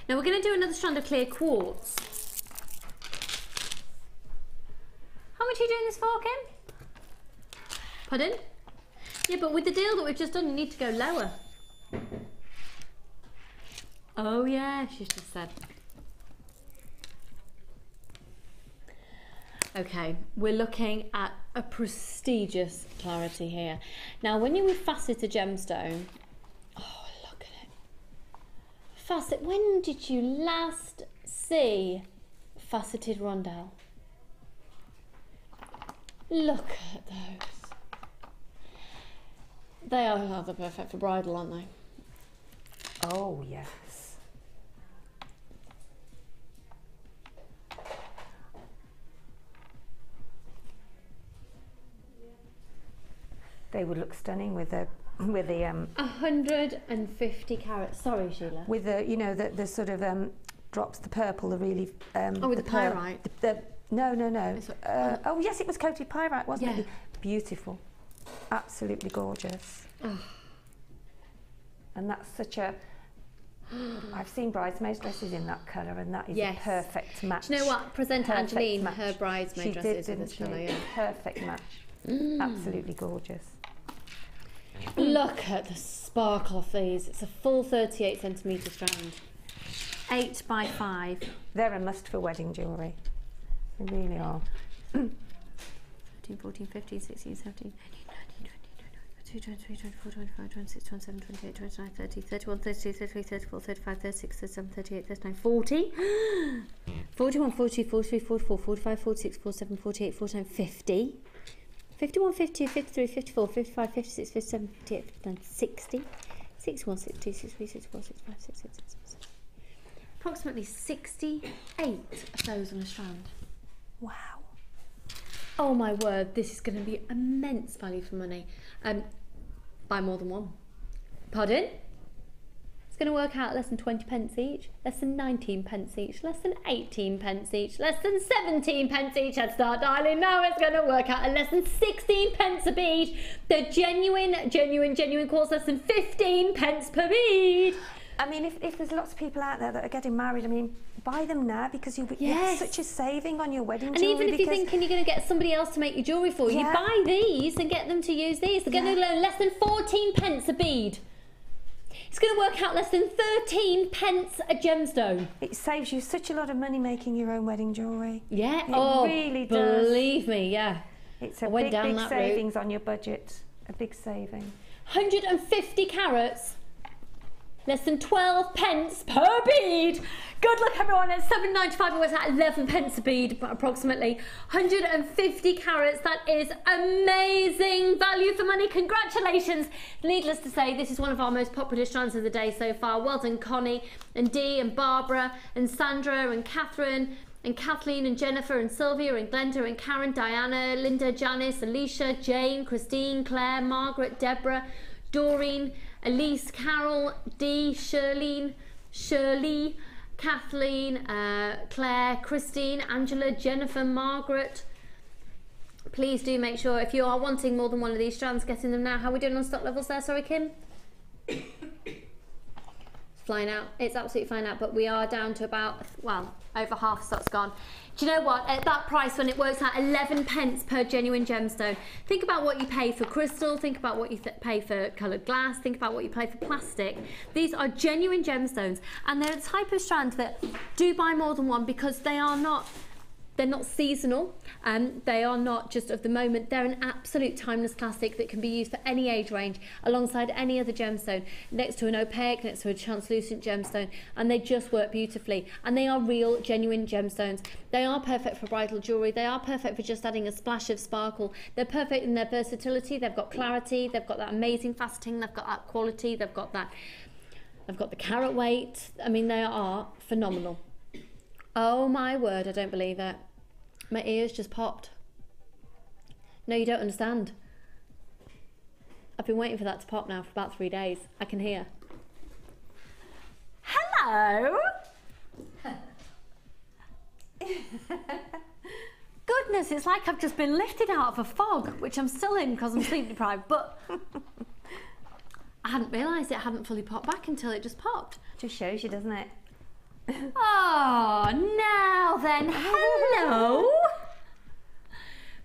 Now we're going to do another strand of clear quartz. How much are you doing this for, Kim? Pardon? Yeah, but with the deal that we've just done, you need to go lower. Oh yeah, she's just said. Okay, we're looking at a prestigious clarity here. Now, when you facet a gemstone, oh, look at it. Facet, when did you last see faceted rondelle? Look at those. They are the perfect for bridal, aren't they? Oh, yes. They would look stunning with the 150 carats. Sorry, Sheila. With the, you know, the sort of drops, the purple, the really with the pyrite. No. Oh yes, it was coated pyrite, wasn't it? Beautiful, absolutely gorgeous. Oh. And that's such a. I've seen bridesmaids dresses in that colour, and that is a perfect match. Do you know what? Presenter Angeline, her bridesmaid dresses in this colour. Yeah. Perfect match. Absolutely gorgeous. Look at the sparkle of these. It's a full 38 centimetre strand. 8 by 5. They're a must for wedding jewellery. They really are. 13, 14, 15, 16, 17, 18, 19, 20, 22, 23, 24, 25, 26, 27, 28, 29, 30, 31, 32, 33, 34, 35, 36, 37, 38, 39, 40. 41, 42, 43, 44, 45, 46, 47, 48, 49, 50. 51, 52, 53, 54, 55, 56, 57, 58, 59, 60. 61, 62, 63, 64, 65, 66, 67. Approximately 68 of those on a strand. Wow. Oh my word, this is going to be immense value for money. Buy more than one. Pardon? It's going to work out less than 20 pence each, less than 19 pence each, less than 18 pence each, less than 17 pence each. I'd start dialing now. It's going to work out at less than 16 pence a bead. The genuine quartz, less than 15 pence per bead. I mean, if there's lots of people out there that are getting married, I mean, buy them now, because you get such a saving on your wedding jewellery. And even if you're thinking you're going to get somebody else to make your jewellery for you, you buy these and get them to use these. They're going to learn less than 14 pence a bead. It's going to work out less than 13 pence a gemstone. It saves you such a lot of money making your own wedding jewellery. Yeah, it really does. Believe me, yeah. It's a big savings on your budget. A big saving. 150 carats. Less than 12 pence per bead. Good luck, everyone. At £7.95, it was at 11 pence a bead, approximately. 150 carats. That is amazing value for money. Congratulations. Needless to say, this is one of our most popular strands of the day so far. Well done, Connie and Dee and Barbara and Sandra and Catherine and Kathleen and Jennifer and Sylvia and Glenda and Karen, Diana, Linda, Janice, Alicia, Jane, Christine, Claire, Margaret, Deborah, Doreen, Elise, Carol, Dee, Shirley, Kathleen, Claire, Christine, Angela, Jennifer, Margaret. Please do make sure, if you are wanting more than one of these strands, getting them now. How are we doing on stock levels there? Sorry, Kim? It's flying out. It's absolutely flying out, but we are down to about, well, over half stock's gone. Do you know what? At that price, when it works out 11 pence per genuine gemstone, think about what you pay for crystal, think about what you pay for coloured glass, think about what you pay for plastic. These are genuine gemstones, and they're a type of strand that do buy more than one, because they're not seasonal, they are not just of the moment. They're an absolute timeless classic that can be used for any age range alongside any other gemstone, next to an opaque, next to a translucent gemstone, and they just work beautifully. And they are real, genuine gemstones. They are perfect for bridal jewellery. They are perfect for just adding a splash of sparkle. They're perfect in their versatility. They've got clarity, they've got that amazing faceting, they've got that quality, they've got the carat weight. I mean, they are phenomenal. Oh my word, I don't believe it. My ears just popped. No, you don't understand. I've been waiting for that to pop now for about 3 days. I can hear. Hello! Goodness, it's like I've just been lifted out of a fog, which I'm still in because I'm sleep deprived, but I hadn't realised it hadn't fully popped back until it just popped. Just shows you, doesn't it? Oh, now then, hello.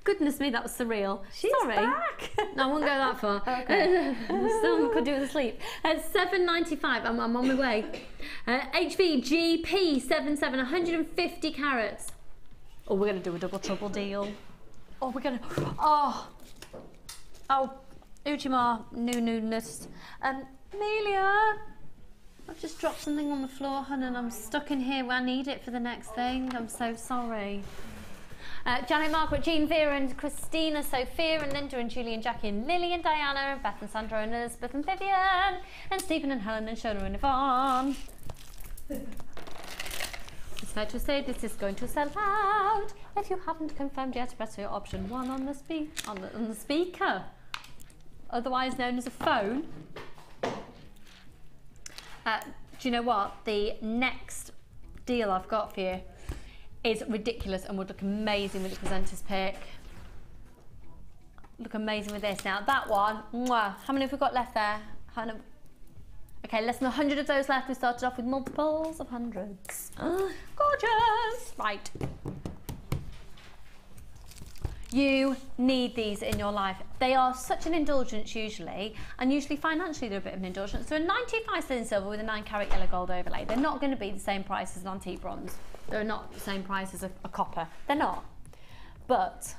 Goodness me, that was surreal. She's Sorry. back. No, I won't go that far. Okay. Still could do with a sleep. At £7.95, I'm on my way. HVGP77, 150 carats. Oh, we're going to do a double trouble deal. Oh, we're gonna, Ujima, newness. Amelia, I've just dropped something on the floor, hun, and I'm stuck in here where I need it for the next thing. I'm so sorry. Janet, Margaret, Jean, Vera and Christina, Sophia and Linda and Julie and Jackie and Lily and Diana and Beth and Sandra and Elizabeth and Vivian and Stephen and Helen and Shona and Yvonne. It's fair to say this is going to sell out. If you haven't confirmed yet, press your option 1 on the speaker, otherwise known as a phone. Do you know what? The next deal I've got for you is ridiculous and would look amazing with the presenter's pick. Look amazing with this. Now that one, mwah, how many have we got left there? Okay, less than 100 of those left. We started off with multiples of hundreds. Gorgeous! Right. You need these in your life. They are such an indulgence usually, and usually financially they're a bit of an indulgence. So a 925 sterling silver with a 9-carat yellow gold overlay, they're not going to be the same price as an antique bronze. They're not the same price as a copper. They're not. But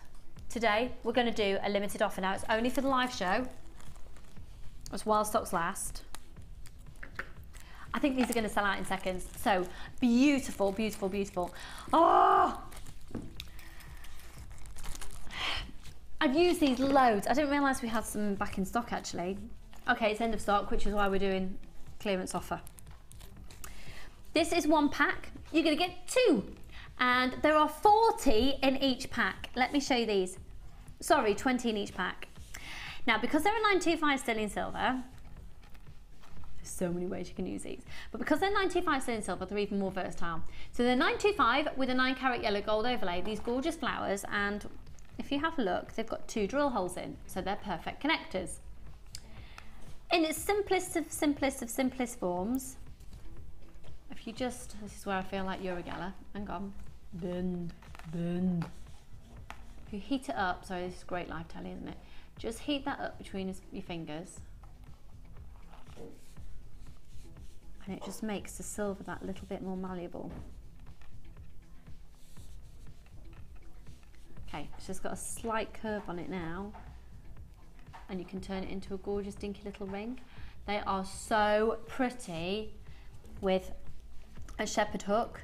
today we're going to do a limited offer. Now it's only for the live show. It's while stocks last. I think these are going to sell out in seconds. So beautiful, beautiful, beautiful. Oh! I've used these loads. I didn't realise we had some back in stock actually. Okay, it's end of stock, which is why we're doing clearance offer. This is 1 pack. You're going to get 2. And there are 40 in each pack. Let me show you these. Sorry, 20 in each pack. Now, because they're a 925 sterling silver, there's so many ways you can use these. But because they're 925 sterling silver, they're even more versatile. So they're 925 with a 9-carat yellow gold overlay. These gorgeous flowers, and if you have a look, they've got 2 drill holes in, so they're perfect connectors. In its simplest of simplest forms, if you just, this is where I feel like you're a gala, hang on, bend. If you heat it up, sorry, this is great live telly, isn't it? Just heat that up between your fingers, and it just makes the silver that little bit more malleable. Okay, it's just got a slight curve on it now, and you can turn it into a gorgeous dinky little ring. They are so pretty with a shepherd hook,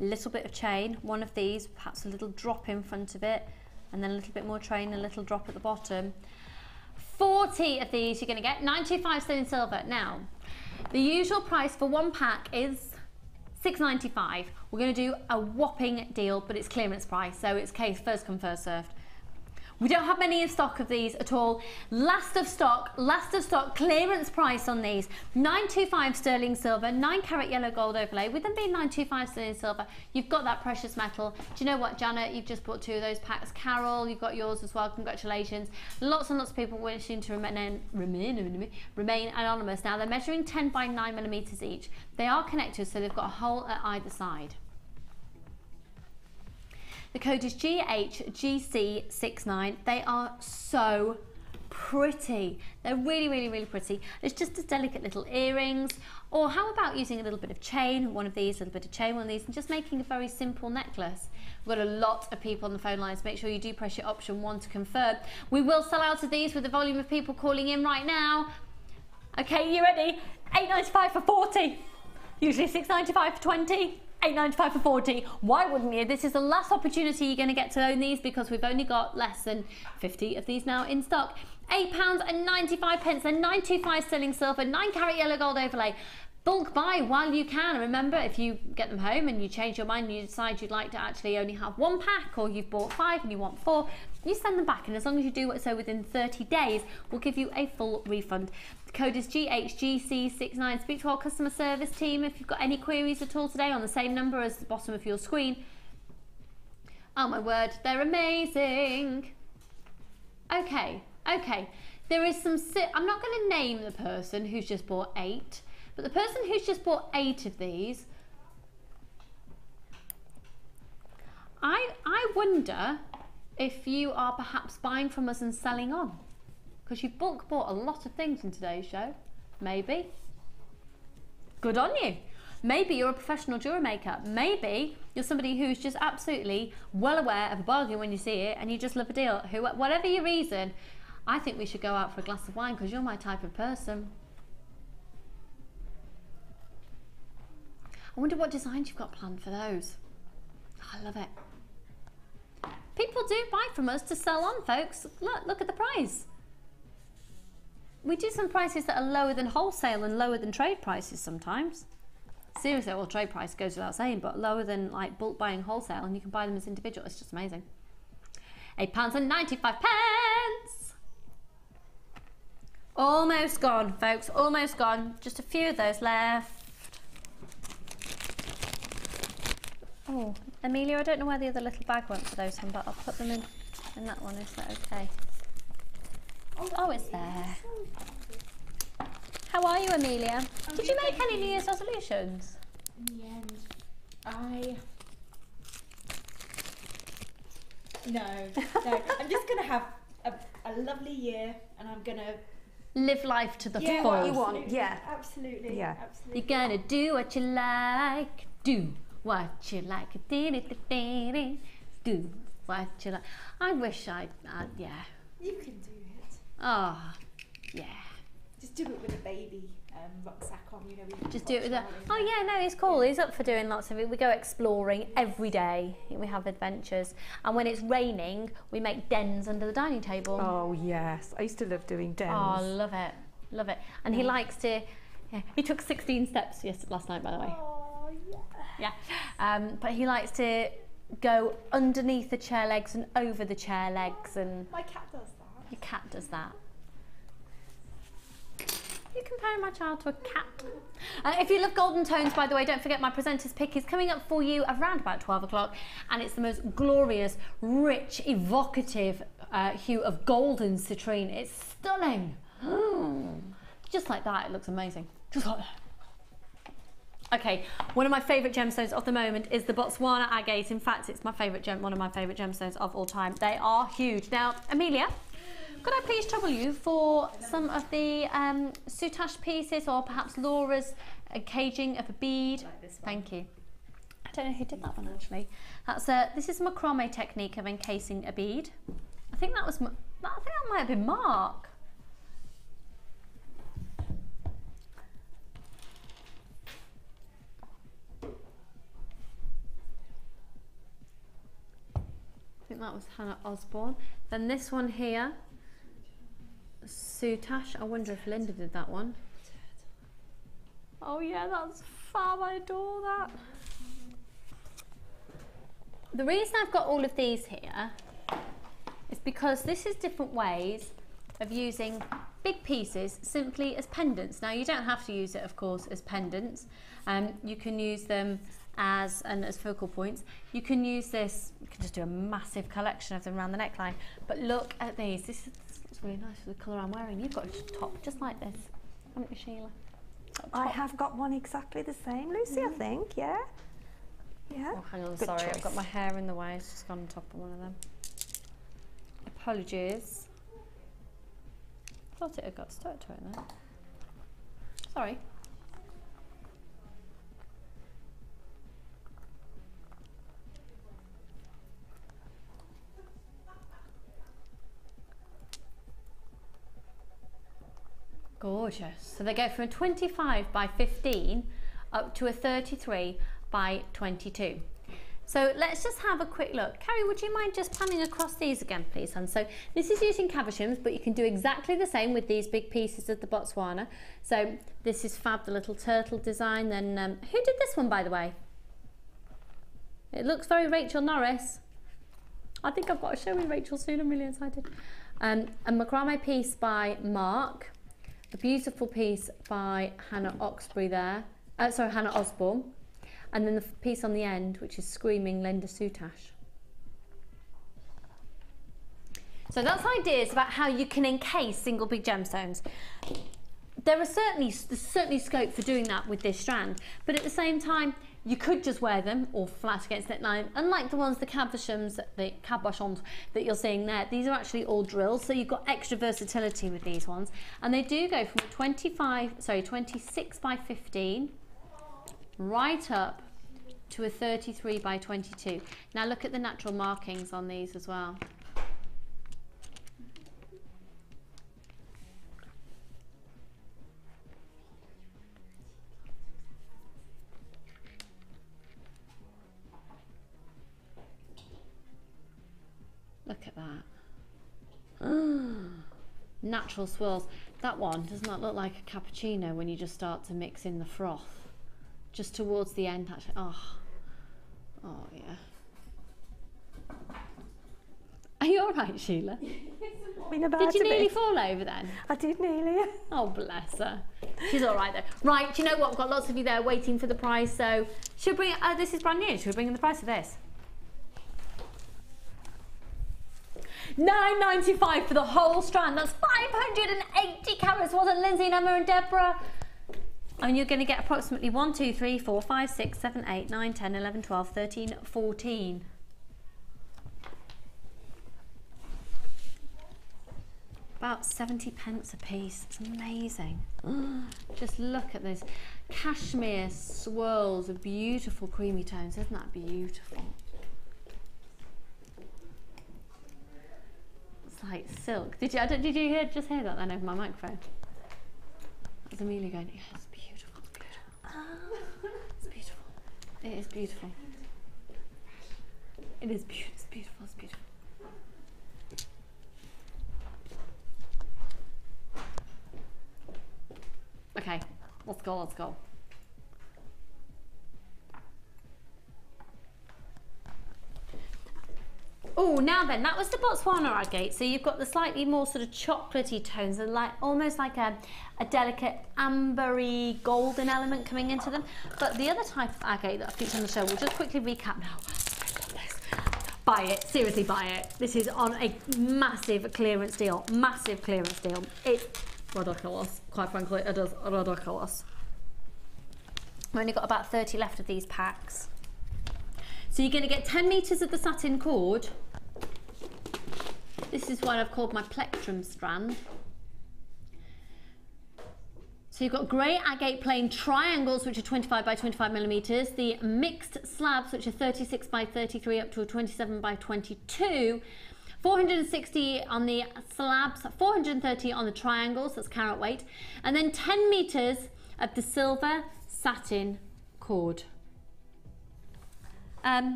a little bit of chain, one of these, perhaps a little drop in front of it, and then a little bit more chain, a little drop at the bottom. 40 of these you're going to get, 925 sterling silver. Now, the usual price for 1 pack is $6.95. We're going to do a whopping deal, but it's clearance price, so it's case first come first served. We don't have many in stock of these at all. Last of stock, clearance price on these. 925 sterling silver, 9-carat yellow gold overlay. With them being 925 sterling silver, you've got that precious metal. Do you know what, Janet? You've just bought 2 of those packs. Carol, you've got yours as well. Congratulations. Lots and lots of people wishing to remain anonymous. Now, they're measuring 10 by 9 millimeters each. They are connected, so they've got a hole at either side. The code is GHGC69. They are so pretty. They're really, really, really pretty. It's just as delicate little earrings. Or how about using a little bit of chain, one of these, a little bit of chain, one of these, and just making a very simple necklace. We've got a lot of people on the phone lines. Make sure you do press your option 1 to confirm. We will sell out of these with the volume of people calling in right now. Okay, you ready? $8.95 for 40. Usually $6.95 for 20. $8.95 for 40. Why wouldn't you? This is the last opportunity you're going to get to own these, because we've only got less than 50 of these now in stock. £8.95. They're 925 sterling silver, 9-carat yellow gold overlay. Bulk buy while you can. Remember, if you get them home and you change your mind and you decide you'd like to actually only have 1 pack, or you've bought 5 and you want 4, you send them back, and as long as you do so within 30 days, we'll give you a full refund. The code is GHGC69. Speak to our customer service team if you've got any queries at all today on the same number as the bottom of your screen. Oh my word, they're amazing. Okay. There is some, I'm not going to name the person who's just bought 8, but the person who's just bought 8 of these, I wonder if you are perhaps buying from us and selling on, because you've bulk bought a lot of things in today's show. Maybe. Good on you. Maybe you're a professional jewellery maker. Maybe You're somebody who's just absolutely well aware of a bargain when you see it, and you just love a deal. Whatever your reason, I think we should go out for a glass of wine because you're my type of person. I wonder what designs you've got planned for those. I love it. People do buy from us to sell on, folks. Look at the price. We do some prices that are lower than wholesale and lower than trade prices sometimes. Seriously, well, trade price goes without saying, but lower than like bulk buying wholesale, and you can buy them as individual. It's just amazing. £8.95. Almost gone, folks. Almost gone. Just a few of those left. Oh, Amelia, I don't know where the other little bag went for those one, but I'll put them in that one. Is that okay? Oh, it's there. How are you, Amelia? Did you make any New Year's resolutions? In the end, No. I'm just going to have a lovely year, and I'm going to live life to the full. What you want, yeah. Absolutely. Yeah. Absolutely. You're gonna do what you like. Do what you like. Do what you like. I wish yeah. You can do it. Oh, yeah. Just do it with a baby rucksack on, you know. Just do it with a. Oh yeah, no, he's cool. He's up for doing lots of it. We go exploring every day. We have adventures, and when it's raining, we make dens under the dining table. Oh yes, I used to love doing dens. Oh, love it, love it. And he likes to. Yeah, he took 16 steps last night, by the way. Oh yeah. Yeah, but he likes to go underneath the chair legs and over the chair legs, and my cat does that. Your cat does that. You comparing my child to a cat. If you love golden tones, by the way, don't forget my presenter's pick is coming up for you around about 12 o'clock, and it's the most glorious, rich, evocative hue of golden citrine. It's stunning. Just like that, it looks amazing. Just like that. Okay, one of my favourite gemstones of the moment is the Botswana Agate. In fact, it's my favourite one of my favourite gemstones of all time. They are huge. Now, Amelia, could I please trouble you for some of the soutache pieces, or perhaps Laura's caging of a bead? Like this one. Thank you. I don't know who did that one actually. That's this is a macrame technique of encasing a bead. I think that was. I think that might have been Mark. I think that was Hannah Osborne. Then this one here. Soutache. I wonder if Linda did that one. Oh yeah, that's fab. I adore that. The reason I've got all of these here is because this is different ways of using big pieces simply as pendants. Now you don't have to use it, of course, as pendants. You can use them as focal points. You can use this. You can just do a massive collection of them around the neckline. But look at these. This looks really nice with the colour I'm wearing. You've got a top just like this, haven't you, Sheila? I have got one exactly the same, Lucy. I think, yeah. Yeah. Oh, hang on, Good sorry, choice. I've got my hair in the way. It's just gone on top of one of them. Apologies. Thought it had got stuck to it then. Sorry. Gorgeous. So they go from a 25 by 15 up to a 33 by 22. So let's just have a quick look. Carrie, would you mind just panning across these again, please, hon? So this is using cabochons, but you can do exactly the same with these big pieces of the Botswana. So this is fab, the little turtle design. Then who did this one, by the way? It looks very Rachel Norris. I think I've got to show you Rachel soon. I'm really excited. A macrame piece by Mark. A beautiful piece by Hannah Oxbury there. Sorry, Hannah Osborne. And then the piece on the end, which is Screaming Linda Soutache. So that's ideas about how you can encase single big gemstones. There's certainly scope for doing that with this strand, but at the same time, you could just wear them all flat against that line. Unlike the ones, the cabochons that you're seeing there, these are actually all drills, so you've got extra versatility with these ones. And they do go from 26 by 15 right up to a 33 by 22. Now look at the natural markings on these as well. Look at that. Natural swirls. That one, doesn't that look like a cappuccino when you just start to mix in the froth? Just towards the end, actually. Oh yeah. Are you all right, Sheila? Did you nearly fall over then? I did nearly. Oh, bless her. She's all right though. Right, do you know what? We've got lots of you there waiting for the price, so should we bring, this is brand new, should we bring in the price of this? £9.95 for the whole strand. That's 580 carats, wasn't Lindsay and Emma and Deborah? And you're going to get approximately 1, 2, 3, 4, 5, 6, 7, 8, 9, 10, 11, 12, 13, 14. About 70 pence a piece. It's amazing. Just look at this. Cashmere swirls of beautiful creamy tones. Isn't that beautiful? It's like silk. Did you just hear that then over my microphone? That's Amelia going, yeah, it's beautiful, it's beautiful. It's beautiful. It is beautiful. It is beautiful, it's beautiful, it's beautiful. Okay, let's go, let's go. Oh, now then, that was the Botswana agate. So you've got the slightly more sort of chocolatey tones and like almost like a delicate ambery golden element coming into them. But the other type of agate that I featured on the show, we'll just quickly recap now. Buy it, seriously buy it. This is on a massive clearance deal, massive clearance deal. It's ridiculous, quite frankly, it is ridiculous. We've only got about 30 left of these packs. So you're going to get 10 meters of the satin cord. This is what I've called my plectrum strand. So you've got grey agate plain triangles, which are 25 by 25 millimeters. The mixed slabs, which are 36 by 33 up to a 27 by 22. 460 on the slabs, 430 on the triangles, that's carat weight. And then 10 meters of the silver satin cord.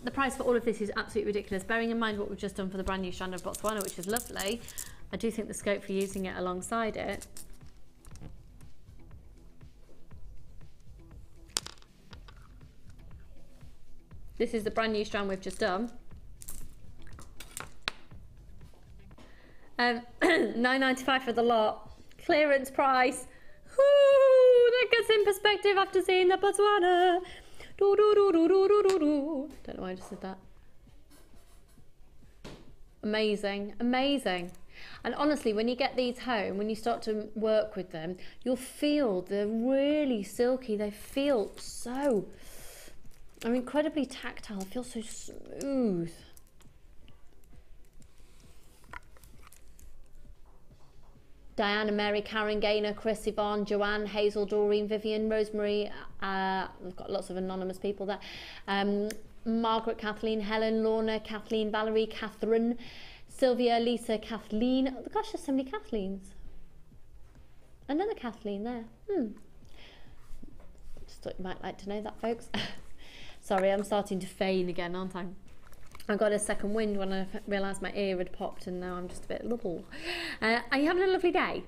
The price for all of this is absolutely ridiculous. Bearing in mind what we've just done for the brand new strand of Botswana, which is lovely, I do think the scope for using it alongside it. This is the brand new strand we've just done. £9.95 for the lot. Clearance price. Woo, that gets in perspective after seeing the Botswana. Do, do, do, do, do, do, do. Don't know why I just said that. Amazing, amazing. And honestly, when you get these home, when you start to work with them, you'll feel they're really silky. They feel so, incredibly tactile. They feel so smooth. Diana, Mary, Karen, Gaynor, Chris, Yvonne, Joanne, Hazel, Doreen, Vivian, Rosemary, we've got lots of anonymous people there. Margaret, Kathleen, Helen, Lorna, Kathleen, Valerie, Catherine, Sylvia, Lisa, Kathleen. Oh gosh, there's so many Kathleens. Another Kathleen there. Just thought you might like to know that, folks. Sorry, I'm starting to feign again, aren't I? I got a second wind when I realised my ear had popped and now I'm just a bit little. Are you having a lovely day?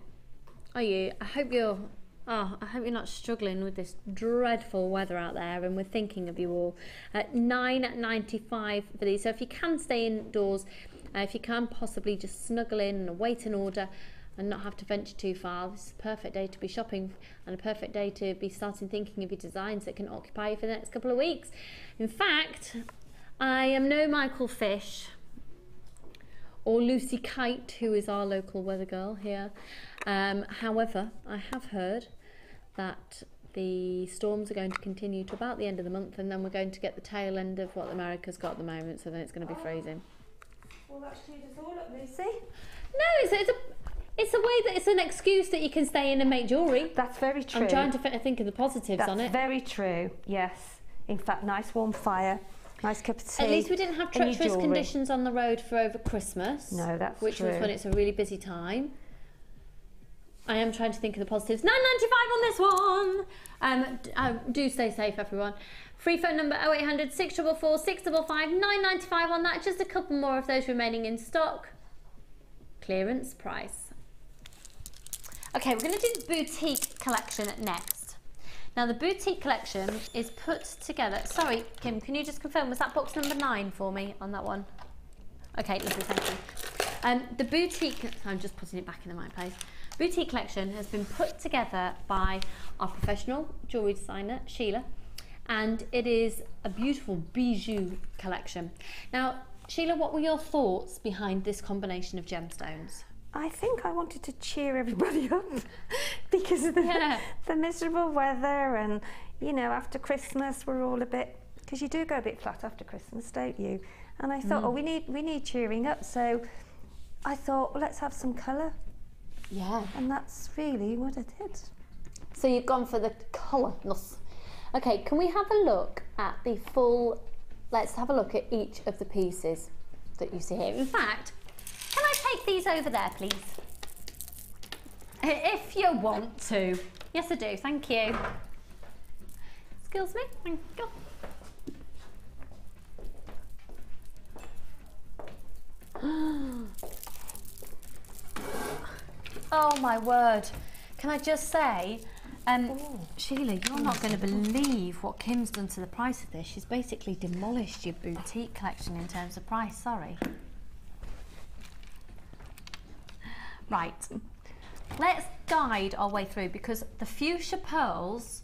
Are you? I hope you're not struggling with this dreadful weather out there, and we're thinking of you all. £9.95 for these. So if you can stay indoors, if you can possibly just snuggle in and wait an order and not have to venture too far, this is a perfect day to be shopping and a perfect day to be starting thinking of your designs that can occupy you for the next couple of weeks. In fact, I am no Michael Fish or Lucy Kite, who is our local weather girl here. However, I have heard that the storms are going to continue to about the end of the month, and then we're going to get the tail end of what America's got at the moment, so then it's going to be freezing. Well, that cheered us all up, Lucy. No, it's a way that it's an excuse that you can stay in and make jewellery. That's very true. I'm trying to think of the positives on it. That's very true, yes. In fact, nice warm fire, nice cup of tea. At least we didn't have treacherous conditions on the road for over Christmas. No, that's which true. was when it's a really busy time. I am trying to think of the positives. £9.95 on this one. Do stay safe, everyone. Free phone number 0800 644 655, £9.95 on that. Just a couple more of those remaining in stock. Clearance price. Okay, we're going to do the boutique collection next. Now, the boutique collection is put together. Sorry, Kim, can you just confirm, was that box number 9 for me on that one? Okay, lovely, thank you. The boutique, I'm just putting it back in the right place. Boutique collection has been put together by our professional jewellery designer, Sheila, and it is a beautiful bijou collection. Now, Sheila, what were your thoughts behind this combination of gemstones? I think I wanted to cheer everybody up because of the miserable weather, and you know, after Christmas we're all a bit, because you do go a bit flat after Christmas, don't you? And I thought, oh, we need cheering up, so I thought, well, let's have some colour. Yeah. And that's really what I did. So you've gone for the colourness. Okay, can we have a look at the full, let's have a look at each of the pieces that you see here. In fact, can I take these over there, please? If you want to. Yes, I do, thank you. Excuse me, thank you. Oh my word. Can I just say, Sheila, you're not going to believe what Kim's done to the price of this. She's basically demolished your boutique collection in terms of price, sorry. Right, let's guide our way through, because the fuchsia pearls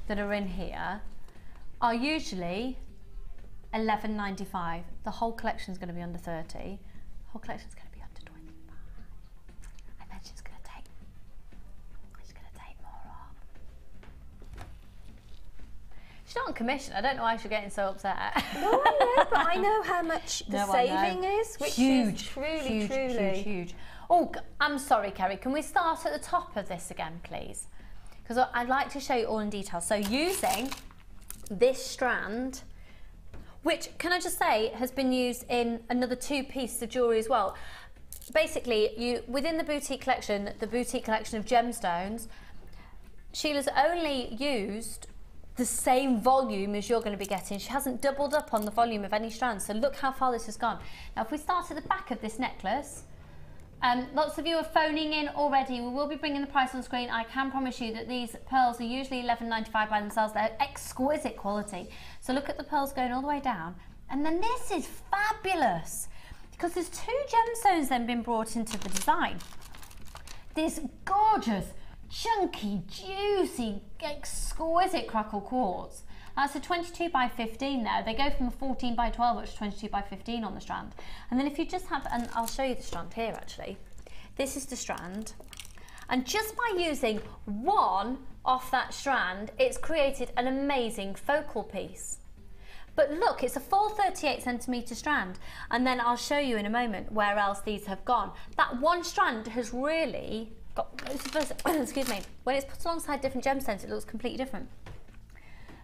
that are in here are usually $11.95. The whole collection is going to be under 30. The whole collection is going to be under 25. And then she's going to take more off. She's not on commission. I don't know why she's getting so upset. No, I know, but I know how much the saving is, which huge, is truly, huge, truly huge. Oh, I'm sorry, Kerry. Can we start at the top of this again, please? Because I'd like to show you all in detail. So using this strand, which, can I just say, has been used in another 2 pieces of jewellery as well. Basically, within the boutique collection of gemstones, Sheila's only used the same volume as you're going to be getting. She hasn't doubled up on the volume of any strands, so look how far this has gone. Now, if we start at the back of this necklace, lots of you are phoning in already. We will be bringing the price on screen. I can promise you that these pearls are usually $11.95 by themselves. They're exquisite quality. So look at the pearls going all the way down. And then this is fabulous, because there's 2 gemstones then been brought into the design. This gorgeous, chunky, juicy, exquisite crackle quartz. That's a 22 by 15 there. They go from a 14 by 12 up to 22 by 15 on the strand. And then if you just have, and I'll show you the strand here actually. This is the strand. And just by using one off that strand, it's created an amazing focal piece. But look, it's a full 38 centimetre strand. And then I'll show you in a moment where else these have gone. That one strand has really got, excuse me, when it's put alongside different gemstones, it looks completely different.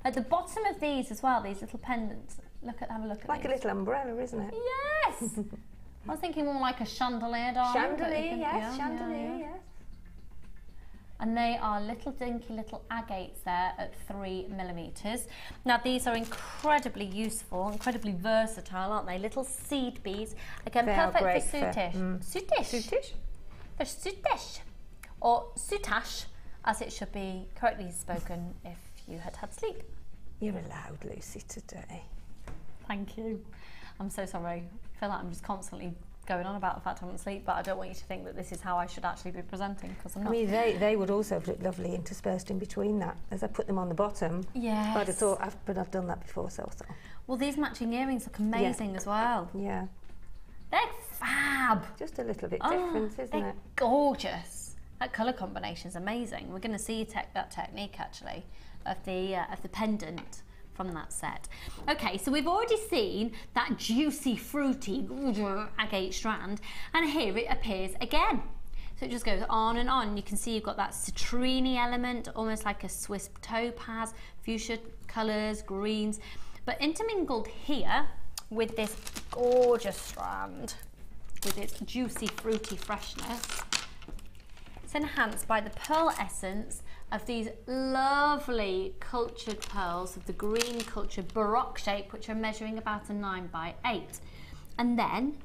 At the bottom of these as well, these little pendants, have a look at like these. A little umbrella, isn't it? Yes! I was thinking more like a chandelier, darling. Chandelier, yes, chandelier, yes. And they are little dinky little agates there at 3mm. Now these are incredibly useful, incredibly versatile, aren't they? Little seed beads. Again, they perfect for soutish. Soutish? They're soutish. Or soutache, as it should be correctly spoken if you had had sleep. You're allowed, Lucy, today. Thank you. I'm so sorry. I feel like I'm just constantly going on about the fact I haven't sleep, but I don't want you to think that this is how I should actually be presenting, because I'm not. I mean, they would also look lovely interspersed in between that, as I put them on the bottom. Yes. I'd have thought, but I've done that before, so. Well, these matching earrings look amazing as well. Yeah. They're fab. Just a little bit different, isn't they're it? Gorgeous. That colour combination is amazing. We're going to see that technique actually of the pendant from that set. Okay, so we've already seen that juicy, fruity agate strand, and here it appears again. So So it just goes on and on. You can see you've got that citrine element, almost like a Swiss topaz, fuchsia colours, greens, but intermingled here with this gorgeous strand with its juicy, fruity freshness. It's enhanced by the pearl essence of these lovely cultured pearls of the green cultured baroque shape, which are measuring about a 9 by 8. And then,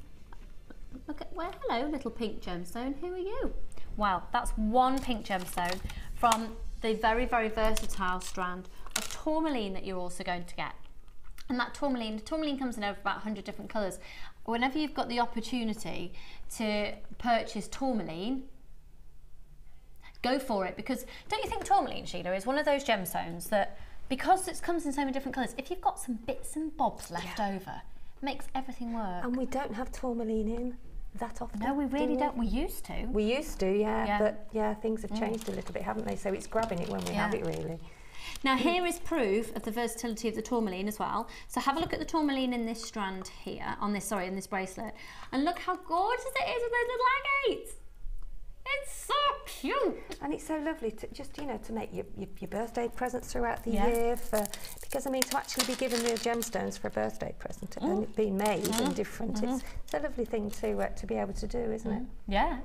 look at, well, hello, little pink gemstone, who are you? Well, that's one pink gemstone from the very, very versatile strand of Tourmaline that you're also going to get. And that Tourmaline comes in over about 100 different colours. Whenever you've got the opportunity to purchase Tourmaline, go for it, because don't you think Tourmaline, Sheila, is one of those gemstones that, because it comes in so many different colours, if you've got some bits and bobs left over, it makes everything work. And we don't have Tourmaline in that often. No, we really don't. We used to. We used to, yeah. But yeah, things have changed a little bit, haven't they? So it's grabbing it when we have it, really. Now here is proof of the versatility of the Tourmaline as well. So have a look at the Tourmaline in this strand here, in this bracelet, and look how gorgeous it is with those little agates. It's so cute. And it's so lovely to just, you know, to make your birthday presents throughout the year, because I mean, to actually be given the gemstones for a birthday present and it being made and different, it's a lovely thing to be able to do, isn't it? Yeah.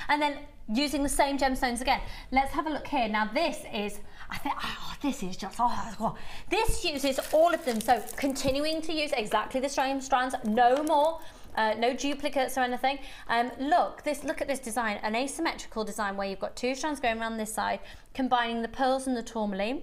And then using the same gemstones again. Let's have a look here. Now this is, I think, this is just, this uses all of them. So continuing to use exactly the same strands, no more. No duplicates or anything. Look at this design, an asymmetrical design where you've got two strands going around this side, combining the pearls and the Tourmaline.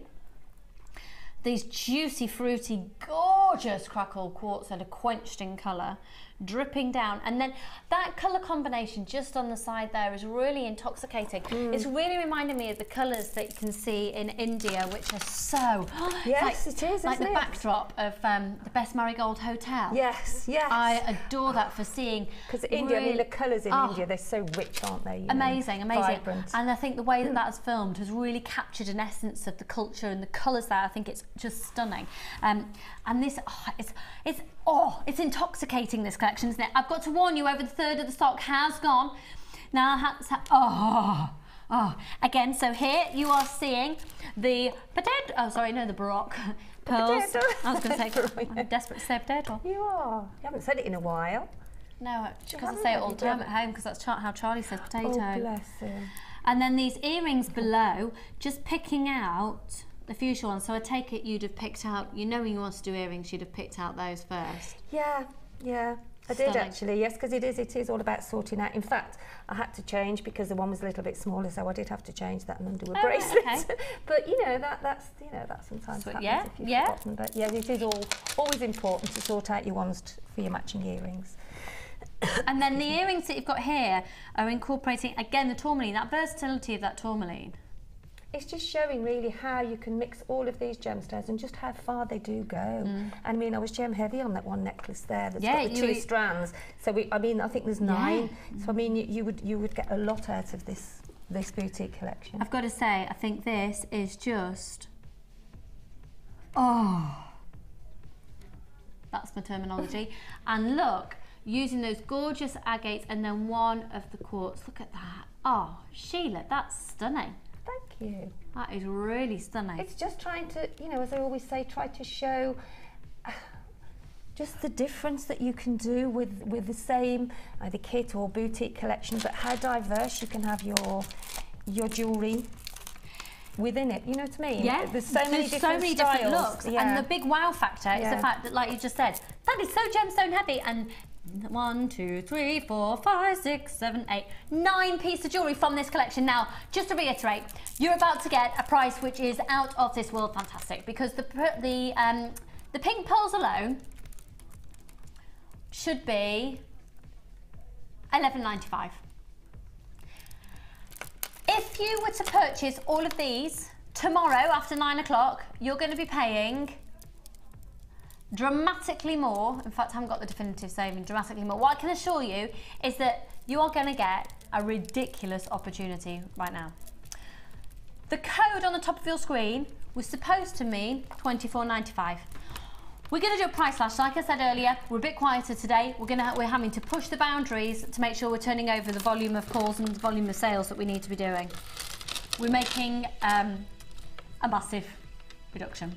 These juicy, fruity, gorgeous crackle quartz that are quenched in colour, dripping down, and then that colour combination just on the side there is really intoxicating. It's really reminding me of the colours that you can see in India, which are so yes, it is, like isn't the it? Backdrop of the Best Marigold Hotel. Yes, yes. I adore that for seeing. Because India, I mean, the colours in India, they're so rich, aren't they? Amazing, amazing. Vibrant. And I think the way that that's filmed has really captured an essence of the culture and the colours there. I think it's just stunning. And this, it's intoxicating, this collection, isn't it? I've got to warn you, over the third of the stock has gone. Now, again, so here you are seeing the the baroque pearls. I was going to say, I'm desperate to say potato. You are. You haven't said it in a while. No, because I say it all the time at home, because that's how Charlie says potato. Oh, bless him. And then these earrings below, just picking out the fuchsia ones. So I take it you'd have picked out, you know, when you want to do earrings, you'd have picked out those first. Yeah, yeah. I did actually, yes, because it is all about sorting out. In fact, I had to change because the one was a little bit smaller, so I did have to change that and undo a bracelet. Okay. But you know, that sometimes happens if you've forgotten. But yeah, it is always important to sort out your ones for your matching earrings. And then the earrings that you've got here are incorporating again the Tourmaline, that versatility of that Tourmaline. It's just showing really how you can mix all of these gemstones and just how far they do go. And I mean, I was gem heavy on that one necklace there that's got the two strands. So I think there's 9. So I mean, you would get a lot out of this boutique collection. I've got to say, I think this is just, that's my terminology. And look, using those gorgeous agates and then one of the quartz. Look at that. Oh, Sheila, that's stunning. Thank you. That is really stunning. It's just trying to, you know, as I always say, try to show just the difference that you can do with the same either kit or boutique collection, but how diverse you can have your jewellery within it. You know what I mean? Yeah. There's so many different looks. Yeah. And the big wow factor is the fact that, like you just said, that is so gemstone heavy. And 1, 2, 3, 4, 5, 6, 7, 8, 9 pieces of jewellery from this collection. Now, just to reiterate, you're about to get a price which is out of this world fantastic, because the pink pearls alone should be $11.95. If you were to purchase all of these tomorrow after 9 o'clock, you're going to be paying dramatically more. In fact, I haven't got the definitive saving, dramatically more. What I can assure you is that you are going to get a ridiculous opportunity right now. The code on the top of your screen was supposed to mean $24.95. We're going to do a price slash. Like I said earlier, we're a bit quieter today. We're having to push the boundaries to make sure we're turning over the volume of calls and the volume of sales that we need to be doing. We're making a massive reduction.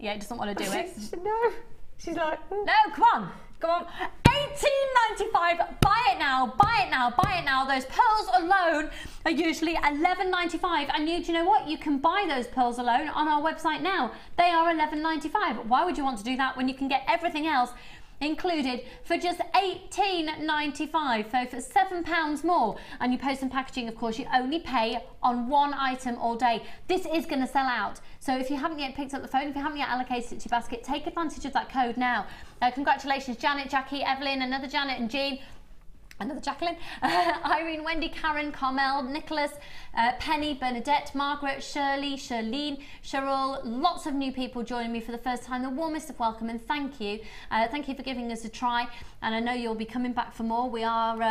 Yeah, it doesn't want to do it. No, she's like, no, come on. Come on, $18.95. Buy it now, buy it now, buy it now. Those pearls alone are usually $11.95, and do you know what? You can buy those pearls alone on our website now. They are $11.95. Why would you want to do that when you can get everything else included for just $18.95, so for £7 more? And you post and packaging, of course, you only pay on one item all day. This is going to sell out, so if you haven't yet picked up the phone, if you haven't yet allocated it to your basket, take advantage of that code now. Congratulations, Janet, Jackie, Evelyn, another Janet and Jean, another Jacqueline, Irene, Wendy, Karen, Carmel, Nicholas, Penny, Bernadette, Margaret, Shirley, Charlene, Cheryl, lots of new people joining me for the first time. The warmest of welcome, and thank you. Thank you for giving us a try, and I know you'll be coming back for more. We are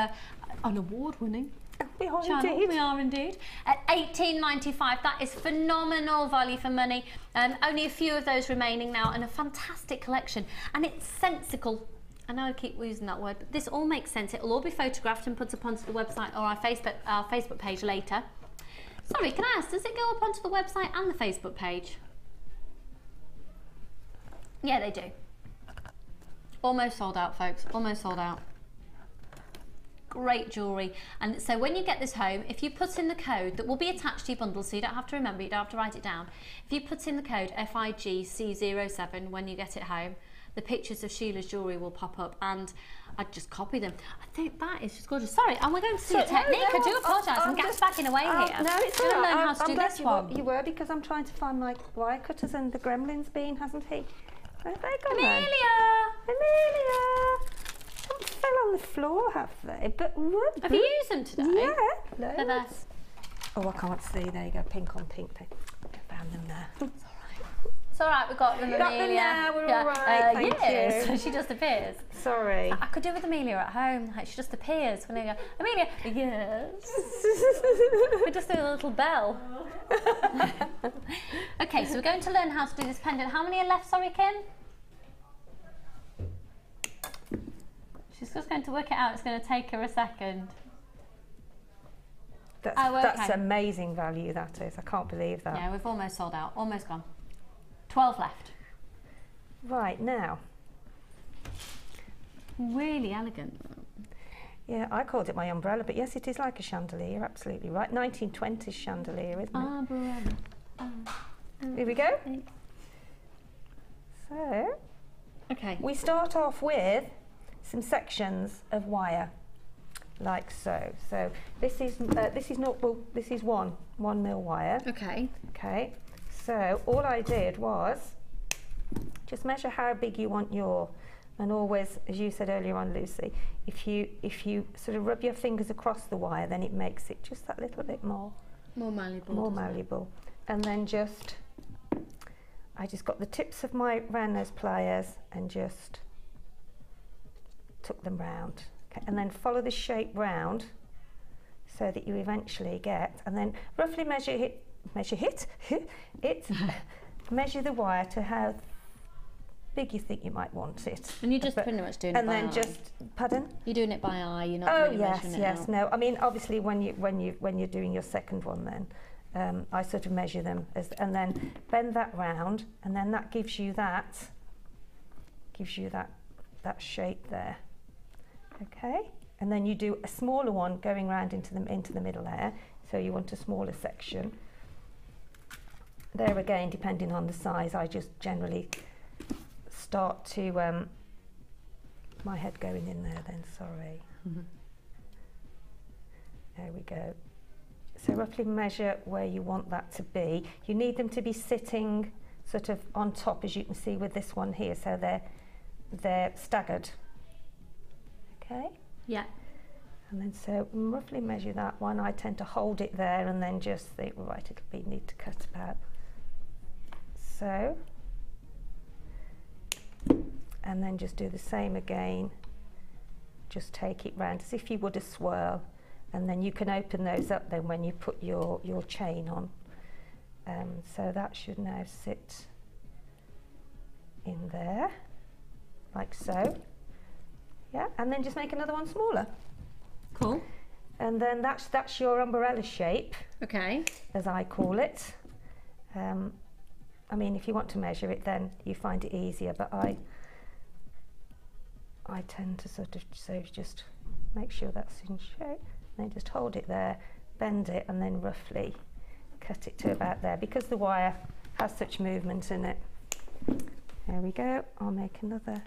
an award-winning channel. Indeed. We are indeed. At $18.95, that is phenomenal value for money. Only a few of those remaining now, and a fantastic collection, and it's sensical. I know I keep using that word, but this all makes sense. It'll all be photographed and put up onto the website or our Facebook page later. Sorry, can I ask, does it go up onto the website and the Facebook page? Yeah, they do. Almost sold out, folks. Almost sold out. Great jewellery. And so when you get this home, if you put in the code that will be attached to your bundle, so you don't have to remember, you don't have to write it down. If you put in the code FIGC07 when you get it home, the pictures of Sheila's jewellery will pop up, and I'd just copy them. I think that is just gorgeous. Sorry, and we're going to see a technique. I do apologise. I'm just backing away here. No, it's all right. right. Learn how to do this one. You were, because I'm trying to find my wire cutters, and the gremlin's been, hasn't he? Where have they gone? Amelia! Some fell on the floor, have they? But what? Have you used them today? Yeah. For this? Oh, I can't see. There you go. Pink on pink. I found them there. It's all right, we've got them, Amelia. We're all right, thank yes. you. She just appears. Sorry. I could do with Amelia at home. Like, she just appears when I go, Amelia, yes. We just do a little bell. Okay, so we're going to learn how to do this pendant. How many are left, sorry, Kim? She's just going to work it out. It's going to take her a second. That's amazing value, that is. I can't believe that. Yeah, we've almost sold out. Almost gone. 12 left. Right, now. Really elegant. Yeah, I called it my umbrella, but yes, it is like a chandelier. You're absolutely right. 1920s chandelier, isn't it? Umbrella. Here we go. So, okay. We start off with some sections of wire, like so. So this is not, well, this is 1 mil wire. Okay. Okay. So all I did was just measure how big you want your, and always, as you said earlier on, Lucy, if you sort of rub your fingers across the wire, then it makes it just that little bit more malleable. More malleable. And then I just got the tips of my round nose pliers and just took them round. Okay. And then follow the shape round so that you eventually get, and then roughly measure measure the wire to how big you think you might want it. And you're just pretty much doing it by eye. And then just, pardon? You're doing it by eye, you're not really measuring it out. No, I mean, obviously when you're doing your second one, then I sort of measure them and then bend that round, and then that gives you that shape there. Okay, and then you do a smaller one going round into the middle there. So you want a smaller section. There again, depending on the size, I just generally start to my head going in there. Then sorry. There we go. So roughly measure where you want that to be. You need them to be sitting sort of on top, as you can see with this one here. So they're staggered. Okay. Yeah. And then so roughly measure that one. I tend to hold it there and then just think, right, it'll need to cut about so. And then just do the same again. Just take it round as if you would a swirl, and then you can open those up then when you put your chain on. So that should now sit in there, like so. Yeah, and then just make another one smaller. Cool. And then that's your umbrella shape. Okay. As I call it. I mean, if you want to measure it, then you find it easier, but I tend to sort of just make sure that's in shape, then just hold it there, bend it, and then roughly cut it to about there, because the wire has such movement in it. There we go. I'll make another,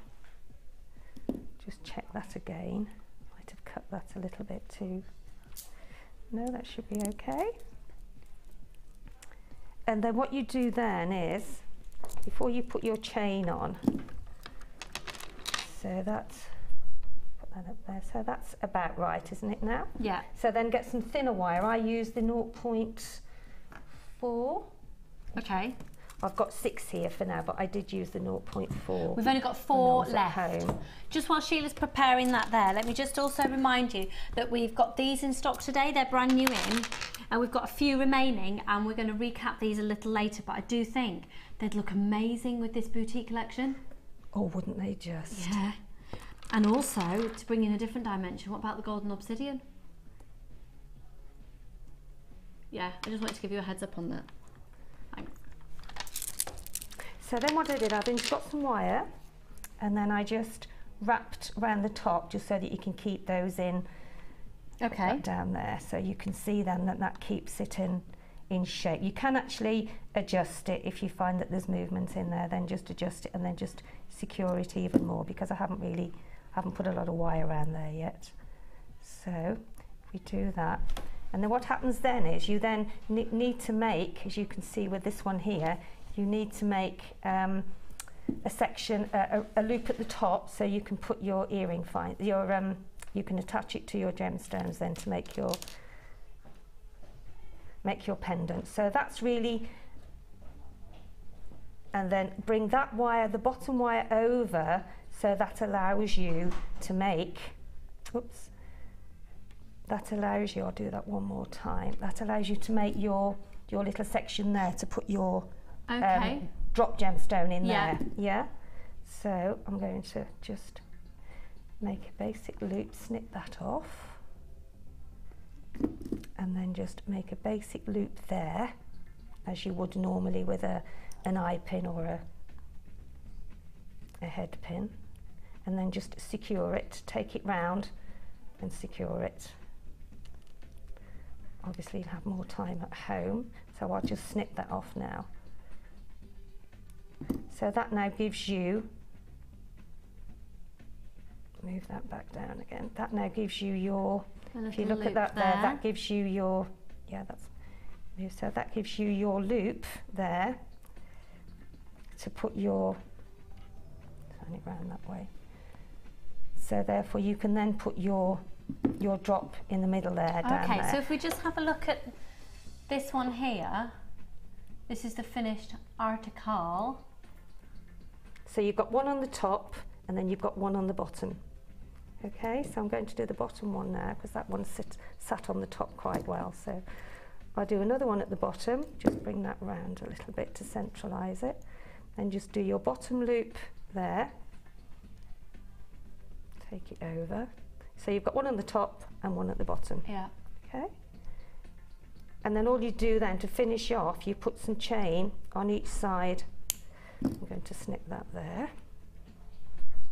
just check that again. Might have cut that a little bit too. No, that should be okay. And then what you do then is, before you put your chain on, so that's, put that up there, so that's about right, isn't it now? Yeah. So then get some thinner wire. I use the 0.4. Okay. I've got 6 here for now, but I did use the 0.4. We've only got 4 left. Home. Just while Sheila's preparing that there, let me just also remind you that we've got these in stock today. They're brand new in, and we've got a few remaining, and we're going to recap these a little later, but I do think they'd look amazing with this boutique collection. Oh, wouldn't they just? Yeah. And also, to bring in a different dimension, what about the golden obsidian? Yeah, I just wanted to give you a heads up on that. Thanks. So then what I did, I then got some wire, and then I just wrapped around the top just so that you can keep those in. Okay. Down there, so you can see then that that keeps it in shape. You can actually adjust it if you find that there's movement in there, then just adjust it and then just secure it even more, because I haven't put a lot of wire around there yet. So if we do that, and then what happens then is you then need to make, as you can see with this one here, you need to make a section, a loop at the top, so you can put your earring you can attach it to your gemstones then to make your pendant. So that's really, and then bring that wire, the bottom wire over, so that allows you to make, oops, that allows you, I'll do that one more time, that allows you to make your little section there to put your drop gemstone in there. Yeah. So I'm going to just make a basic loop, snip that off, and then just make a basic loop there, as you would normally with an eye pin or a head pin, and then just secure it, take it round and secure it. Obviously you'll have more time at home, so I'll just snip that off now. So that now gives you, move that back down again, that now gives you your, if you look at that there, that gives you your, yeah, that's, so that gives you your loop there to put your, turn it round that way. So therefore you can then put your drop in the middle there, down there. Okay, so if we just have a look at this one here, this is the finished article. So you've got one on the top and then you've got one on the bottom. Okay, so I'm going to do the bottom one now because that one sat on the top quite well. So I'll do another one at the bottom, just bring that round a little bit to centralise it. Then just do your bottom loop there. Take it over. So you've got one on the top and one at the bottom. Yeah. Okay. And then all you do then to finish off, you put some chain on each side. I'm going to snip that there.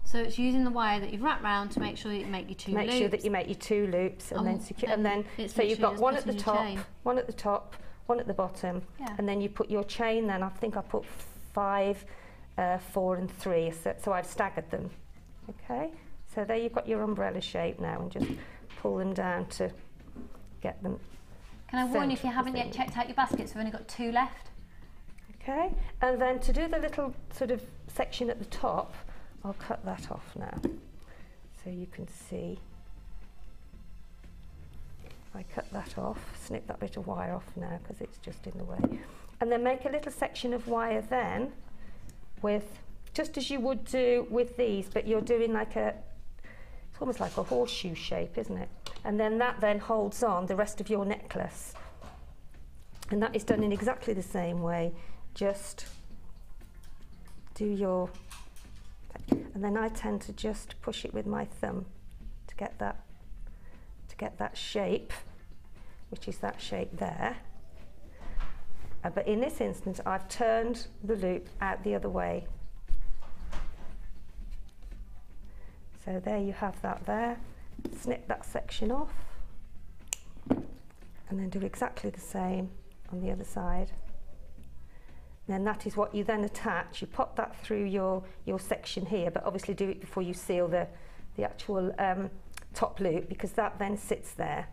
So it's using the wire that you've wrapped round to make sure that you make your two loops. Make sure that you make your 2 loops and then secure, and then so you've got one at the top, one at the top, one at the bottom, and then you put your chain. Then I think I put 5, 4 and 3, so I've staggered them. Okay, so there you've got your umbrella shape now, and just pull them down to get them. Can I warn you, if you haven't yet checked out your baskets, we've only got 2 left. Okay, and then to do the little sort of section at the top, I'll cut that off now, so you can see. I cut that off, snip that bit of wire off now because it's just in the way, and then make a little section of wire then, with just as you would do with these, but you're doing like it's almost like a horseshoe shape, isn't it? And then that then holds on the rest of your necklace, and that is done in exactly the same way. Just do your And then I tend to just push it with my thumb to get that shape, which is that shape there. But in this instance, I've turned the loop out the other way. So there you have that there. Snip that section off, and then do exactly the same on the other side. Then that is what you then attach. You pop that through your section here, but obviously do it before you seal the actual top loop, because that then sits there,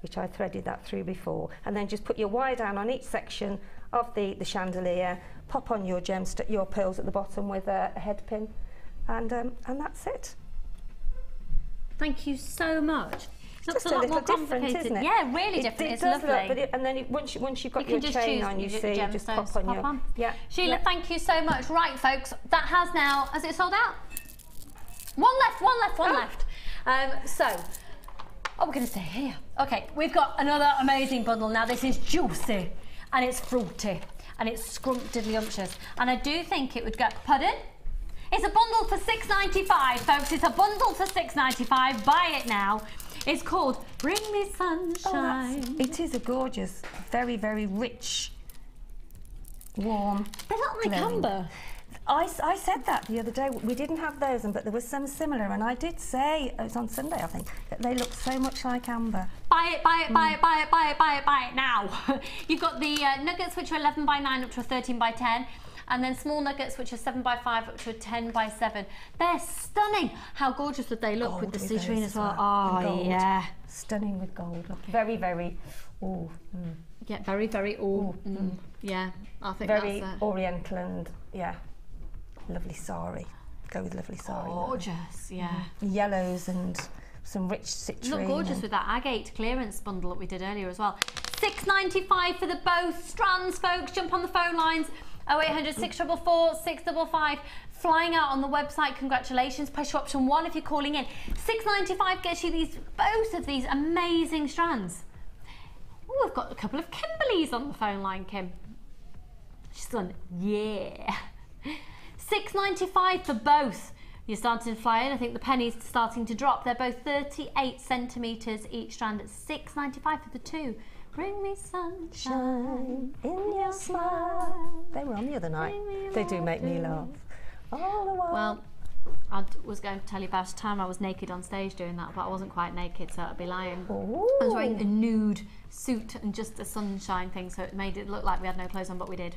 which I threaded that through before. And then just put your wire down on each section of the chandelier, pop on your your pearls at the bottom with a head pin, and that's it. Thank you so much. It's just a little different, isn't it? Yeah, really different. It's lovely. And then once you've got your chain on, you see, you just pop on your... Yeah. Sheila, thank you so much. Right, folks, that has it sold out? One left. So, we're going to stay here. Okay, we've got another amazing bundle. Now, this is juicy, and it's fruity, and it's scrumptious. And I do think it would go... Pardon? It's a bundle for $6.95, folks. It's a bundle for $6.95. Buy it now. It's called Bring Me Sunshine. It is a gorgeous, very, very rich, warm. They look like amber. I said that the other day. We didn't have those, but there was some similar, and I did say, it was on Sunday, I think, that they look so much like amber. Buy it now. You've got the nuggets, which are 11 by 9 up to a 13 by 10. And then small nuggets, which are 7 by 5 up to a 10 by 7. They're stunning. How gorgeous would they look gold with the citrine as well? Oh, yeah. Stunning with gold. Very, very, ooh. Mm. Yeah, very, very, ooh. Mm. Yeah, I think very that's it. Oriental and, yeah, lovely sari. Go with lovely sari. Gorgeous, yeah. Yellows and some rich citrine. Look gorgeous with that agate clearance bundle that we did earlier as well. $6.95 for the both strands, folks. Jump on the phone lines. 0800 644 655. Flying out on the website. Congratulations. Press your option 1 if you're calling in. $6.95 gets you both of these amazing strands. Oh, we've got a couple of Kimberleys on the phone line, Kim. She's gone, yeah. $6.95 for both. You're starting to fly in. I think the penny's starting to drop. They're both 38 centimetres each strand at $6.95 for the two. Bring me sunshine in your smile. They were on the other night. They do make me laugh. All the while. Well, I was going to tell you about a time I was naked on stage doing that, but I wasn't quite naked, so I'd be lying. Ooh. I was wearing a nude suit and just a sunshine thing, so it made it look like we had no clothes on, but we did.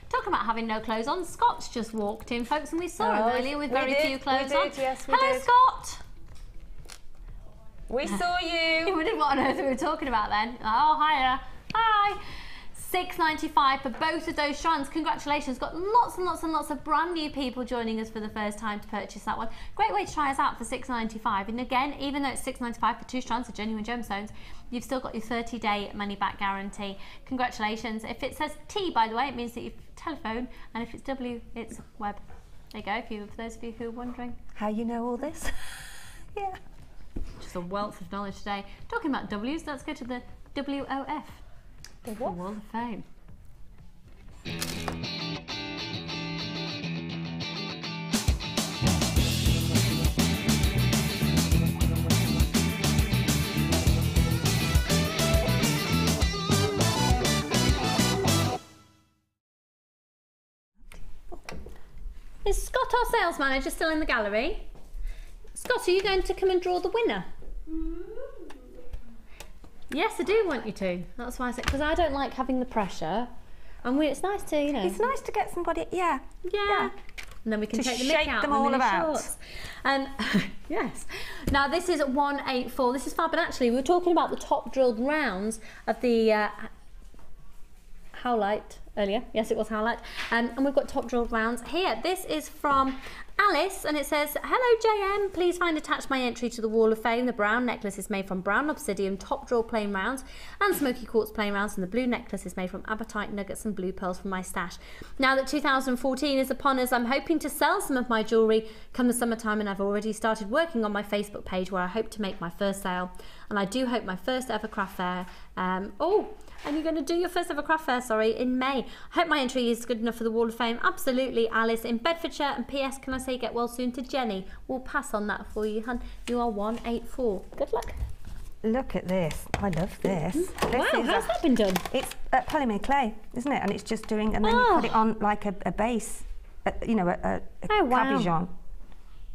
Talking about having no clothes on, Scott's just walked in, folks, and we saw him earlier with very few clothes on. Yes, we Hello, did. Scott. We saw you. You wondered what on earth we were talking about then. Oh, hiya. Hi. $6.95 for both of those strands. Congratulations. Got lots and lots and lots of brand new people joining us for the first time to purchase that one. Great way to try us out for $6.95. And again, even though it's $6.95 for 2 strands of genuine gemstones, you've still got your 30-day money-back guarantee. Congratulations. If it says T, by the way, it means that you've telephone, and if it's W, it's web. There you go, for those of you who are wondering. How you know all this? Yeah. Just a wealth of knowledge today. Talking about W's, let's go to the WOF. The what? The Wall of Fame. Is Scott, our sales manager, still in the gallery? Scott, are you going to come and draw the winner? Yes, I do want you to. That's why I said, because I don't like having the pressure. And it's nice to, you know. It's nice to get somebody, yeah. And then we can take the mick out them all about. Yes. Now this is 184. This is fab. And actually, we were talking about the top drilled rounds of the Howlite earlier. Yes, it was Howlite. And we've got top drilled rounds here. This is from Alice, and it says, hello JM, please find attached my entry to the Wall of Fame. The brown necklace is made from brown obsidian top drill plain rounds and smoky quartz plain rounds, and the blue necklace is made from apatite nuggets and blue pearls from my stash. Now that 2014 is upon us, I'm hoping to sell some of my jewellery come the summertime, and I've already started working on my Facebook page where I hope to make my first sale. and I do hope my first ever craft fair, and you're going to do your first ever craft fair, sorry, in May. I hope my entry is good enough for the Wall of Fame. Absolutely, Alice in Bedfordshire. And P.S. can I say get well soon to Jenny? We'll pass on that for you, hun. You are 184. Good luck. Look at this. I love this. Wow, how's that been done? It's polymer clay, isn't it? And it's just doing, and then you put it on like a base, you know, a cabochon.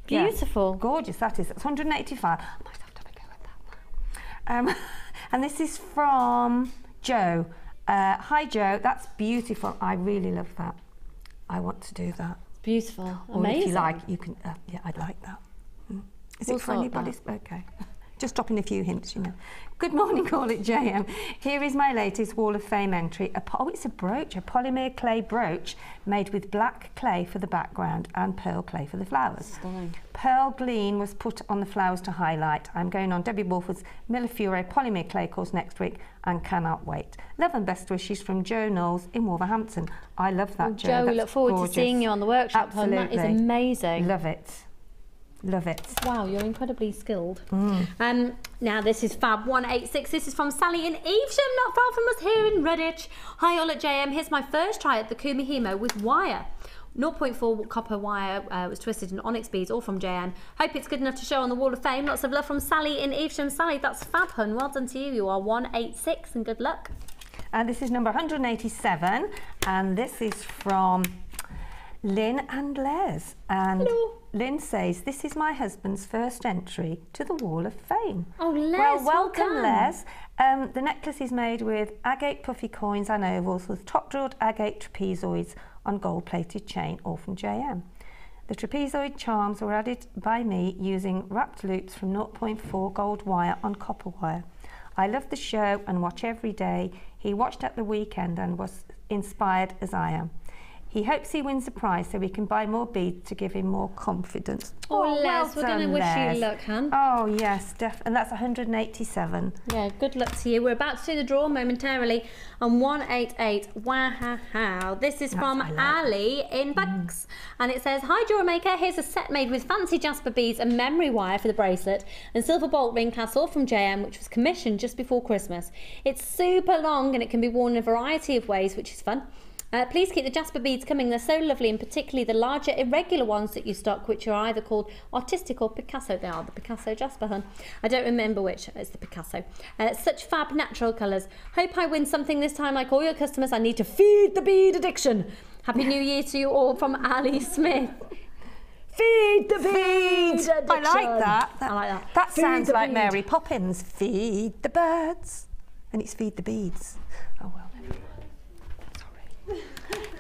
Beautiful. Yeah. Gorgeous, that is. It's 185. I might have to have a go at that. And this is from Joe. Hi Joe, that's beautiful. I really love that. I want to do that. Beautiful. Or Amazing. if you like, you can, yeah, I'd like that. Is it for anybody? Okay. Just dropping a few hints, you know. Good morning, call it JM. Here is my latest Wall of Fame entry. It's a brooch, a polymer clay brooch made with black clay for the background and pearl clay for the flowers. Stunning. Pearl gleam was put on the flowers to highlight. I'm going on Debbie Wolford's Millefure polymer clay course next week and cannot wait. Love and best wishes from Joe Knowles in Wolverhampton. I love that, Joe. Joe, we look forward to seeing you on the workshop. Absolutely. That is amazing. Love it. Love it. Wow, you're incredibly skilled. Now this is Fab 186. This is from Sally in Evesham, not far from us here in Redditch. Hi all at JM. Here's my first try at the Kumihimo with wire. 0.4 copper wire was twisted in onyx beads, all from JN. Hope it's good enough to show on the Wall of Fame. Lots of love from Sally in Evesham. Sally, that's fab, hun. Well done to you. You are 186 and good luck. And this is number 187, and this is from Lynn and Les. And hello. Lynn says, this is my husband's first entry to the Wall of Fame. Oh, Les, well, welcome, Les. The necklace is made with agate puffy coins and ovals with top-drilled agate trapezoids on gold-plated chain, all from JM. The trapezoid charms were added by me using wrapped loops from 0.4 gold wire on copper wire. I love the show and watch every day. He watched at the weekend and was inspired as I am. He hopes he wins a prize so we can buy more beads to give him more confidence. Oh, Les, we're going to wish you luck, hun. Oh, yes, and that's 187. Yeah, good luck to you. We're about to do the draw momentarily on 188. Wow. This is from Ali in Bucks. And it says, hi, Jewellery Maker. Here's a set made with fancy jasper beads and memory wire for the bracelet and silver bolt ring castle from JM, which was commissioned just before Christmas. It's super long and it can be worn in a variety of ways, which is fun. Please keep the jasper beads coming, they're so lovely, and particularly the larger irregular ones that you stock, which are either called artistic or Picasso. They are the Picasso jasper, hun. I don't remember which, it's the Picasso. Such fab natural colours. Hope I win something this time like all your customers. I need to feed the bead addiction. Happy New Year to you all from Ali Smith. Feed the bead addiction. I like that. I like that. That sounds like Mary Poppins. Feed the birds. And it's feed the beads. Oh well.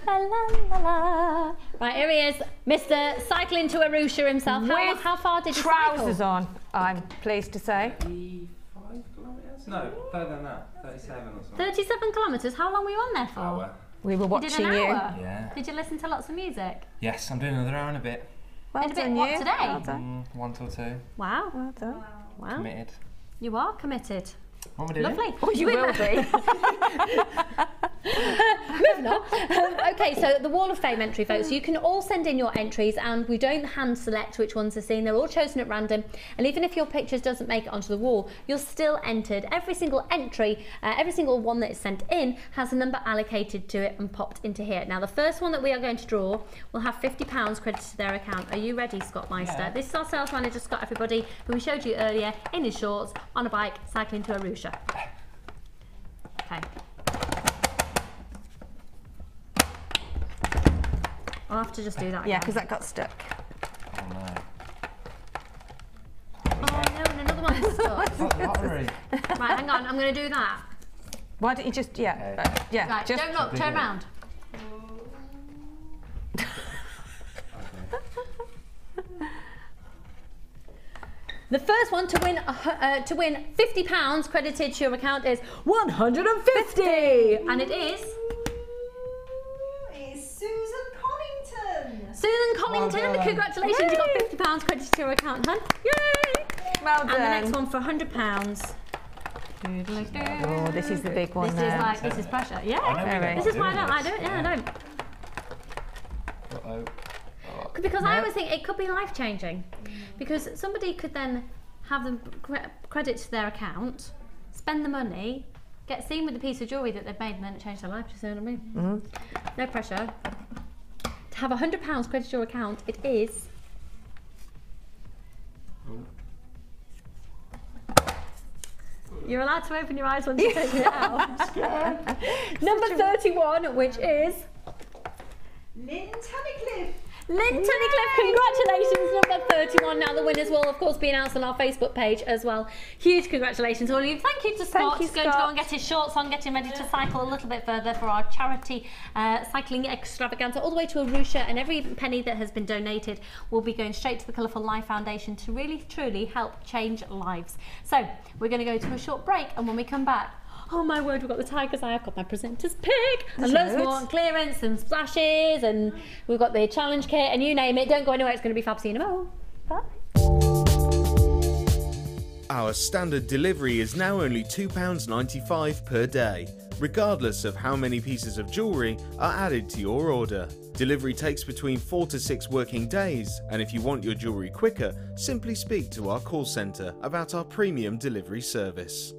La, la, la, la. Right, here he is, Mr. Cycling to Arusha himself. How far did you trousers cycle? On, I'm pleased to say. 35 kilometres? No, further than that. 37 or something. 37 kilometres? How long were you on there for? Hour. We were watching you. Did an hour? Yeah. Did you listen to lots of music? Yes, I'm doing another hour and a bit. Well done, what, you. today? Well done. 1 till 2. Wow. Well done. Wow. Committed. You are committed. What am I doing? Lovely. Oh, you will be. Moving on. Okay, so the Wall of Fame entry, folks. You can all send in your entries, and we don't hand select which ones are seen. They're all chosen at random, and even if your pictures doesn't make it onto the wall, you're still entered. Every single entry, every single one that is sent in has a number allocated to it and popped into here. Now, the first one that we are going to draw will have £50 credited to their account. Are you ready, Scott Meister? Yeah. This is our sales manager, Scott Everybody, who we showed you earlier in his shorts, on a bike, cycling to Arusha. Okay. I'll have to just do that again. Yeah, because that got stuck. Oh no. Oh no, and another one is stuck. Lottery. Right, hang on, I'm going to do that. Why don't you just, yeah. Right, just don't look, turn around. The first one to win £50 credited to your account is 150, and it is Susan Collington. Susan Collington. Well, congratulations, Yay. you got £50 credited to your account, hun. Yay! Well done. And the next one for £100. Oh, this is the big one. This is pressure. Yeah. This is why I don't. I don't. Yeah, I don't. Uh-oh. Because I always think it could be life changing, because somebody could then have them credit to their account, spend the money, get seen with the piece of jewellery that they've made, and then it changed their life. Do you see what I mean? No pressure. To have £100 credit to your account, it is. You're allowed to open your eyes once you take it out. Number 31, which is Lynn Tunnicliffe. Lynn Tunnicliffe, congratulations, number 31. Now the winners will of course be announced on our Facebook page as well. Huge congratulations to all of you. Thank you to Scott. He's going to go and get his shorts on, getting ready to cycle a little bit further for our charity cycling extravaganza, all the way to Arusha, and every penny that has been donated will be going straight to the Colourful Life Foundation to really truly help change lives. So we're going to go to a short break, and when we come back, oh my word, we've got the tiger's eye, I've got my presenter's pig, and loads more on clearance and splashes, and we've got the challenge kit, and you name it. Don't go anywhere, it's going to be fab. See you in a moment. Bye. Our standard delivery is now only £2.95 per day, regardless of how many pieces of jewellery are added to your order. Delivery takes between 4 to 6 working days, and if you want your jewellery quicker, simply speak to our call centre about our premium delivery service.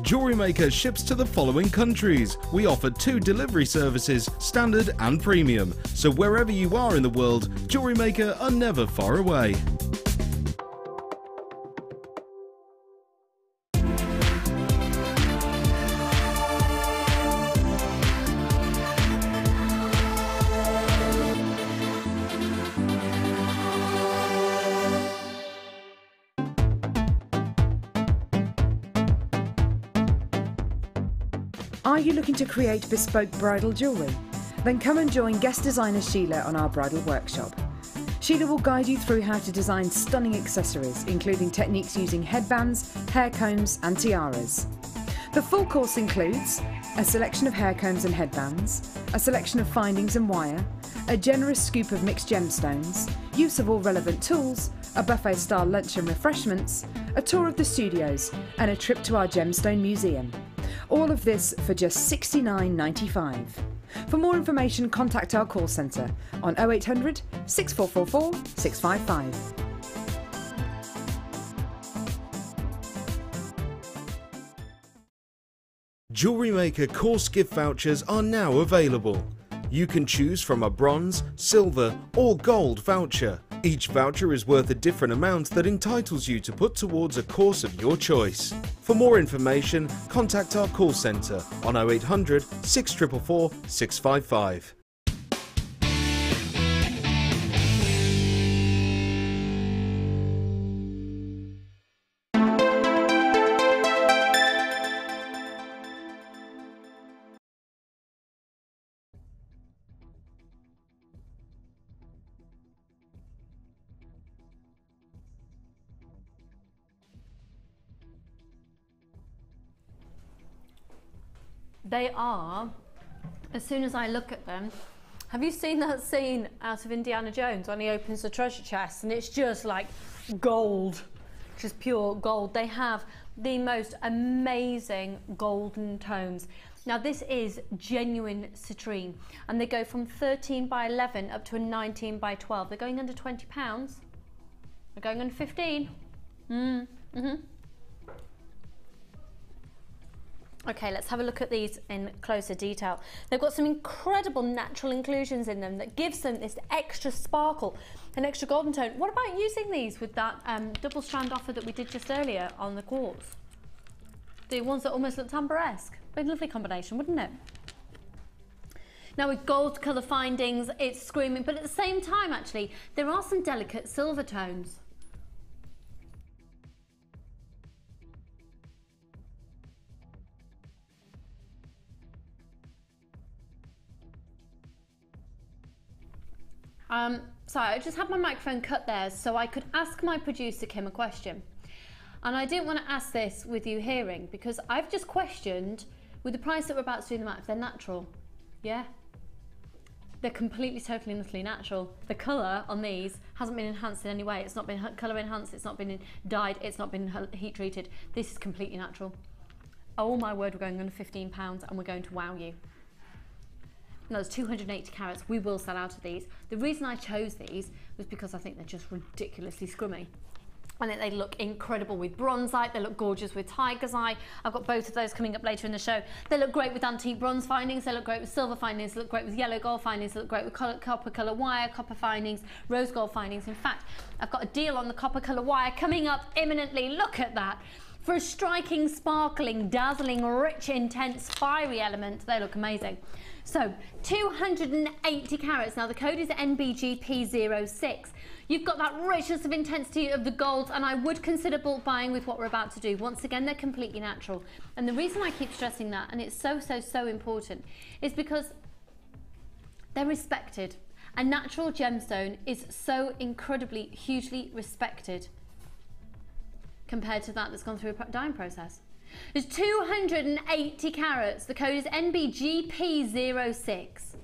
Jewellery Maker ships to the following countries. We offer 2 delivery services, standard and premium. So wherever you are in the world, Jewellery Maker are never far away. Are you looking to create bespoke bridal jewellery? Then come and join guest designer Sheila on our bridal workshop. Sheila will guide you through how to design stunning accessories, including techniques using headbands, hair combs and tiaras. The full course includes a selection of hair combs and headbands, a selection of findings and wire, a generous scoop of mixed gemstones, use of all relevant tools, a buffet-style lunch and refreshments, a tour of the studios and a trip to our gemstone museum. All of this for just $69.95. For more information, contact our call centre on 0800 6444 655. Jewellery Maker course gift vouchers are now available. You can choose from a bronze, silver or gold voucher. Each voucher is worth a different amount that entitles you to put towards a course of your choice. For more information, contact our call centre on 0800 6444 655. They are, as soon as I look at them, have you seen that scene out of Indiana Jones when he opens the treasure chest and it's just like gold, just pure gold? They have the most amazing golden tones. Now this is genuine citrine, and they go from 13 by 11 up to a 19 by 12. They're going under £20. They're going under 15. Okay, let's have a look at these in closer detail. They've got some incredible natural inclusions in them that gives them this extra sparkle, an extra golden tone. What about using these with that double strand offer that we did just earlier on the quartz? The ones that almost look tambour-esque. A lovely combination, wouldn't it? Now with gold colour findings, it's screaming, but at the same time actually, there are some delicate silver tones. Sorry, I just had my microphone cut there so I could ask my producer Kim a question. And I didn't want to ask this with you hearing, because I've just questioned, with the price that we're about to do them at, if they're natural. Yeah? They're completely, totally, and utterly natural. The colour on these hasn't been enhanced in any way. It's not been colour enhanced, it's not been dyed, it's not been heat treated. This is completely natural. Oh my word, we're going under £15 and we're going to wow you. Now there's 280 carats, we will sell out of these. The reason I chose these was because I think they're just ridiculously scrummy. I think they look incredible with bronzite, they look gorgeous with tiger's eye. I've got both of those coming up later in the show. They look great with antique bronze findings, they look great with silver findings, they look great with yellow gold findings, they look great with copper colour wire, copper findings, rose gold findings. In fact, I've got a deal on the copper colour wire coming up imminently. Look at that. For a striking, sparkling, dazzling, rich, intense, fiery element, they look amazing. So, 280 carats. Now the code is NBGP06. You've got that richness of intensity of the gold, and I would consider bulk buying with what we're about to do. Once again, they're completely natural. And the reason I keep stressing that, and it's so, so, so important, is because they're respected. A natural gemstone is so incredibly, hugely respected compared to that that's gone through a dyeing process. There's 280 carats. The code is NBGP06.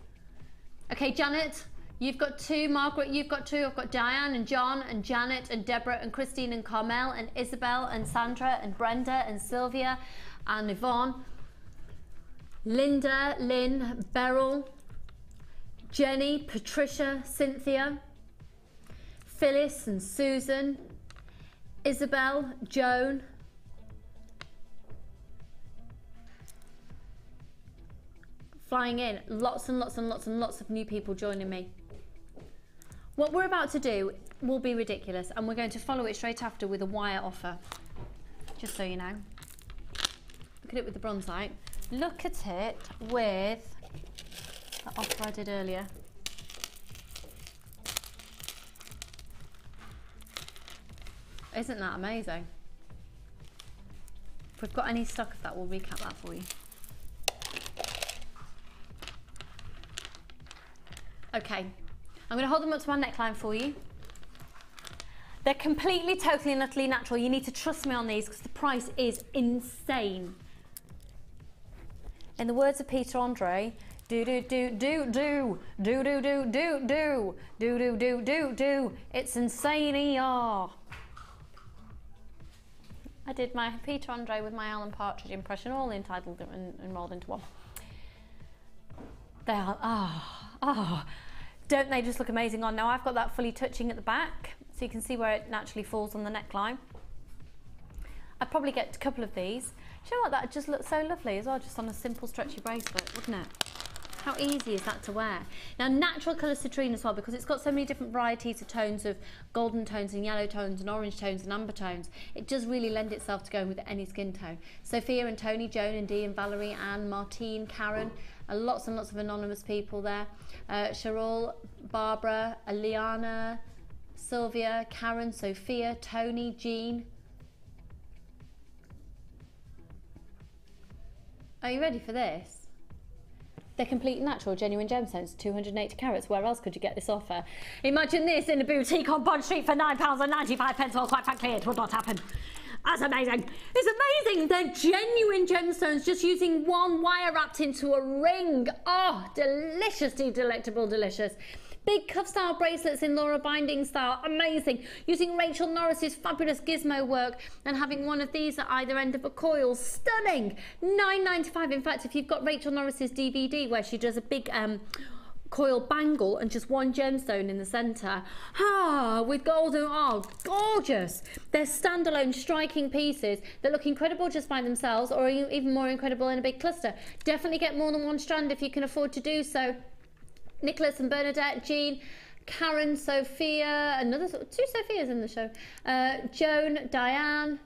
Okay, Janet, you've got 2. Margaret, you've got 2. I've got Diane and John and Janet and Deborah and Christine and Carmel and Isabel and Sandra and Brenda and Sylvia and Yvonne, Linda, Lynn, Beryl, Jenny, Patricia, Cynthia, Phyllis and Susan, Isabel, Joan, flying in, lots and lots and lots and lots of new people joining me. What we're about to do will be ridiculous, and we're going to follow it straight after with a wire offer, just so you know. Look at it with the bronzite. Look at it with the offer I did earlier. Isn't that amazing? If we've got any stock of that, we'll recap that for you. Okay, I'm going to hold them up to my neckline for you. They're completely, totally and utterly natural. You need to trust me on these because the price is insane. In the words of Peter Andre, do do do do do do do do do do do do do do do. It's insane, yeah. I did my Peter Andre with my Alan Partridge impression, all entitled and rolled into one. They are, don't they just look amazing on? Now I've got that fully touching at the back, so you can see where it naturally falls on the neckline. I'd probably get a couple of these. Do you know what, that just looks so lovely as well, just on a simple stretchy bracelet, wouldn't it? How easy is that to wear? Now, natural colour citrine as well, because it's got so many different varieties of tones of golden tones and yellow tones and orange tones and amber tones. It does really lend itself to going with any skin tone. Sophia and Tony, Joan and Dee and Valerie, Anne, Martine, Karen, lots and lots of anonymous people there. Cheryl, Barbara, Aliana, Sylvia, Karen, Sophia, Tony, Jean. Are you ready for this? They're completely natural, genuine gemstones, 280 carats. Where else could you get this offer? Imagine this in a boutique on Bond Street for £9.95. Well, quite frankly, it would not happen. That's amazing. It's amazing. They're genuine gemstones, just using one wire wrapped into a ring. Oh, deliciously delectable, delicious. Big cuff style bracelets in Laura binding style, amazing. Using Rachel Norris's fabulous gizmo work and having one of these at either end of a coil, stunning. £9.95. In fact, if you've got Rachel Norris's DVD where she does a big coil bangle and just one gemstone in the centre, with golden, gorgeous. They're standalone striking pieces that look incredible just by themselves, or even more incredible in a big cluster. Definitely get more than one strand if you can afford to do so. Nicholas and Bernadette, Jean, Karen, Sophia, two Sophias in the show, Joan, Diane.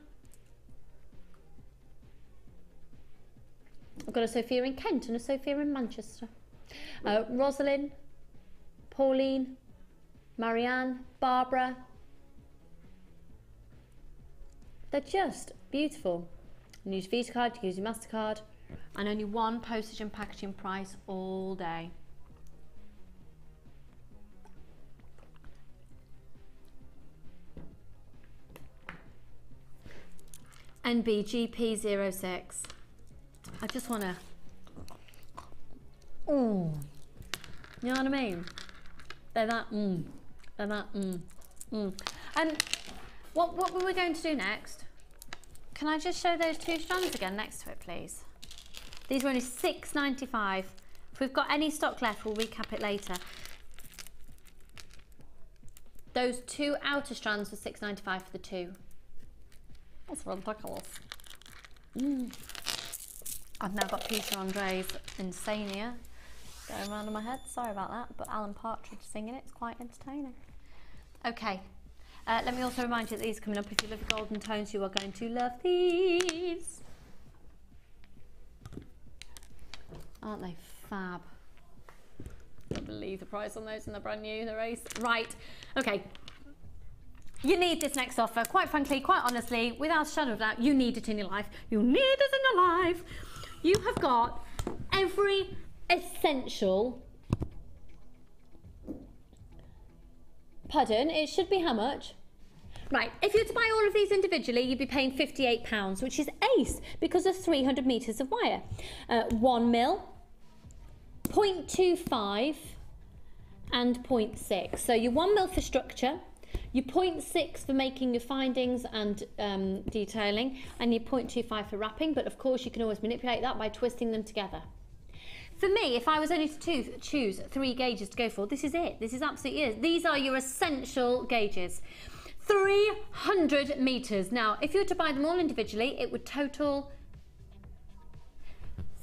I've got a Sophia in Kent and a Sophia in Manchester. Rosalind, Pauline, Marianne, Barbara. They're just beautiful. You use Visa card, you use your MasterCard, and only one postage and packaging price all day. NBGP06. I just want to... Oh. You know what I mean? They're that they're that And what were we going to do next? Can I just show those 2 strands again next to it, please? These were only $6.95. If we've got any stock left, we'll recap it later. Those 2 outer strands were $6.95 for the 2. That's ridiculous. I've now got Peter Andre's Insania going around in my head. Sorry about that, but Alan Partridge singing it. It's quite entertaining. Okay. Let me also remind you that these are coming up. If you love your golden tones, you are going to love these. Aren't they fab? I can't believe the price on those and they're brand new, they're ace. Right, okay. You need this next offer. Quite frankly, quite honestly, without a shadow of doubt, you need it in your life. You need it in your life. You have got every essential. Pardon, it should be how much? Right, if you were to buy all of these individually, you'd be paying £58, which is ace because of 300 metres of wire. 1 mil, 0.25 and 0.6. So your 1 mil for structure, your 0.6 for making your findings and detailing, and your 0.25 for wrapping. But of course you can always manipulate that by twisting them together. For me, if I was only to choose 3 gauges to go for, this is it. This is absolutely it. These are your essential gauges. 300 metres. Now, if you were to buy them all individually, it would total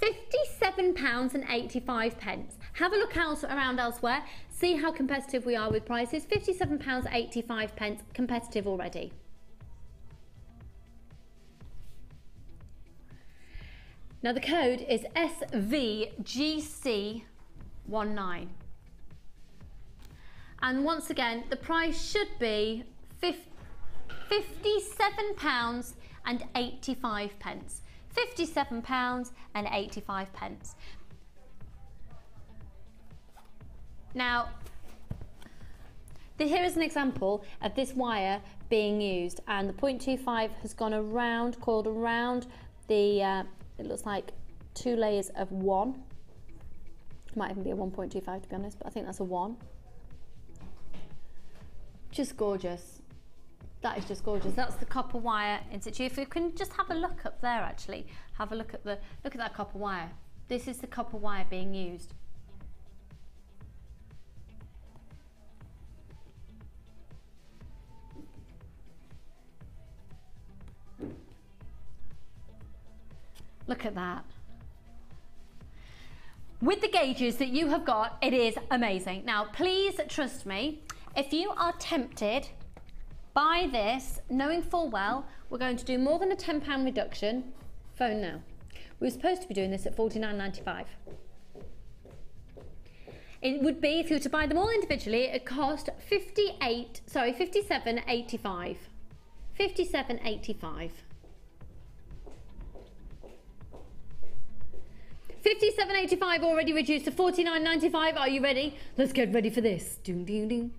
£57.85. Have a look around elsewhere. See how competitive we are with prices. £57.85, competitive already. Now the code is SVGC19. And once again, the price should be £57.85. £57.85. Now, here is an example of this wire being used, and the 0.25 has gone around, coiled around the, it looks like 2 layers of 1. Might even be a 1.25 to be honest, but I think that's a 1. Just gorgeous. That is just gorgeous. That's the copper wire in situ. If you can just have a look up there, actually, have a look at that copper wire. This is the copper wire being used. Look at that. With the gauges that you have got, it is amazing. Now, please trust me, if you are tempted by this, knowing full well, we're going to do more than a £10 reduction. Phone now. We were supposed to be doing this at $49.95. It would be, if you were to buy them all individually, it cost £57.85. £57.85. $57.85 already reduced to $49.95. Are you ready? Let's get ready for this. Doom, doom, doom.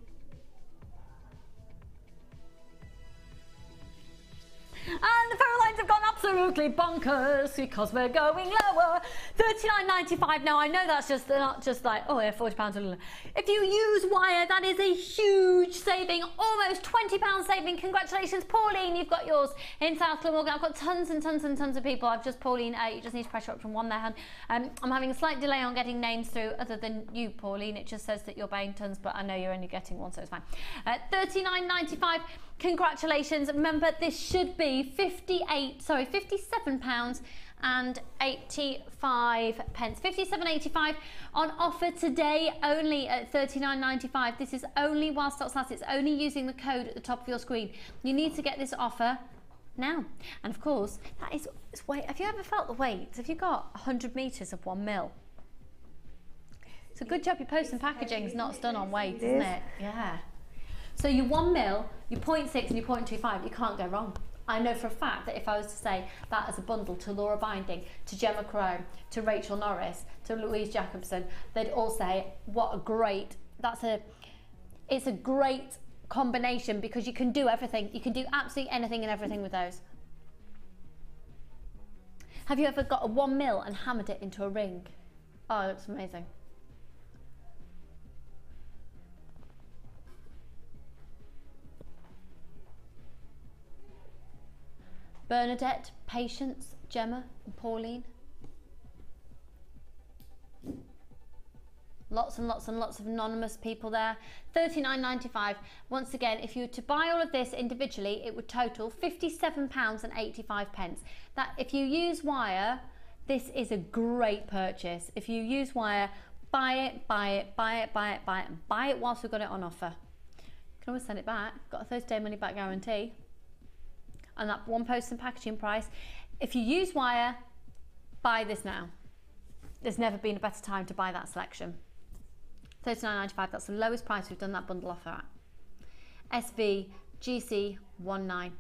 And the phone lines have gone absolutely bonkers because we're going lower. $39.95. Now I know that's just not just like, oh yeah, £40. If you use wire, that is a huge saving, almost £20 saving. Congratulations, Pauline, you've got yours in South Glamorgan. I've got tons and tons and tons of people. Pauline, you just need to pressure up from one there, hun. I'm having a slight delay on getting names through, other than you, Pauline. It just says that you're buying tons, but I know you're only getting one, so it's fine. $39.95. Congratulations. Remember, this should be £57.85. £57.85 on offer today, only at $39.95. This is only while stocks last. It's only using the code at the top of your screen. You need to get this offer now. And of course, that is weight. Have you ever felt the weight? Have you got 100 metres of 1 mil? It's a good job your post and packaging is not done on weight, isn't it? Yeah. So your 1 mil, your 0.6 and your 0.25, you can't go wrong. I know for a fact that if I was to say that as a bundle to Laura Binding, to Gemma Crow, to Rachel Norris, to Louise Jacobson, they'd all say, what a great, it's a great combination because you can do everything. You can do absolutely anything and everything with those. Have you ever got a 1 mil and hammered it into a ring? Oh, it looks amazing. Bernadette, Patience, Gemma, and Pauline. Lots and lots and lots of anonymous people there. £39.95. Once again, if you were to buy all of this individually, it would total £57.85. That, if you use wire, this is a great purchase. If you use wire, buy it, buy it, buy it, buy it, buy it, and buy it whilst we've got it on offer. You can always send it back. Got a 30-day money back guarantee. And that one post and packaging price. If you use wire, buy this now. There's never been a better time to buy that selection. $39.95, that's the lowest price we've done that bundle offer at. SV GC19.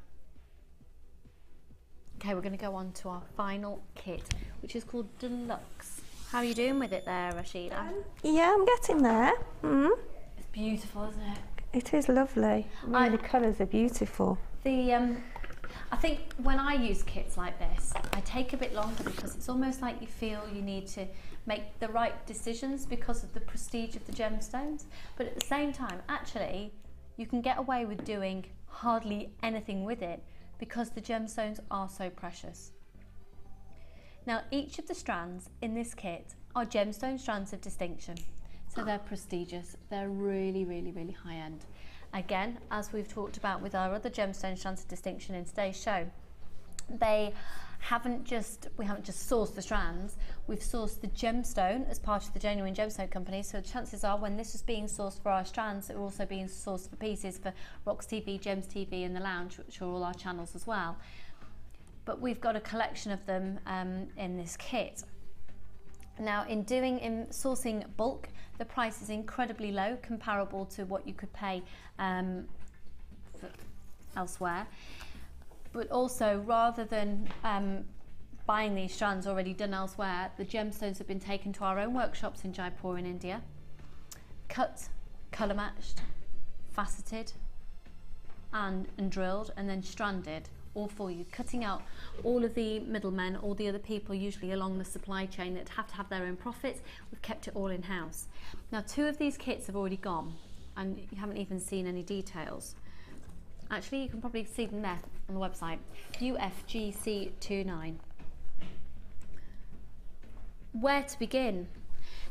Okay, we're going to go on to our final kit, which is called Deluxe. How are you doing with it there, Sheila? Yeah, I'm getting there. It's beautiful, isn't it? It is lovely. Really, the colours are beautiful. I think when I use kits like this, I take a bit longer because it's almost like you feel you need to make the right decisions because of the prestige of the gemstones. But at the same time, actually, you can get away with doing hardly anything with it because the gemstones are so precious. Now, each of the strands in this kit are gemstone strands of distinction. So they're prestigious. They're really, really, really high end. Again, as we've talked about with our other gemstone strands of distinction in today's show, we haven't just sourced the strands, we've sourced the gemstone as part of the Genuine Gemstone Company, so the chances are when this was being sourced for our strands, it were also being sourced for pieces for Rocks TV, Gems TV and The Lounge, which are all our channels as well. But we've got a collection of them in this kit. Now, in sourcing bulk, the price is incredibly low, comparable to what you could pay elsewhere. But also, rather than buying these strands already done elsewhere, the gemstones have been taken to our own workshops in Jaipur in India, cut, colour matched, faceted, and drilled, and then stranded, all for you, cutting out all of the middlemen, all the other people usually along the supply chain that have to have their own profits. We've kept it all in-house. Now, 2 of these kits have already gone, and you haven't even seen any details. Actually, you can probably see them there on the website. UFGC29. Where to begin?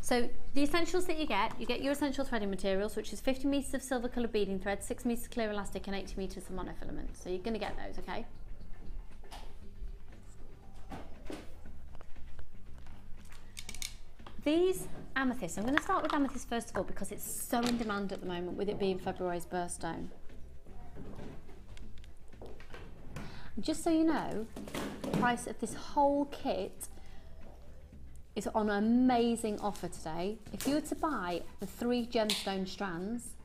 So the essentials that you get your essential threading materials, which is 50 metres of silver coloured beading thread, 6 metres clear elastic and 80 metres of monofilament. So you're going to get those, okay? These amethysts, I'm going to start with amethyst first of all because it's so in demand at the moment with it being February's birthstone. And just so you know, the price of this whole kit is on an amazing offer today. If you were to buy the 3 gemstone strands,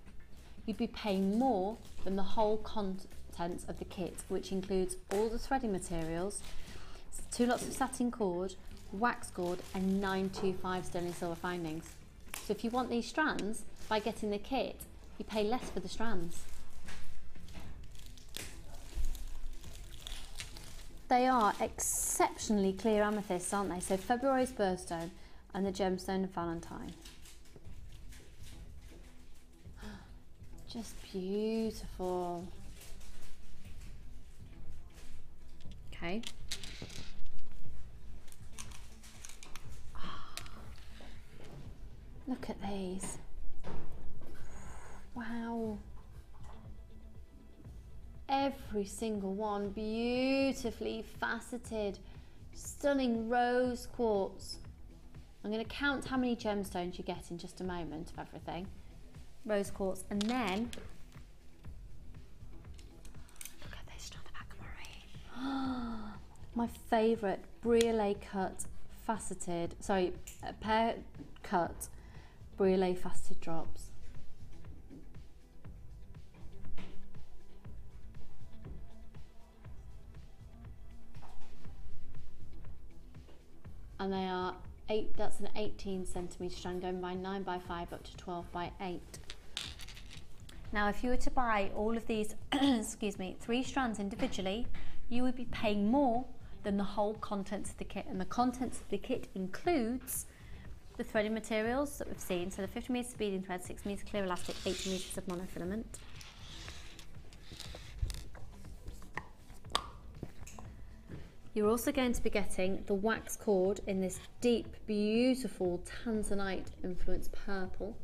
you'd be paying more than the whole contents of the kit, which includes all the threading materials, 2 lots of satin cord, wax cord, and 925 sterling silver findings. So if you want these strands, by getting the kit, you pay less for the strands. They are exceptionally clear amethysts, aren't they? So February's birthstone and the gemstone of Valentine. Just beautiful. Okay. Look at these. Wow. Every single one beautifully faceted, stunning rose quartz. I'm going to count how many gemstones you get in just a moment of everything. Rose quartz, and then look at this strand of aquamarine. My favourite briolet cut faceted, pear cut briolet faceted drops. And they are that's an 18 centimetre strand going by 9 by 5 up to 12 by 8. Now, if you were to buy all of these, excuse me, 3 strands individually, you would be paying more than the whole contents of the kit. And the contents of the kit includes the threading materials that we've seen. So the 50 metres of beading thread, 6 metres clear elastic, 80 metres of monofilament. You're also going to be getting the wax cord in this deep, beautiful tanzanite influenced purple.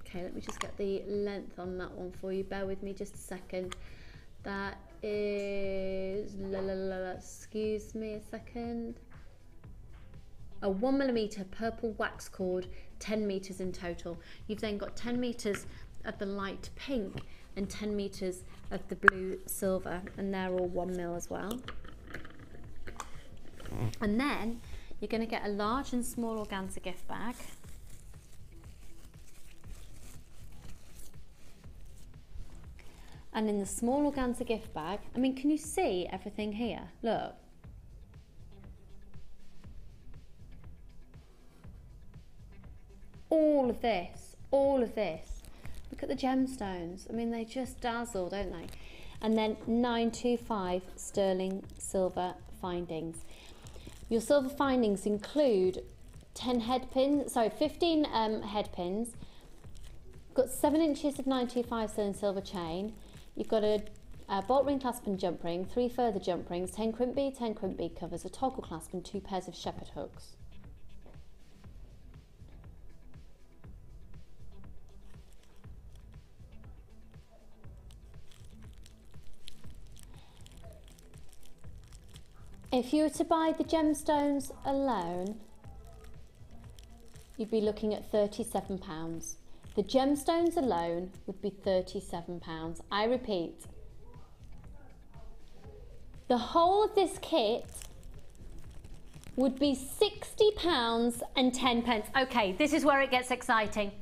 Okay, let me just get the length on that one for you. Bear with me just a second. That is, excuse me a second. A 1mm purple wax cord, 10 meters in total. You've then got 10 meters of the light pink and 10 meters of the blue silver, and they're all 1 mil as well. And then you're going to get a large and small organza gift bag. And in the small organza gift bag, I mean, can you see everything here? Look. All of this, all of this. Look at the gemstones. I mean, they just dazzle, don't they? And then 925 sterling silver findings. Your silver findings include 15 head pins. Got 7 inches of 925 sterling silver chain. You've got a bolt ring clasp and jump ring, 3 further jump rings, 10 crimp bead covers, a toggle clasp and 2 pairs of shepherd hooks. If you were to buy the gemstones alone, you'd be looking at £37. The gemstones alone would be £37. I repeat, the whole of this kit would be £60 and 10 pence. Okay, this is where it gets exciting.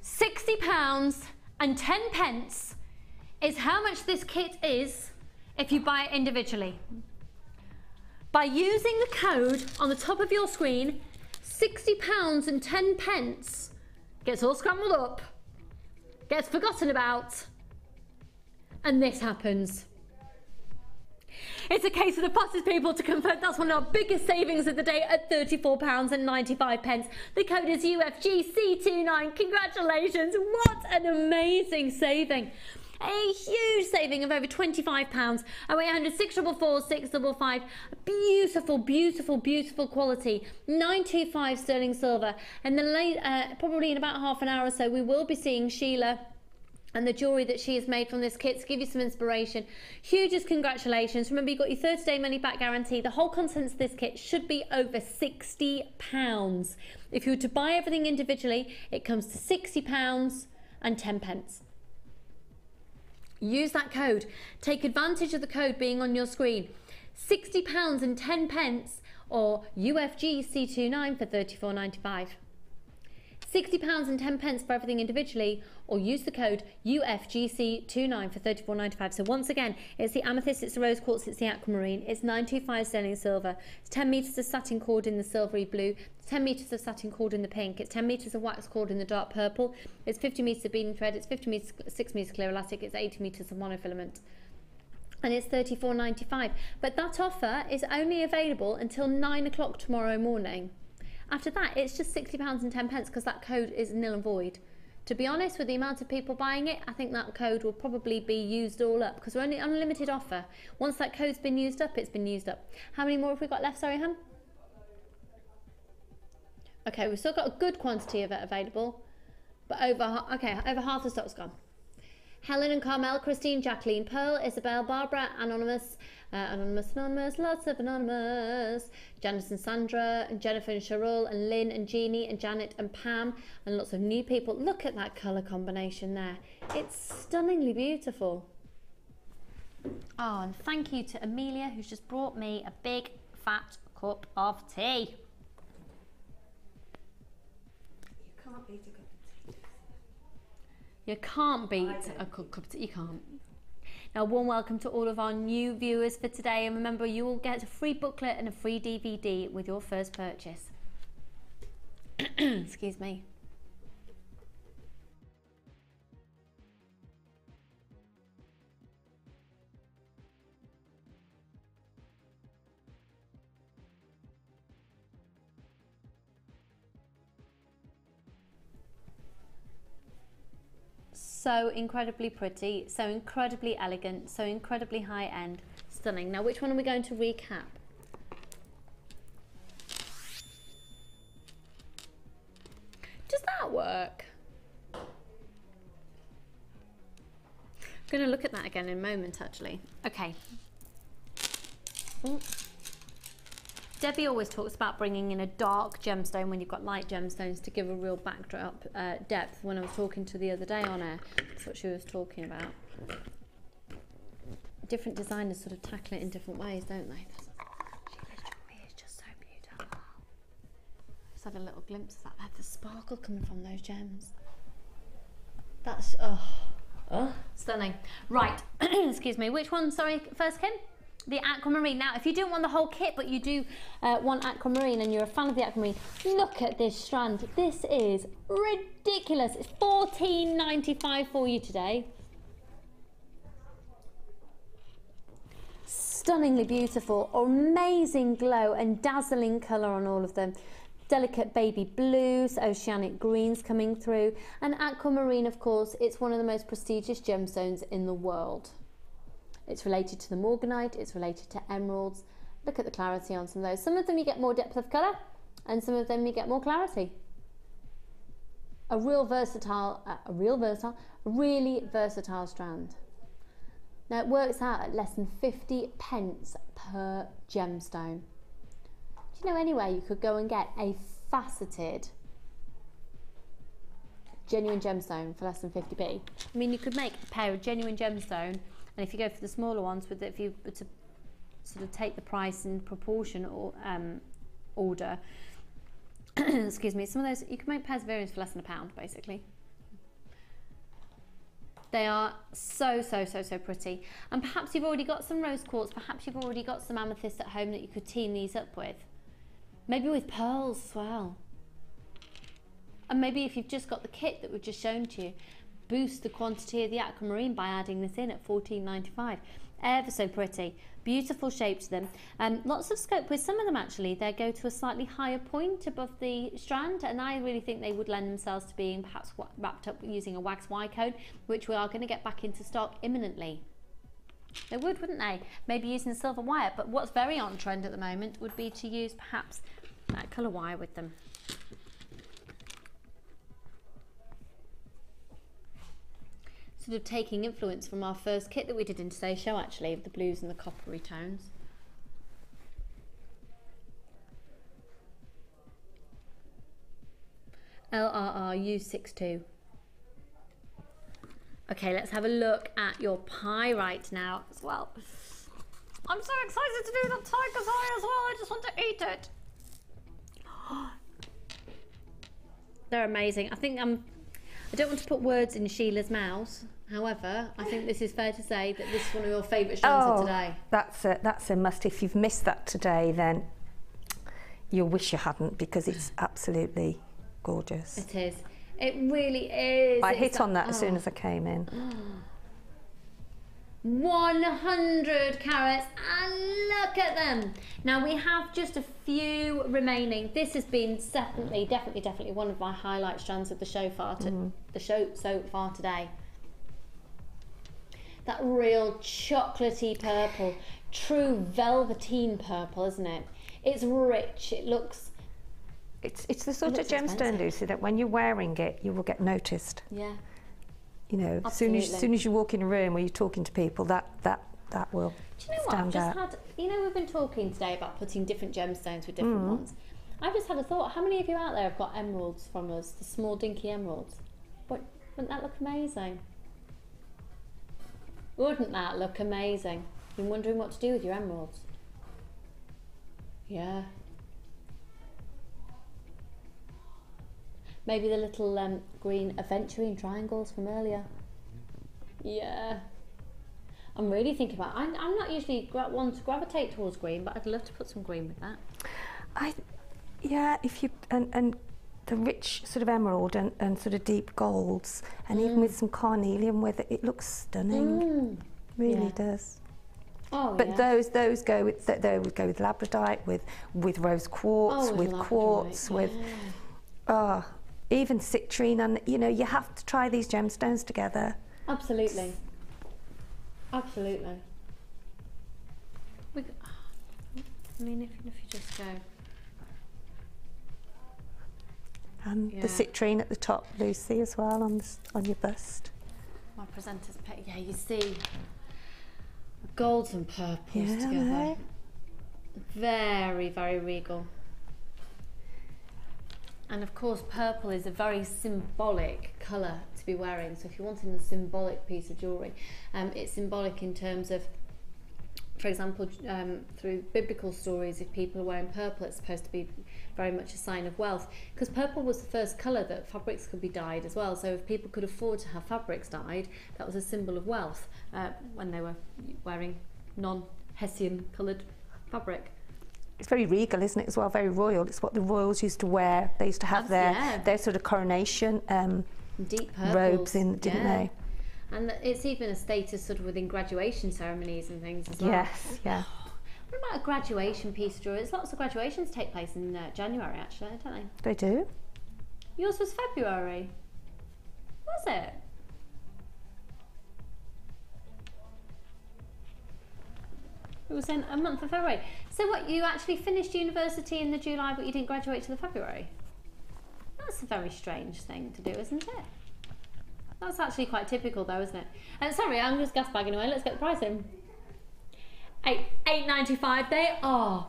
£60 and 10 pence is how much this kit is if you buy it individually. By using the code on the top of your screen, £60 and 10 pence gets all scrambled up, gets forgotten about, and this happens. It's a case of the fastest people to convert. That's one of our biggest savings of the day at £34 and 95 pence. The code is UFGC29. Congratulations, what an amazing saving. A huge saving of over £25. 0800 644 655. Beautiful, beautiful, beautiful quality. 925 sterling silver. And then probably in about half an hour or so, we will be seeing Sheila and the jewellery that she has made from this kit to give you some inspiration. Hugest congratulations. Remember, you've got your 30-day money-back guarantee. The whole contents of this kit should be over £60. If you were to buy everything individually, it comes to £60 and 10 pence. Use that code. Take advantage of the code being on your screen. £60 and 10 pence or UFGC29 for $34.95. £60 and 10 pence for everything individually, or use the code UFGC29 for $34.95. So once again, it's the amethyst, it's the rose quartz, it's the aquamarine, it's 925 sterling silver, it's 10 meters of satin cord in the silvery blue, it's 10 meters of satin cord in the pink, it's 10 meters of wax cord in the dark purple, it's 50 meters of beading thread, it's 50 meters, 6 meters clear elastic, it's 80 meters of monofilament. And it's $34.95. But that offer is only available until 9 o'clock tomorrow morning. After that, it's just £60 and 10 pence because that code is nil and void. To be honest, with the amount of people buying it, I think that code will probably be used all up because we're only on a limited offer. Once that code's been used up, it's been used up. How many more have we got left? Sorry, hun? Okay, we've still got a good quantity of it available, but over half the stock's gone. Helen and Carmel, Christine, Jacqueline, Pearl, Isabel, Barbara, Anonymous, Anonymous, lots of Anonymous, Janice and Sandra, and Jennifer and Cheryl, and Lynn and Jeannie, and Janet and Pam, and lots of new people. Look at that colour combination there. It's stunningly beautiful. Oh, and thank you to Amelia, who's just brought me a big, fat cup of tea. You can't beat a cup of tea. You can't beat a cup of tea. You can't. Now, warm welcome to all of our new viewers for today, and remember, you will get a free booklet and a free DVD with your first purchase. Excuse me. so incredibly pretty, so incredibly elegant, so incredibly high end, stunning. Now, which one are we going to recap? Does that work? I'm going to look at that again in a moment, actually. Okay. Debbie always talks about bringing in a dark gemstone when you've got light gemstones to give a real backdrop depth. When I was talking to the other day on air, that's what she was talking about. Different designers sort of tackle it in different ways, don't they? Sheila's jewellery is just so beautiful. Just had a little glimpse of that. The sparkle coming from those gems. That's, stunning. Right, excuse me, which one, sorry, first, Kim? The Aquamarine. Now, if you don't want the whole kit, but you do want Aquamarine and you're a fan of the Aquamarine, look at this strand. This is ridiculous. It's $14.95 for you today. Stunningly beautiful, amazing glow and dazzling colour on all of them. Delicate baby blues, oceanic greens coming through, and Aquamarine, of course, it's one of the most prestigious gemstones in the world. It's related to the morganite, it's related to emeralds. Look at the clarity on some of those. Some of them you get more depth of colour, and some of them you get more clarity. A really versatile strand. Now it works out at less than 50 pence per gemstone. Do you know anywhere you could go and get a faceted genuine gemstone for less than 50p? I mean, you could make a pair of genuine gemstone, and if you go for the smaller ones, with if you were to sort of take the price in proportion or order, excuse me, some of those you can make pairs of earrings for less than £1, basically. They are so pretty. And perhaps you've already got some rose quartz, perhaps you've already got some amethyst at home that you could team these up with. Maybe with pearls as well. And maybe if you've just got the kit that we've just shown to you, boost the quantity of the Aquamarine by adding this in at $14.95. Ever so pretty. Beautiful shape to them. Lots of scope with some of them, actually. They go to a slightly higher point above the strand, and I really think they would lend themselves to being perhaps wrapped up using a wax Y-code, which we are going to get back into stock imminently. They would, wouldn't they? Maybe using a silver wire, but what's very on trend at the moment would be to use perhaps that colour wire with them. Sort of taking influence from our first kit that we did in today's show, actually, of the blues and the coppery tones. LRRU62. Okay, let's have a look at your pyrite now as well. I'm so excited to do the tiger's eye as well. I just want to eat it. They're amazing. I think I don't want to put words in Sheila's mouth. However, I think this is fair to say that this is one of your favourite strands of today. That's a must. If you've missed that today, then you'll wish you hadn't, because it's absolutely gorgeous. It is. It really is. I hit on that as soon as I came in. 100 carats, and look at them. Now we have just a few remaining. This has been definitely one of my highlight strands of the show so far today. That real chocolatey purple, true velveteen purple, isn't it? It's rich. It looks. It's the sort of gemstone, Lucy, that when you're wearing it, you will get noticed. Yeah. You know, as soon as you walk in a room where you're talking to people, that will Do you know what? I've just had, you know, we've been talking today about putting different gemstones with different ones. I've just had a thought. How many of you out there have got emeralds from us? The small dinky emeralds. Wouldn't that look amazing? Wouldn't that look amazing? Been wondering what to do with your emeralds? Yeah. Maybe the little green aventurine triangles from earlier. Yeah. I'm really thinking about. I'm not usually one to gravitate towards green, but I'd love to put some green with that. Yeah, if you and the rich sort of emerald and sort of deep golds, and even with some carnelian with it, it looks stunning. Really does. Oh, but those go with they would go with labradorite, with rose quartz, with quartz, with even citrine, and you know, you have to try these gemstones together. Absolutely. Absolutely. I mean, if you just go. And the citrine at the top, Lucy, as well on your bust. My presenter's pick. Yeah, you see golds and purples together. Right. Very, very regal. And of course, purple is a very symbolic colour to be wearing. So if you're wanting a symbolic piece of jewellery, it's symbolic in terms of, for example, through biblical stories, if people are wearing purple, it's supposed to be very much a sign of wealth, because purple was the first colour that fabrics could be dyed as well. So if people could afford to have fabrics dyed, that was a symbol of wealth when they were wearing non-Hessian coloured fabric. It's very regal, isn't it, as well? Very royal. It's what the royals used to wear. They used to have their sort of coronation deep purples, robes in, didn't they? And it's even a status sort of within graduation ceremonies and things as well. Yes, yeah. What about a graduation piece of jewellery? There's lots of graduations take place in January, actually, don't they? They do. Yours was February. Was it? It was in a month of February. So what, you actually finished university in the July, but you didn't graduate till the February? That's a very strange thing to do, isn't it? That's actually quite typical though, isn't it? Sorry, I'm just gas bagging away. Let's get the price in. $8.95. They are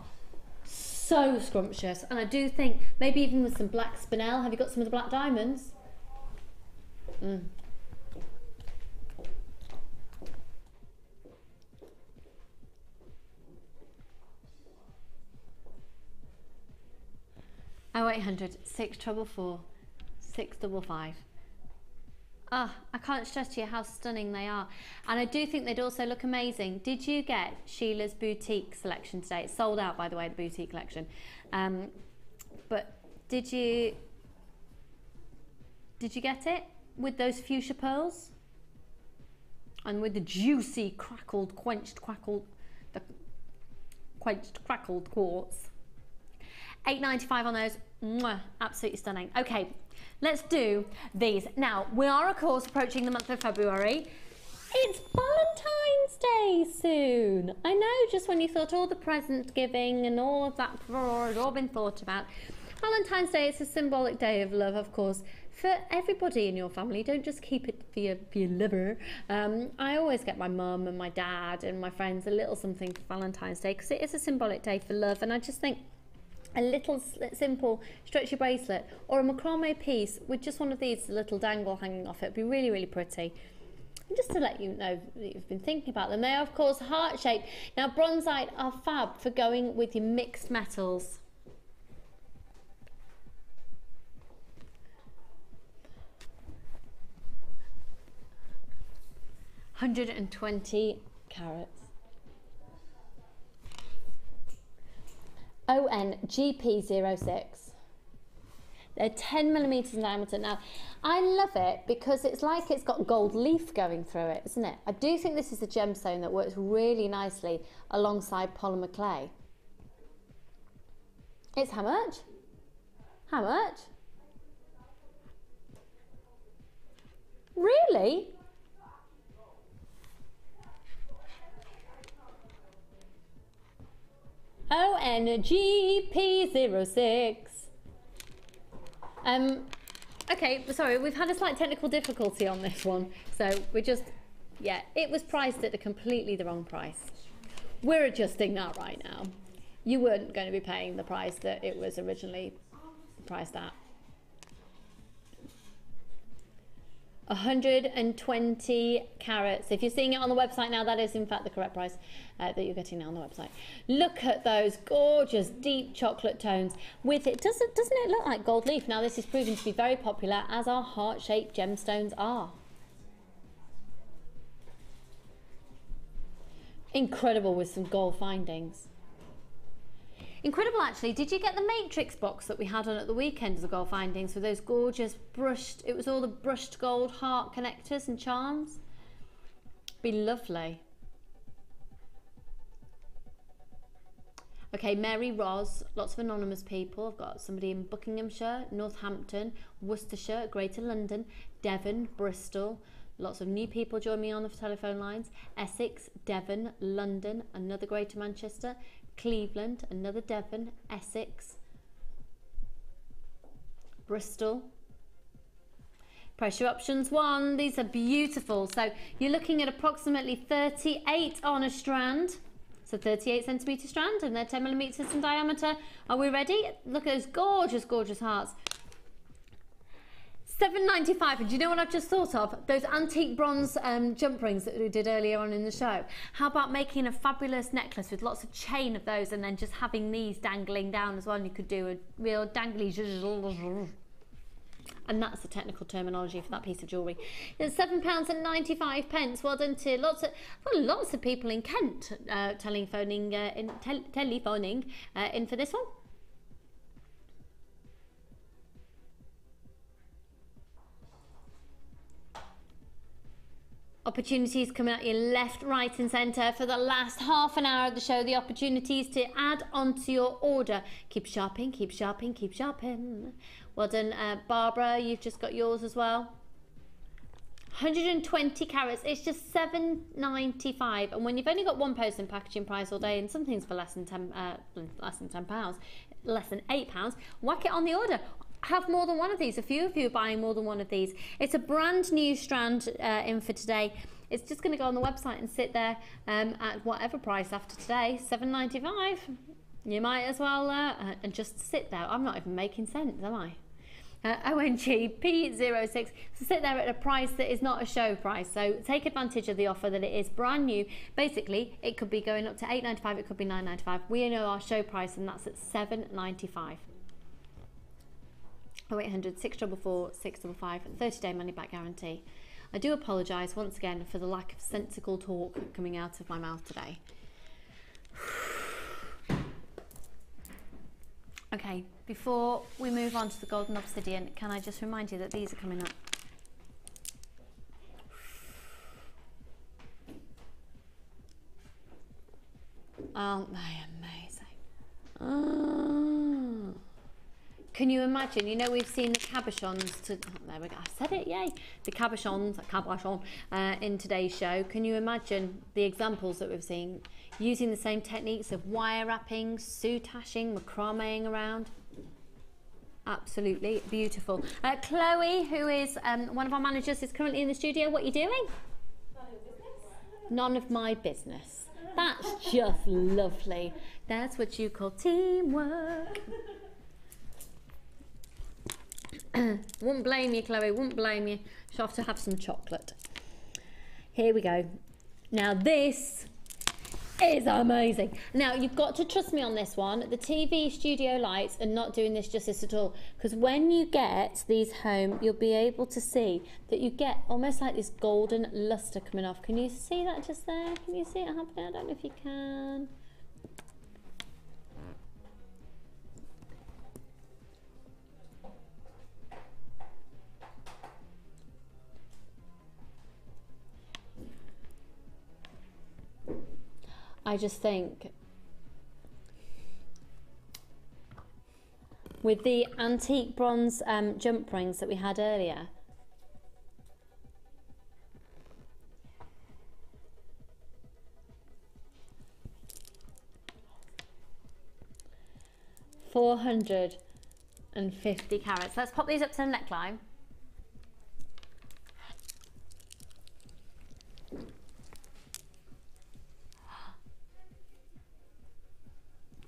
so scrumptious. And I do think, maybe even with some black spinel. Have you got some of the black diamonds? Mm. Oh, 0800 644 655. I can't stress to you how stunning they are, and I do think they'd also look amazing. Did you get Sheila's boutique selection today? It's sold out, by the way, the boutique collection. But did you get it with those fuchsia pearls and with the juicy quenched crackled quartz? $8.95 on those. Mwah, absolutely stunning. Okay, let's do these. Now, we are, of course, approaching the month of February. It's Valentine's Day soon. I know, just when you thought all the present giving and all of that had all been thought about. Valentine's Day is a symbolic day of love, of course, for everybody in your family. Don't just keep it for your lover. I always get my mum and my dad and my friends a little something for Valentine's Day, because it is a symbolic day for love, and I just think a little simple stretchy bracelet or a macrame piece with just one of these little dangle hanging off it would be really, really pretty. And just to let you know that you've been thinking about them, they are of course heart shaped. Now, Bronzite are fab for going with your mixed metals. $120 carats. ONGP06. They're 10mm in diameter. Now, I love it because it's like it's got gold leaf going through it, isn't it? I do think this is a gemstone that works really nicely alongside polymer clay. It's how much? How much? Really? ONGP06. Okay, sorry, we've had a slight technical difficulty on this one. So we're just, yeah, it was priced at a completely the wrong price. We're adjusting that right now. You weren't going to be paying the price that it was originally priced at. 120 carats. If you're seeing it on the website now, that is in fact the correct price that you're getting now on the website. Look at those gorgeous deep chocolate tones with it. Doesn't it look like gold leaf? Now, this is proving to be very popular, as our heart-shaped gemstones are. Incredible with some gold findings. Incredible, actually. Did you get the matrix box that we had on at the weekend as a gold findings with those gorgeous brushed, it was all the brushed gold heart connectors and charms? Be lovely. Okay, Mary Ros, lots of anonymous people. I've got somebody in Buckinghamshire, Northampton, Worcestershire, Greater London, Devon, Bristol. Lots of new people join me on the telephone lines. Essex, Devon, London, another Greater Manchester, Cleveland, another Devon, Essex, Bristol. Pressure options 1, these are beautiful. So you're looking at approximately 38 on a strand. So 38 centimetre strand, and they're 10 millimetres in diameter. Are we ready? Look at those gorgeous, gorgeous hearts. $7.95, and do you know what I've just thought of? Those antique bronze jump rings that we did earlier on in the show. How about making a fabulous necklace with lots of chain of those, and then just having these dangling down as well, and you could do a real dangly, and that's the technical terminology for that piece of jewellery. It's £7.95. Well done to lots of people in Kent telephoning in for this one. Opportunities coming at you left, right and centre for the last half an hour of the show. The opportunities to add onto your order. Keep shopping, keep shopping, keep shopping. Well done, Barbara. You've just got yours as well. 120 carats. It's just $7.95. And when you've only got one post and packaging price all day, and some things for less than £10, less than £8, whack it on the order. Have more than one of these. A few of you are buying more than one of these. It's a brand new strand in for today. It's just going to go on the website and sit there at whatever price after today, $7.95. You might as well and just sit there. I'm not even making sense, am I? ONGP06. So sit there at a price that is not a show price. So take advantage of the offer that it is brand new. Basically, it could be going up to $8.95. It could be $9.95. We know our show price, and that's at $7.95. 0800 644 655, 30-day money-back guarantee. I do apologise once again for the lack of sensible talk coming out of my mouth today. Okay, before we move on to the golden obsidian, can I just remind you that these are coming up? Aren't they amazing? Oh. Can you imagine? You know, we've seen the cabochons there we go, I said it, yay! The cabochon in today's show. Can you imagine the examples that we've seen using the same techniques of wire wrapping, suit hashing, macrameing around? Absolutely beautiful. Chloe, who is one of our managers, is currently in the studio. What are you doing? None of my business. That's just lovely. That's what you call teamwork. Wouldn't blame you, Chloe, wouldn't blame you. She'll have to have some chocolate. Here we go. Now this is amazing. Now you've got to trust me on this one. The TV studio lights are not doing this justice at all, because when you get these home, you'll be able to see that you get almost like this golden luster coming off. Can you see that just there? Can you see it happening? I don't know if you can. I just think with the antique bronze jump rings that we had earlier, $450 carats. Let's pop these up to the neckline.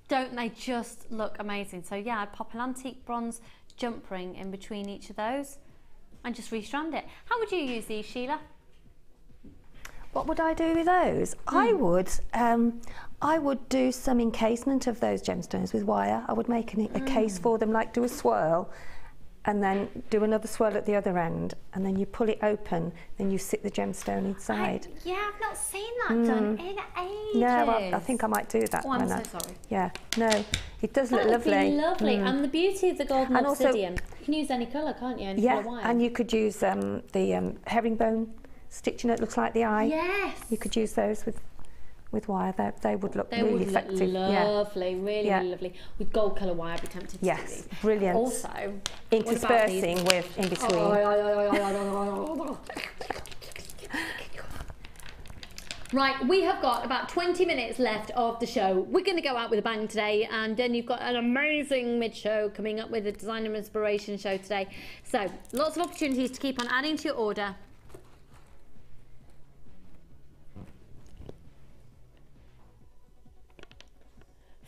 Don't they just look amazing? So yeah, I'd pop an antique bronze jump ring in between each of those and just restrand it. How would you use these, Sheila? What would I do with those? I would do some encasement of those gemstones with wire. I would make a case for them, like do a swirl and then do another swirl at the other end, and then you pull it open, then you sit the gemstone inside. Yeah, I've not seen that done in ages. No, I think I might do that. Oh, I'm so sorry. Yeah, no, it does look lovely. That would be lovely. And the beauty of the golden obsidian, you can use any colour, can't you? Any colour wire. And you could use the herringbone stitching, it looks like the eye. Yes. You could use those with wire. They would look They really would effective. look lovely, really lovely. With gold colour wire, I'd be tempted to do these. Brilliant. Also, interspersing with in between. Right, we have got about 20 minutes left of the show. We're going to go out with a bang today, and then you've got an amazing mid-show coming up with a designer inspiration show today. So, lots of opportunities to keep on adding to your order.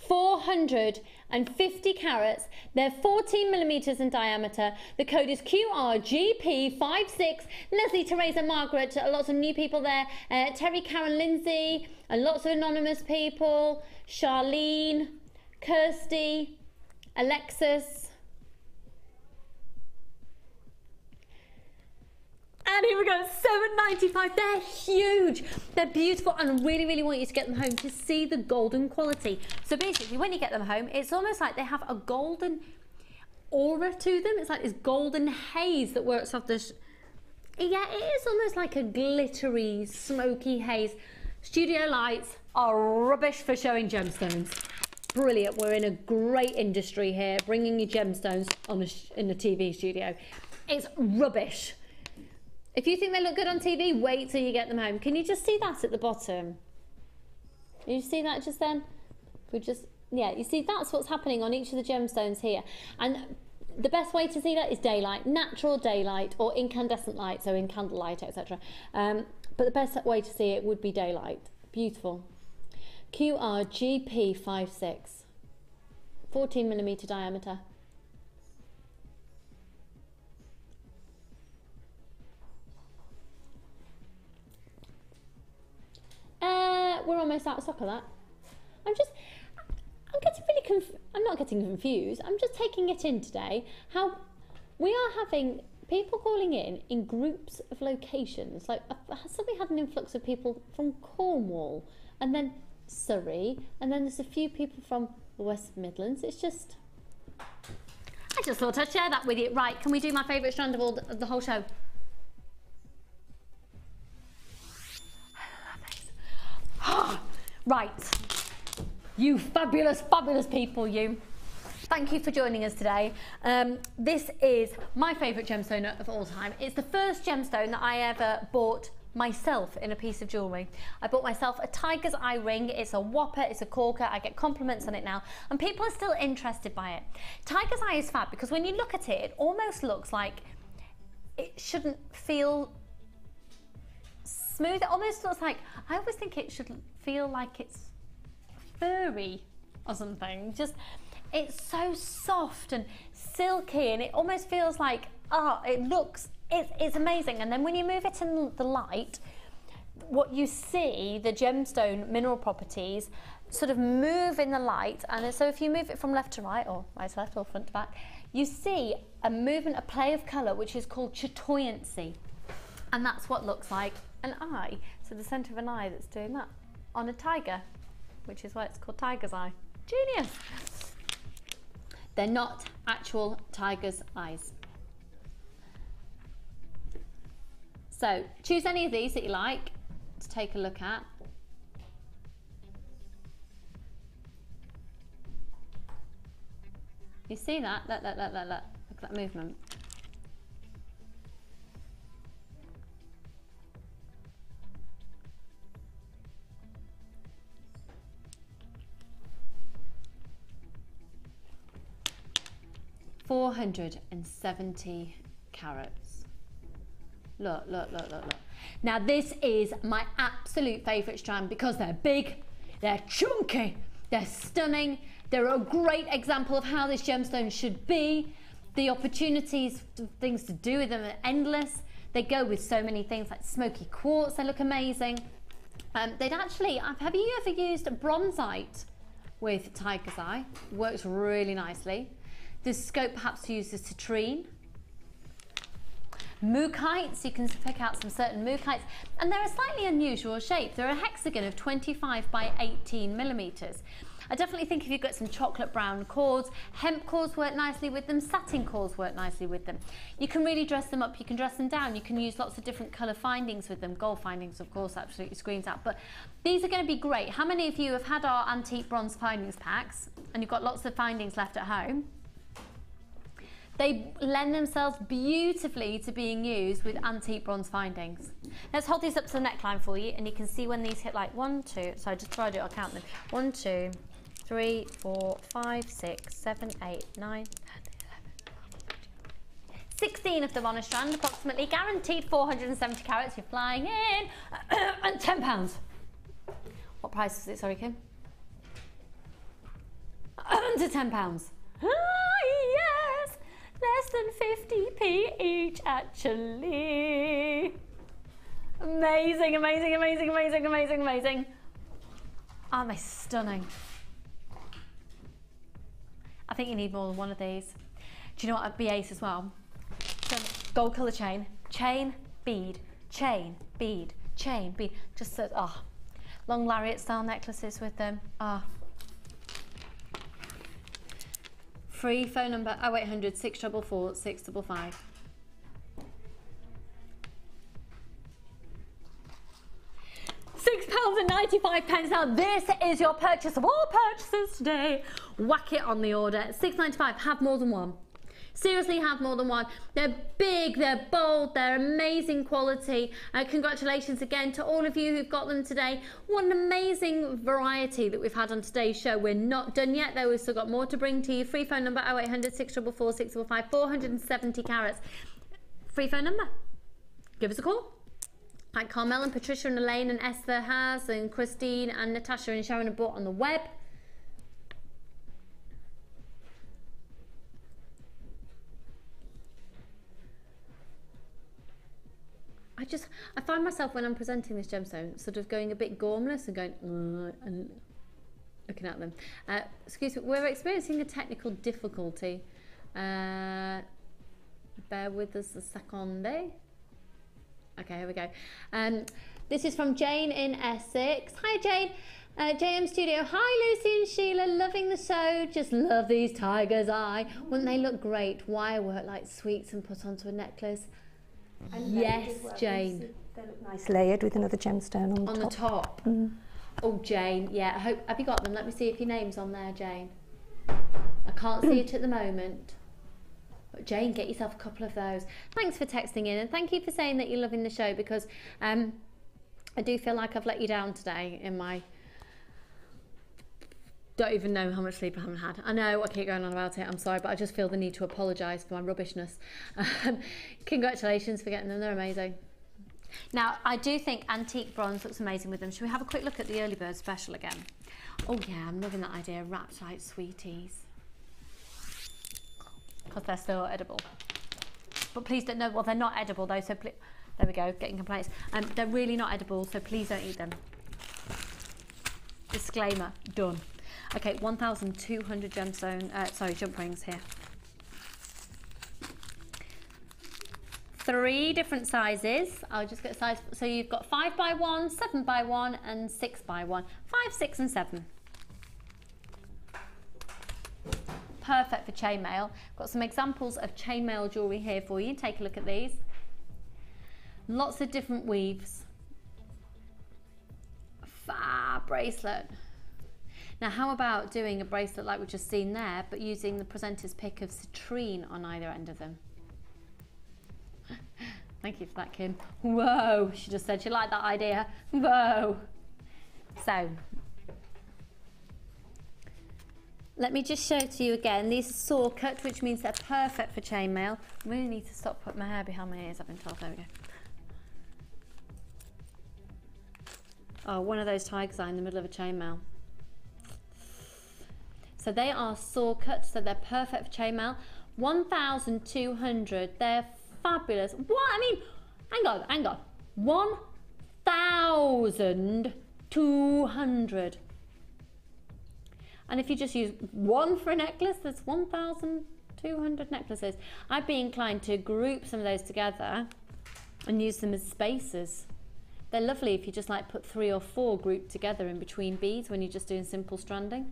$450 carats. They're 14 millimeters in diameter. The code is QRGP56. Leslie, Teresa, Margaret, lots of new people there. Terry, Karen, Lindsay, and lots of anonymous people. Charlene, Kirsty, Alexis. And here we go, $7.95. They're huge. They're beautiful, and I really, really want you to get them home to see the golden quality. So basically, when you get them home, it's almost like they have a golden aura to them. It's like this golden haze that works off this. Yeah, it is almost like a glittery, smoky haze. Studio lights are rubbish for showing gemstones. Brilliant. We're in a great industry here, bringing you gemstones on in the TV studio. It's rubbish. If you think they look good on TV, wait till you get them home. Can you just see that at the bottom? You see that just then? Yeah, you see that's what's happening on each of the gemstones here. And the best way to see that is daylight, natural daylight, or incandescent light, so in candlelight, etc. But the best way to see it would be daylight. Beautiful. QRGP56, 14 millimeter diameter. We're almost out of stock of that. I'm getting really I'm not getting confused. I'm just taking it in today. How we are having people calling in groups of locations. Like I've suddenly had an influx of people from Cornwall, and then Surrey, and then there's a few people from the West Midlands. It's just, I just thought I'd share that with you. Right, can we do my favourite strand of the whole show? Right, you fabulous, fabulous people, you. Thank you for joining us today. This is my favourite gemstone of all time. It's the first gemstone that I ever bought myself in a piece of jewellery. I bought myself a tiger's eye ring. It's a whopper, it's a corker. I get compliments on it now, and people are still interested by it. Tiger's eye is fab because when you look at it, it almost looks like it shouldn't feel smooth. It almost looks like, I always think it should feel like it's furry or something. Just, it's so soft and silky, and it almost feels like, it's amazing. And then when you move it in the light, what you see, the gemstone mineral properties sort of move in the light. And so if you move it from left to right, or right to left, or front to back, you see a movement, a play of colour, which is called chatoyancy. And that's what looks like an eye. So the centre of an eye that's doing that on a tiger, which is why it's called tiger's eye. Genius. They're not actual tiger's eyes. So choose any of these that you like to take a look at. You see that? Look at that movement. $470 carats. Look. Now this is my absolute favourite strand because they're big, they're chunky, they're stunning, they're a great example of how this gemstone should be. The opportunities, things to do with them are endless. They go with so many things like smoky quartz, they look amazing. They'd actually, have you ever used Bronzite with tiger's eye? Works really nicely. There's scope perhaps to use the Citrine. Mookites, you can pick out some certain mookites, and they're a slightly unusual shape. They're a hexagon of 25 by 18 millimeters. I definitely think if you've got some chocolate brown cords, hemp cords work nicely with them, satin cords work nicely with them. You can really dress them up, you can dress them down, you can use lots of different colour findings with them. Gold findings, of course, absolutely screams out, but these are going to be great. How many of you have had our antique bronze findings packs and you've got lots of findings left at home? They lend themselves beautifully to being used with antique bronze findings. Let's hold these up to the neckline for you and you can see when these hit like 1, 2, so I just tried it, I'll count them. 1, 2, 3, 4, 5, 6, 7, 8, 9, 10, 11, 16 of them on a strand, approximately, guaranteed 470 carats, you're flying in, and £10. What price is it, sorry Kim? Under £10. Ah, yes! Less than 50p each, actually. Amazing, amazing, amazing, amazing, amazing, amazing. Aren't they stunning? I think you need more than one of these. Do you know what would be ace as well? Gold colour chain, chain, bead, chain, bead, chain, bead. Just so, oh, long lariat style necklaces with them. Ah. Oh. Free phone number 0800 644 655. £6.95. Now this is your purchase of all purchases today. Whack it on the order. £6.95. Have more than one. Seriously, have more than one. They're big, they're bold, they're amazing quality. Congratulations again to all of you who've got them today. What an amazing variety that we've had on today's show. We're not done yet though, we've still got more to bring to you. Free phone number 0800 644 655, 470 carats. Free phone number. Give us a call. Like Carmel and Patricia and Elaine and Esther has, and Christine and Natasha and Sharon have bought on the web. I find myself when I'm presenting this gemstone sort of going a bit gormless and going and looking at them. Excuse me, we're experiencing a technical difficulty. Bear with us a second. Okay, here we go. This is from Jane in Essex. Hi Jane. JM Studio. Hi Lucy and Sheila, loving the show. Just love these tiger's eye. Wouldn't they look great? Wirework like sweets and put onto a necklace. And yes, Jane. They look nice layered with another gemstone on the top. Mm. Oh, Jane, yeah. Have you got them? Let me see if your name's on there, Jane. I can't see it at the moment. But Jane, get yourself a couple of those. Thanks for texting in and thank you for saying that you're loving the show because I do feel like I've let you down today in my... Don't even know how much sleep I haven't had. I know I keep going on about it, I'm sorry, but I just feel the need to apologise for my rubbishness. Congratulations for getting them, they're amazing. Now, I do think antique bronze looks amazing with them. Should we have a quick look at the early bird special again? Oh yeah, I'm loving that idea, wrapped like sweeties. Because they're still edible. But please don't know, well they're not edible though, so there we go, getting complaints. They're really not edible, so please don't eat them. Disclaimer, done. Okay, 1,200 gemstone, jump rings here. 3 different sizes. I'll just get a size. So you've got 5x1, 7x1, and 6x1. 5, 6, and 7. Perfect for chainmail. Got some examples of chainmail jewellery here for you. Take a look at these. Lots of different weaves. Fab bracelet. Now, how about doing a bracelet like we've just seen there, but using the presenter's pick of citrine on either end of them? Thank you for that, Kim. Whoa, she just said she liked that idea. Whoa. So, let me just show to you again. These are saw cut, which means they're perfect for chainmail. I really need to stop putting my hair behind my ears, I've been told. There we go. Oh, one of those tigers eye in the middle of a chainmail. So they are saw cut, so they're perfect for chainmail. 1,200, they're fabulous. What? I mean, hang on. 1,200. And if you just use one for a necklace, there's 1,200 necklaces. I'd be inclined to group some of those together and use them as spacers. They're lovely if you just like put 3 or 4 grouped together in between beads when you're just doing simple stranding.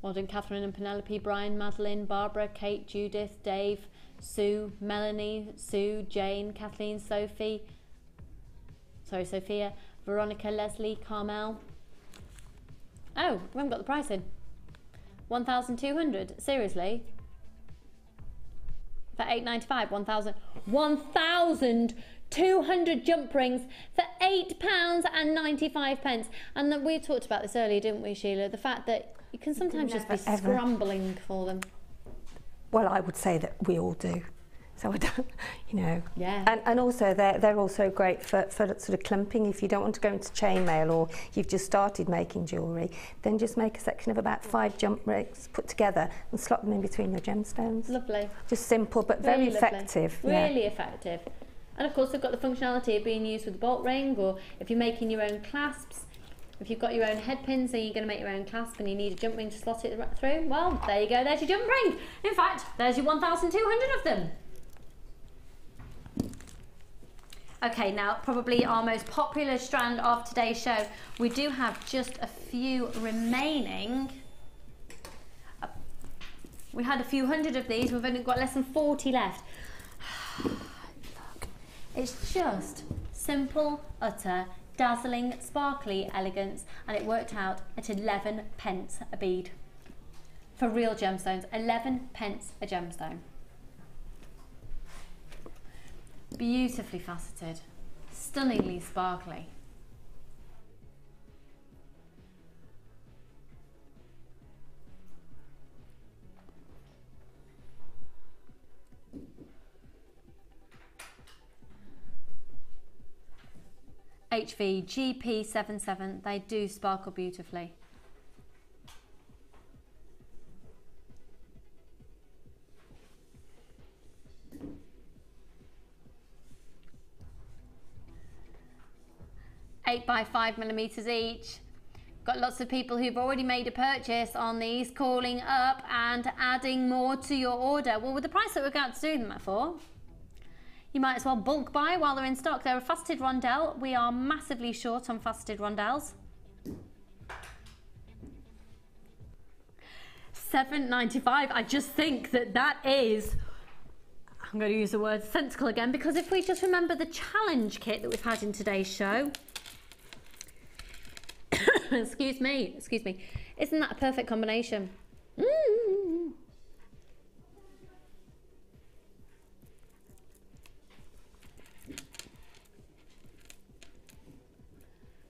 Well done, Catherine and Penelope, Brian, Madeline, Barbara, Kate, Judith, Dave, Sue, Melanie, Sue, Jane, Kathleen, Sophia, Veronica, Leslie, Carmel. Oh, we haven't got the price in. 1,200. Seriously? For $8.95, 1,200 jump rings for £8.95. And then we talked about this earlier, didn't we, Sheila? The fact that you can sometimes just be scrambling for them. Well, I would say that we all do. So I don't, you know. Yeah. And also they're also great for sort of clumping. If you don't want to go into chainmail or you've just started making jewellery, then just make a section of about 5 jump rings put together and slot them in between your gemstones. Lovely. Just simple but very Really effective. Really effective. And of course they've got the functionality of being used with a bolt ring, or if you're making your own clasps, if you've got your own head pins and you're going to make your own clasp and you need a jump ring to slot it through, well, there you go, there's your jump ring. In fact, there's your 1,200 of them. Okay, now probably our most popular strand of today's show. We do have just a few remaining. We had a few hundred of these, we've only got less than 40 left. Look, it's just simple, utter, dazzling, sparkly elegance, and it worked out at 11 pence a bead. For real gemstones, 11 pence a gemstone. Beautifully faceted, stunningly sparkly. HV GP77, they do sparkle beautifully. Eight by 5mm each. Got lots of people who've already made a purchase on these calling up and adding more to your order. Well, with the price that we're going to do them at for, you might as well bulk buy while they're in stock. They're a faceted rondelle. We are massively short on faceted rondelles. $7.95. I just think that is, I'm going to use the word sensible again, because if we just remember the challenge kit that we've had in today's show, excuse me, isn't that a perfect combination?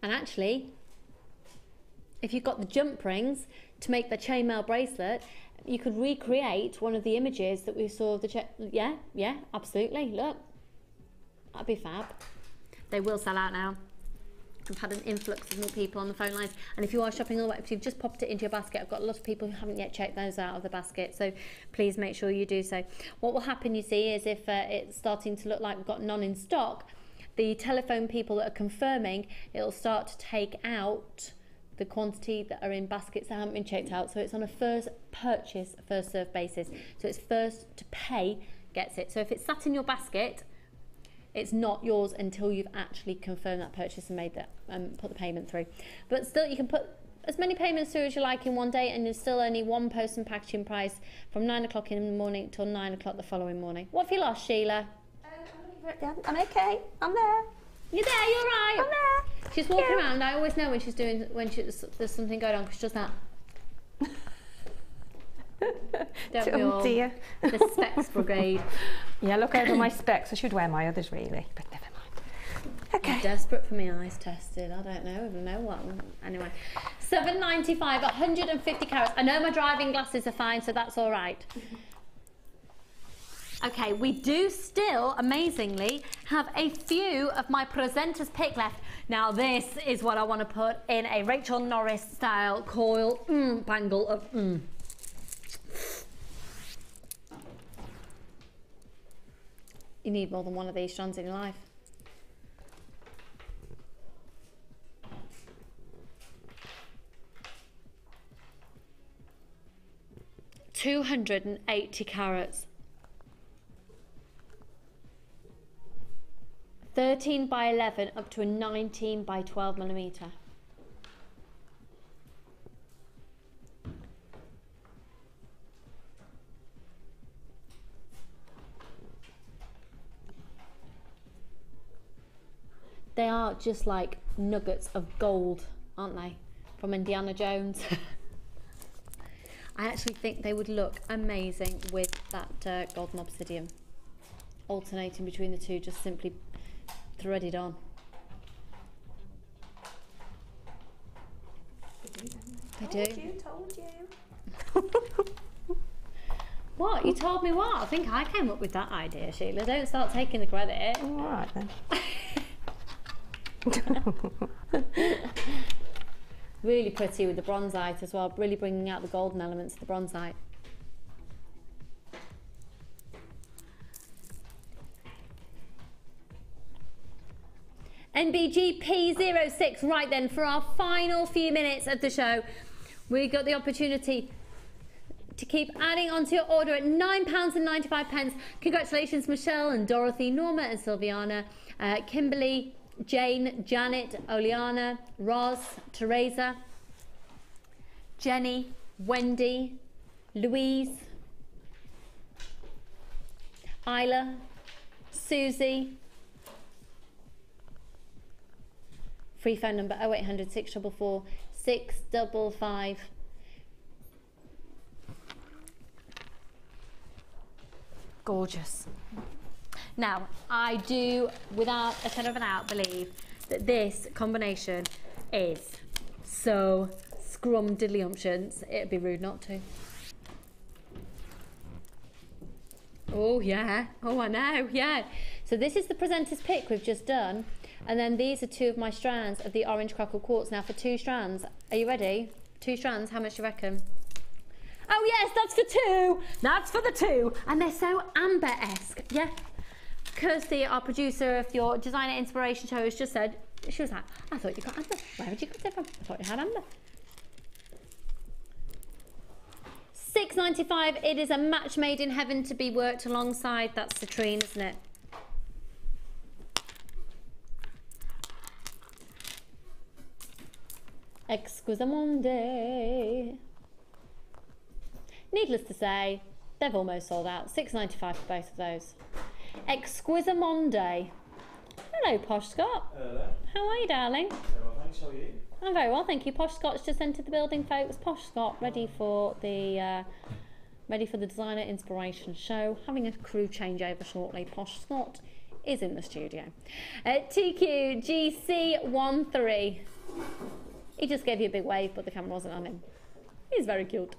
And actually, if you've got the jump rings to make the chainmail bracelet, you could recreate one of the images that we saw of the yeah, absolutely, look. That'd be fab. They will sell out now. I've had an influx of more people on the phone lines, and if you are shopping on the web, if you've just popped it into your basket, I've got a lot of people who haven't yet checked those out of the basket, so please make sure you do so. What will happen, you see, is if it's starting to look like we've got none in stock, the telephone people that are confirming, it'll start to take out the quantity that are in baskets that haven't been checked out. So it's on a first purchase, first serve basis. So it's first to pay gets it. So if it's sat in your basket, it's not yours until you've actually confirmed that purchase and made that put the payment through. But still, you can put as many payments through as you like in one day, and there's still only one post and packaging price from 9 o'clock in the morning till 9 o'clock the following morning. What have you lost, Sheila? I'm okay. I'm there. You're there. You're right. I'm there. She's walking around. I always know when she's doing there's something going on, because she does that. Don't we all? Dear. The specs brigade. Yeah, look over my specs. I should wear my others really, but never mind. Okay. I'm desperate for my eyes tested. I don't know what. Anyway, $7.95, 150 carats. I know my driving glasses are fine, so that's all right. Okay, we do still, amazingly, have a few of my presenter's pick left. Now this is what I want to put in a Rachel Norris style coil bangle of You need more than one of these strands in your life. $280 carats. 13 by 11 up to a 19 by 12mm. They are just like nuggets of gold, aren't they? From Indiana Jones. I actually think they would look amazing with that golden obsidian. Alternating between the two, just simply threaded on. They do. Told you. What? You told me what? I think I came up with that idea, Sheila. Don't start taking the credit. All right then. Really pretty with the bronzite as well, really bringing out the golden elements of the bronzite. NBGP06, right then, for our final few minutes of the show, we got the opportunity to keep adding onto your order at £9.95. Congratulations, Michelle and Dorothy, Norma and Sylviana, Kimberly, Jane, Janet, Oleana, Roz, Teresa, Jenny, Wendy, Louise, Isla, Susie. Free phone number 0800 644 655. Gorgeous. Now, I do, without a shadow of a doubt, believe that this combination is so scrumdiddlyumptious, it'd be rude not to. Oh, yeah. Oh, I know, yeah. So this is the presenter's pick we've just done. And then these are two of my strands of the orange crackle quartz. Now, for 2 strands, are you ready? 2 strands, how much do you reckon? Oh, yes, that's for 2. That's for the 2. And they're so amber-esque, yeah. Kirsty, our producer of your Designer Inspiration Show, has just said, she was like, I thought you got amber. Where would you get it from? I thought you had amber. $6.95. It is a match made in heaven to be worked alongside. That's Citrine, isn't it? Exquisimonde. Needless to say, they've almost sold out. $6.95 for both of those. Exquisimonde. Hello, Posh Scott. Hello. How are you, darling? Very well, thanks. How are you? I'm very well, thank you. Posh Scott's just entered the building, folks. Posh Scott, ready for the Designer Inspiration Show. Having a crew changeover shortly. Posh Scott is in the studio. TQGC13. He just gave you a big wave, but the camera wasn't on him. He's very cute.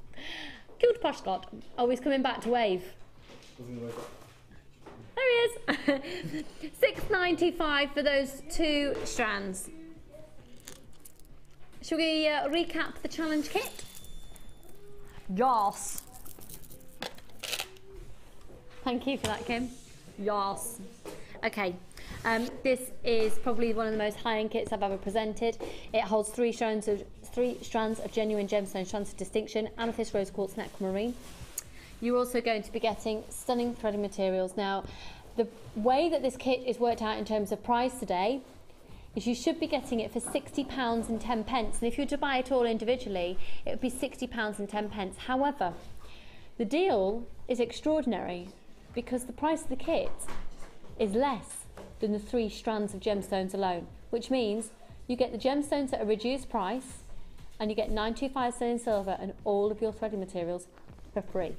Cute Posh Scott. Always coming back to wave. There he is. $6.95 for those 2 strands. Shall we recap the challenge kit? Yes. Thank you for that, Kim. Yes. Okay. This is probably one of the most high-end kits I've ever presented. It holds 3 strands of genuine gemstone strands of distinction, amethyst, rose quartz, and aquamarine. You're also going to be getting stunning threading materials. Now, the way that this kit is worked out in terms of price today is you should be getting it for £60 and 10 pence. And if you were to buy it all individually, it would be £60 and 10 pence. However, the deal is extraordinary because the price of the kit is less than the 3 strands of gemstones alone, which means you get the gemstones at a reduced price and you get 925 sterling silver and all of your threading materials for free.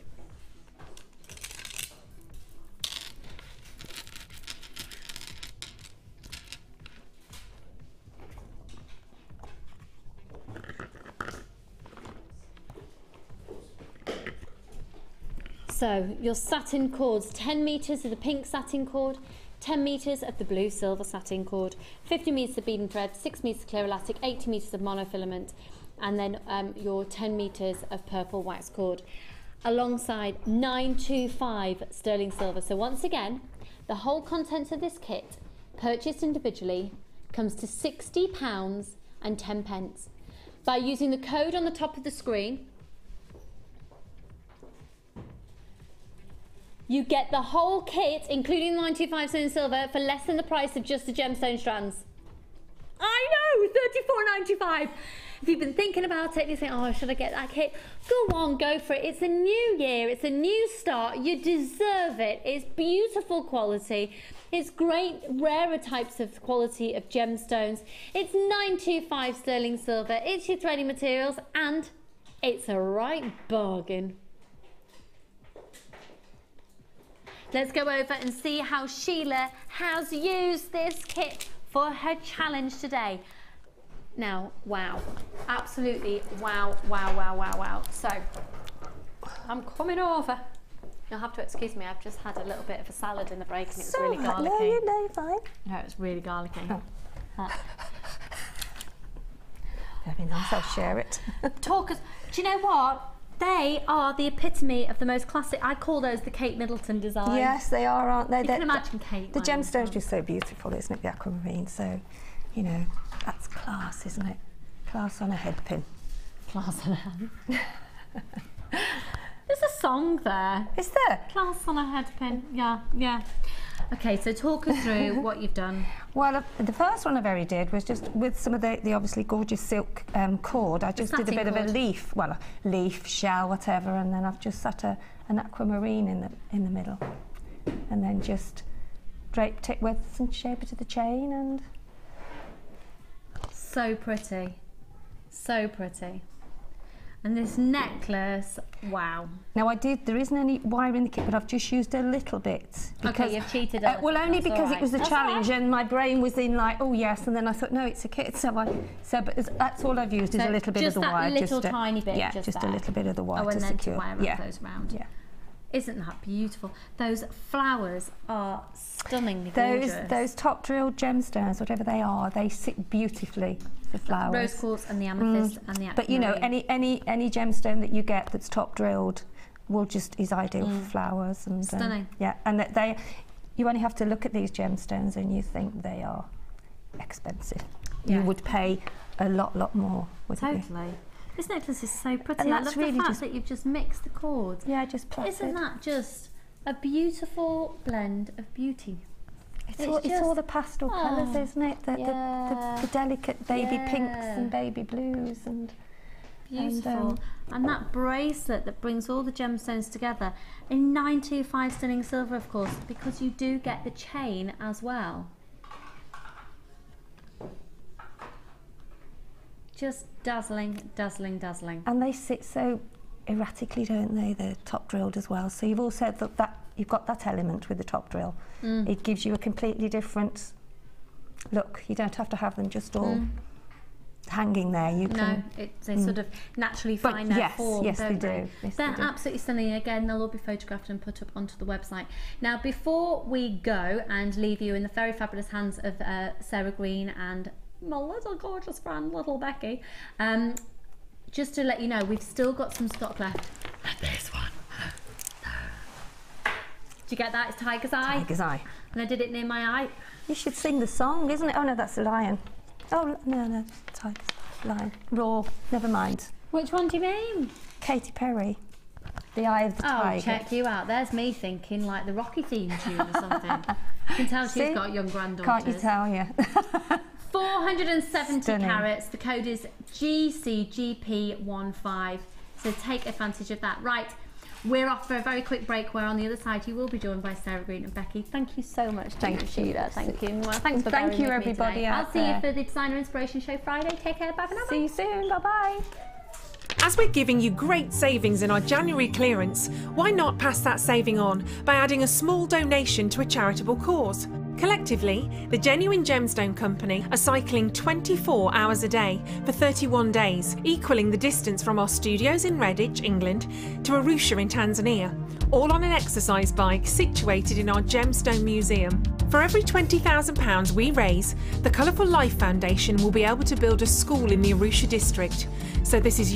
So your satin cords, 10 metres of the pink satin cord, 10 metres of the blue silver satin cord, 50 metres of beading thread, 6 metres of clear elastic, 80 metres of monofilament, and then your 10 metres of purple wax cord, alongside 925 sterling silver. So once again, the whole contents of this kit, purchased individually, comes to £60 and 10 pence. By using the code on the top of the screen, you get the whole kit, including the 925 sterling silver, for less than the price of just the gemstone strands. I know, £34.95. If you've been thinking about it and you think, oh, should I get that kit? Go on, go for it. It's a new year, it's a new start. You deserve it. It's beautiful quality. It's great, rarer types of quality of gemstones. It's 925 sterling silver. It's your threading materials, and it's a right bargain. Let's go over and see how Sheila has used this kit for her challenge today. Now, wow, absolutely wow, wow, wow, wow, wow. So, I'm coming over. You'll have to excuse me, I've just had a little bit of a salad in the break and it was really garlicky. No, you're fine. No, it was really garlicky. Oh. Very nice, I'll share it. Talkers, do you know what? They are the epitome of the most classic. I call those the Kate Middleton design. Yes, they are, aren't they? You can imagine Kate. The gemstone's just so beautiful, isn't it? The aquamarine. So, you know, that's class, isn't it? Class on a head pin. Class on a head. There's a song there. Is there? Class on a head pin. Yeah, yeah. Okay, so talk us through what you've done. Well, the first one I very did was just with some of the obviously gorgeous silk cord. I just did a bit of a leaf, well, a leaf, shell, whatever, and then I've just set an aquamarine in the middle, and then just draped it with some shape to the chain, and so pretty, so pretty. And this necklace, wow. Now there isn't any wire in the kit, but I've just used a little bit. Because, okay, you've cheated a little. Well, only because it was a challenge, right. and my brain was in like, oh yes, and then I thought, no, it's a kit. So but that's all I've used is a little bit of the wire. Just that little tiny bit. Yeah, just a little bit of the wire to secure. And then to wire those around. Yeah. Isn't that beautiful? Those flowers are stunningly gorgeous. Those top drilled gemstones, whatever they are, they sit beautifully. The flowers. Rose quartz and the amethyst and the aquamarine. But you know, any gemstone that you get that's top drilled is ideal for flowers. And stunning. Yeah, and you only have to look at these gemstones and you think they are expensive. Yeah. You would pay a lot more. Totally. This necklace is so pretty. And I love the fact that you've just mixed the cords. Yeah, just plaited. Isn't that just a beautiful blend of beauty? It's all the pastel colours, isn't it? The delicate baby pinks and baby blues and beautiful. And that bracelet that brings all the gemstones together in 925 sterling silver, of course, because you do get the chain as well. Just dazzling, dazzling, dazzling. And they sit so erratically, don't they? They're top drilled as well. So you've also that you've got that element with the top drill. It gives you a completely different look. You don't have to have them just all hanging there. You can. No, they sort of naturally find their form. Yes, they do. Yes, they're absolutely stunning. Again, they'll all be photographed and put up onto the website. Now, before we go and leave you in the very fabulous hands of Sarah Green and my little gorgeous friend, little Becky, just to let you know, we've still got some stock left. And this one. Did you get that? It's Tiger's Eye. Tiger's Eye. And I did it near my eye. You should sing the song, isn't it? Oh no, that's the lion. Oh no, Tiger's Lion. Raw. Never mind. Which one do you mean? Katy Perry. The Eye of the Tiger. Oh, check you out. There's me thinking like the Rocky theme tune or something. You can tell she's got young granddaughters. Can't you tell? Yeah. 470 Stunning. carats. The code is GCGP15. So take advantage of that. Right. We're off for a very quick break where on the other side you will be joined by Sarah Green and Becky. Thank you so much. Thank you, Sheila. Thank you. Well, thanks for Thank you, everybody. I'll see you for the Designer Inspiration Show Friday. Take care. Bye for now. See you soon. Bye-bye. As we're giving you great savings in our January clearance, why not pass that saving on by adding a small donation to a charitable cause? Collectively, the Genuine Gemstone Company are cycling 24 hours a day for 31 days, equaling the distance from our studios in Redditch, England, to Arusha in Tanzania, all on an exercise bike situated in our Gemstone Museum. For every £20,000 we raise, the Colourful Life Foundation will be able to build a school in the Arusha district. So this is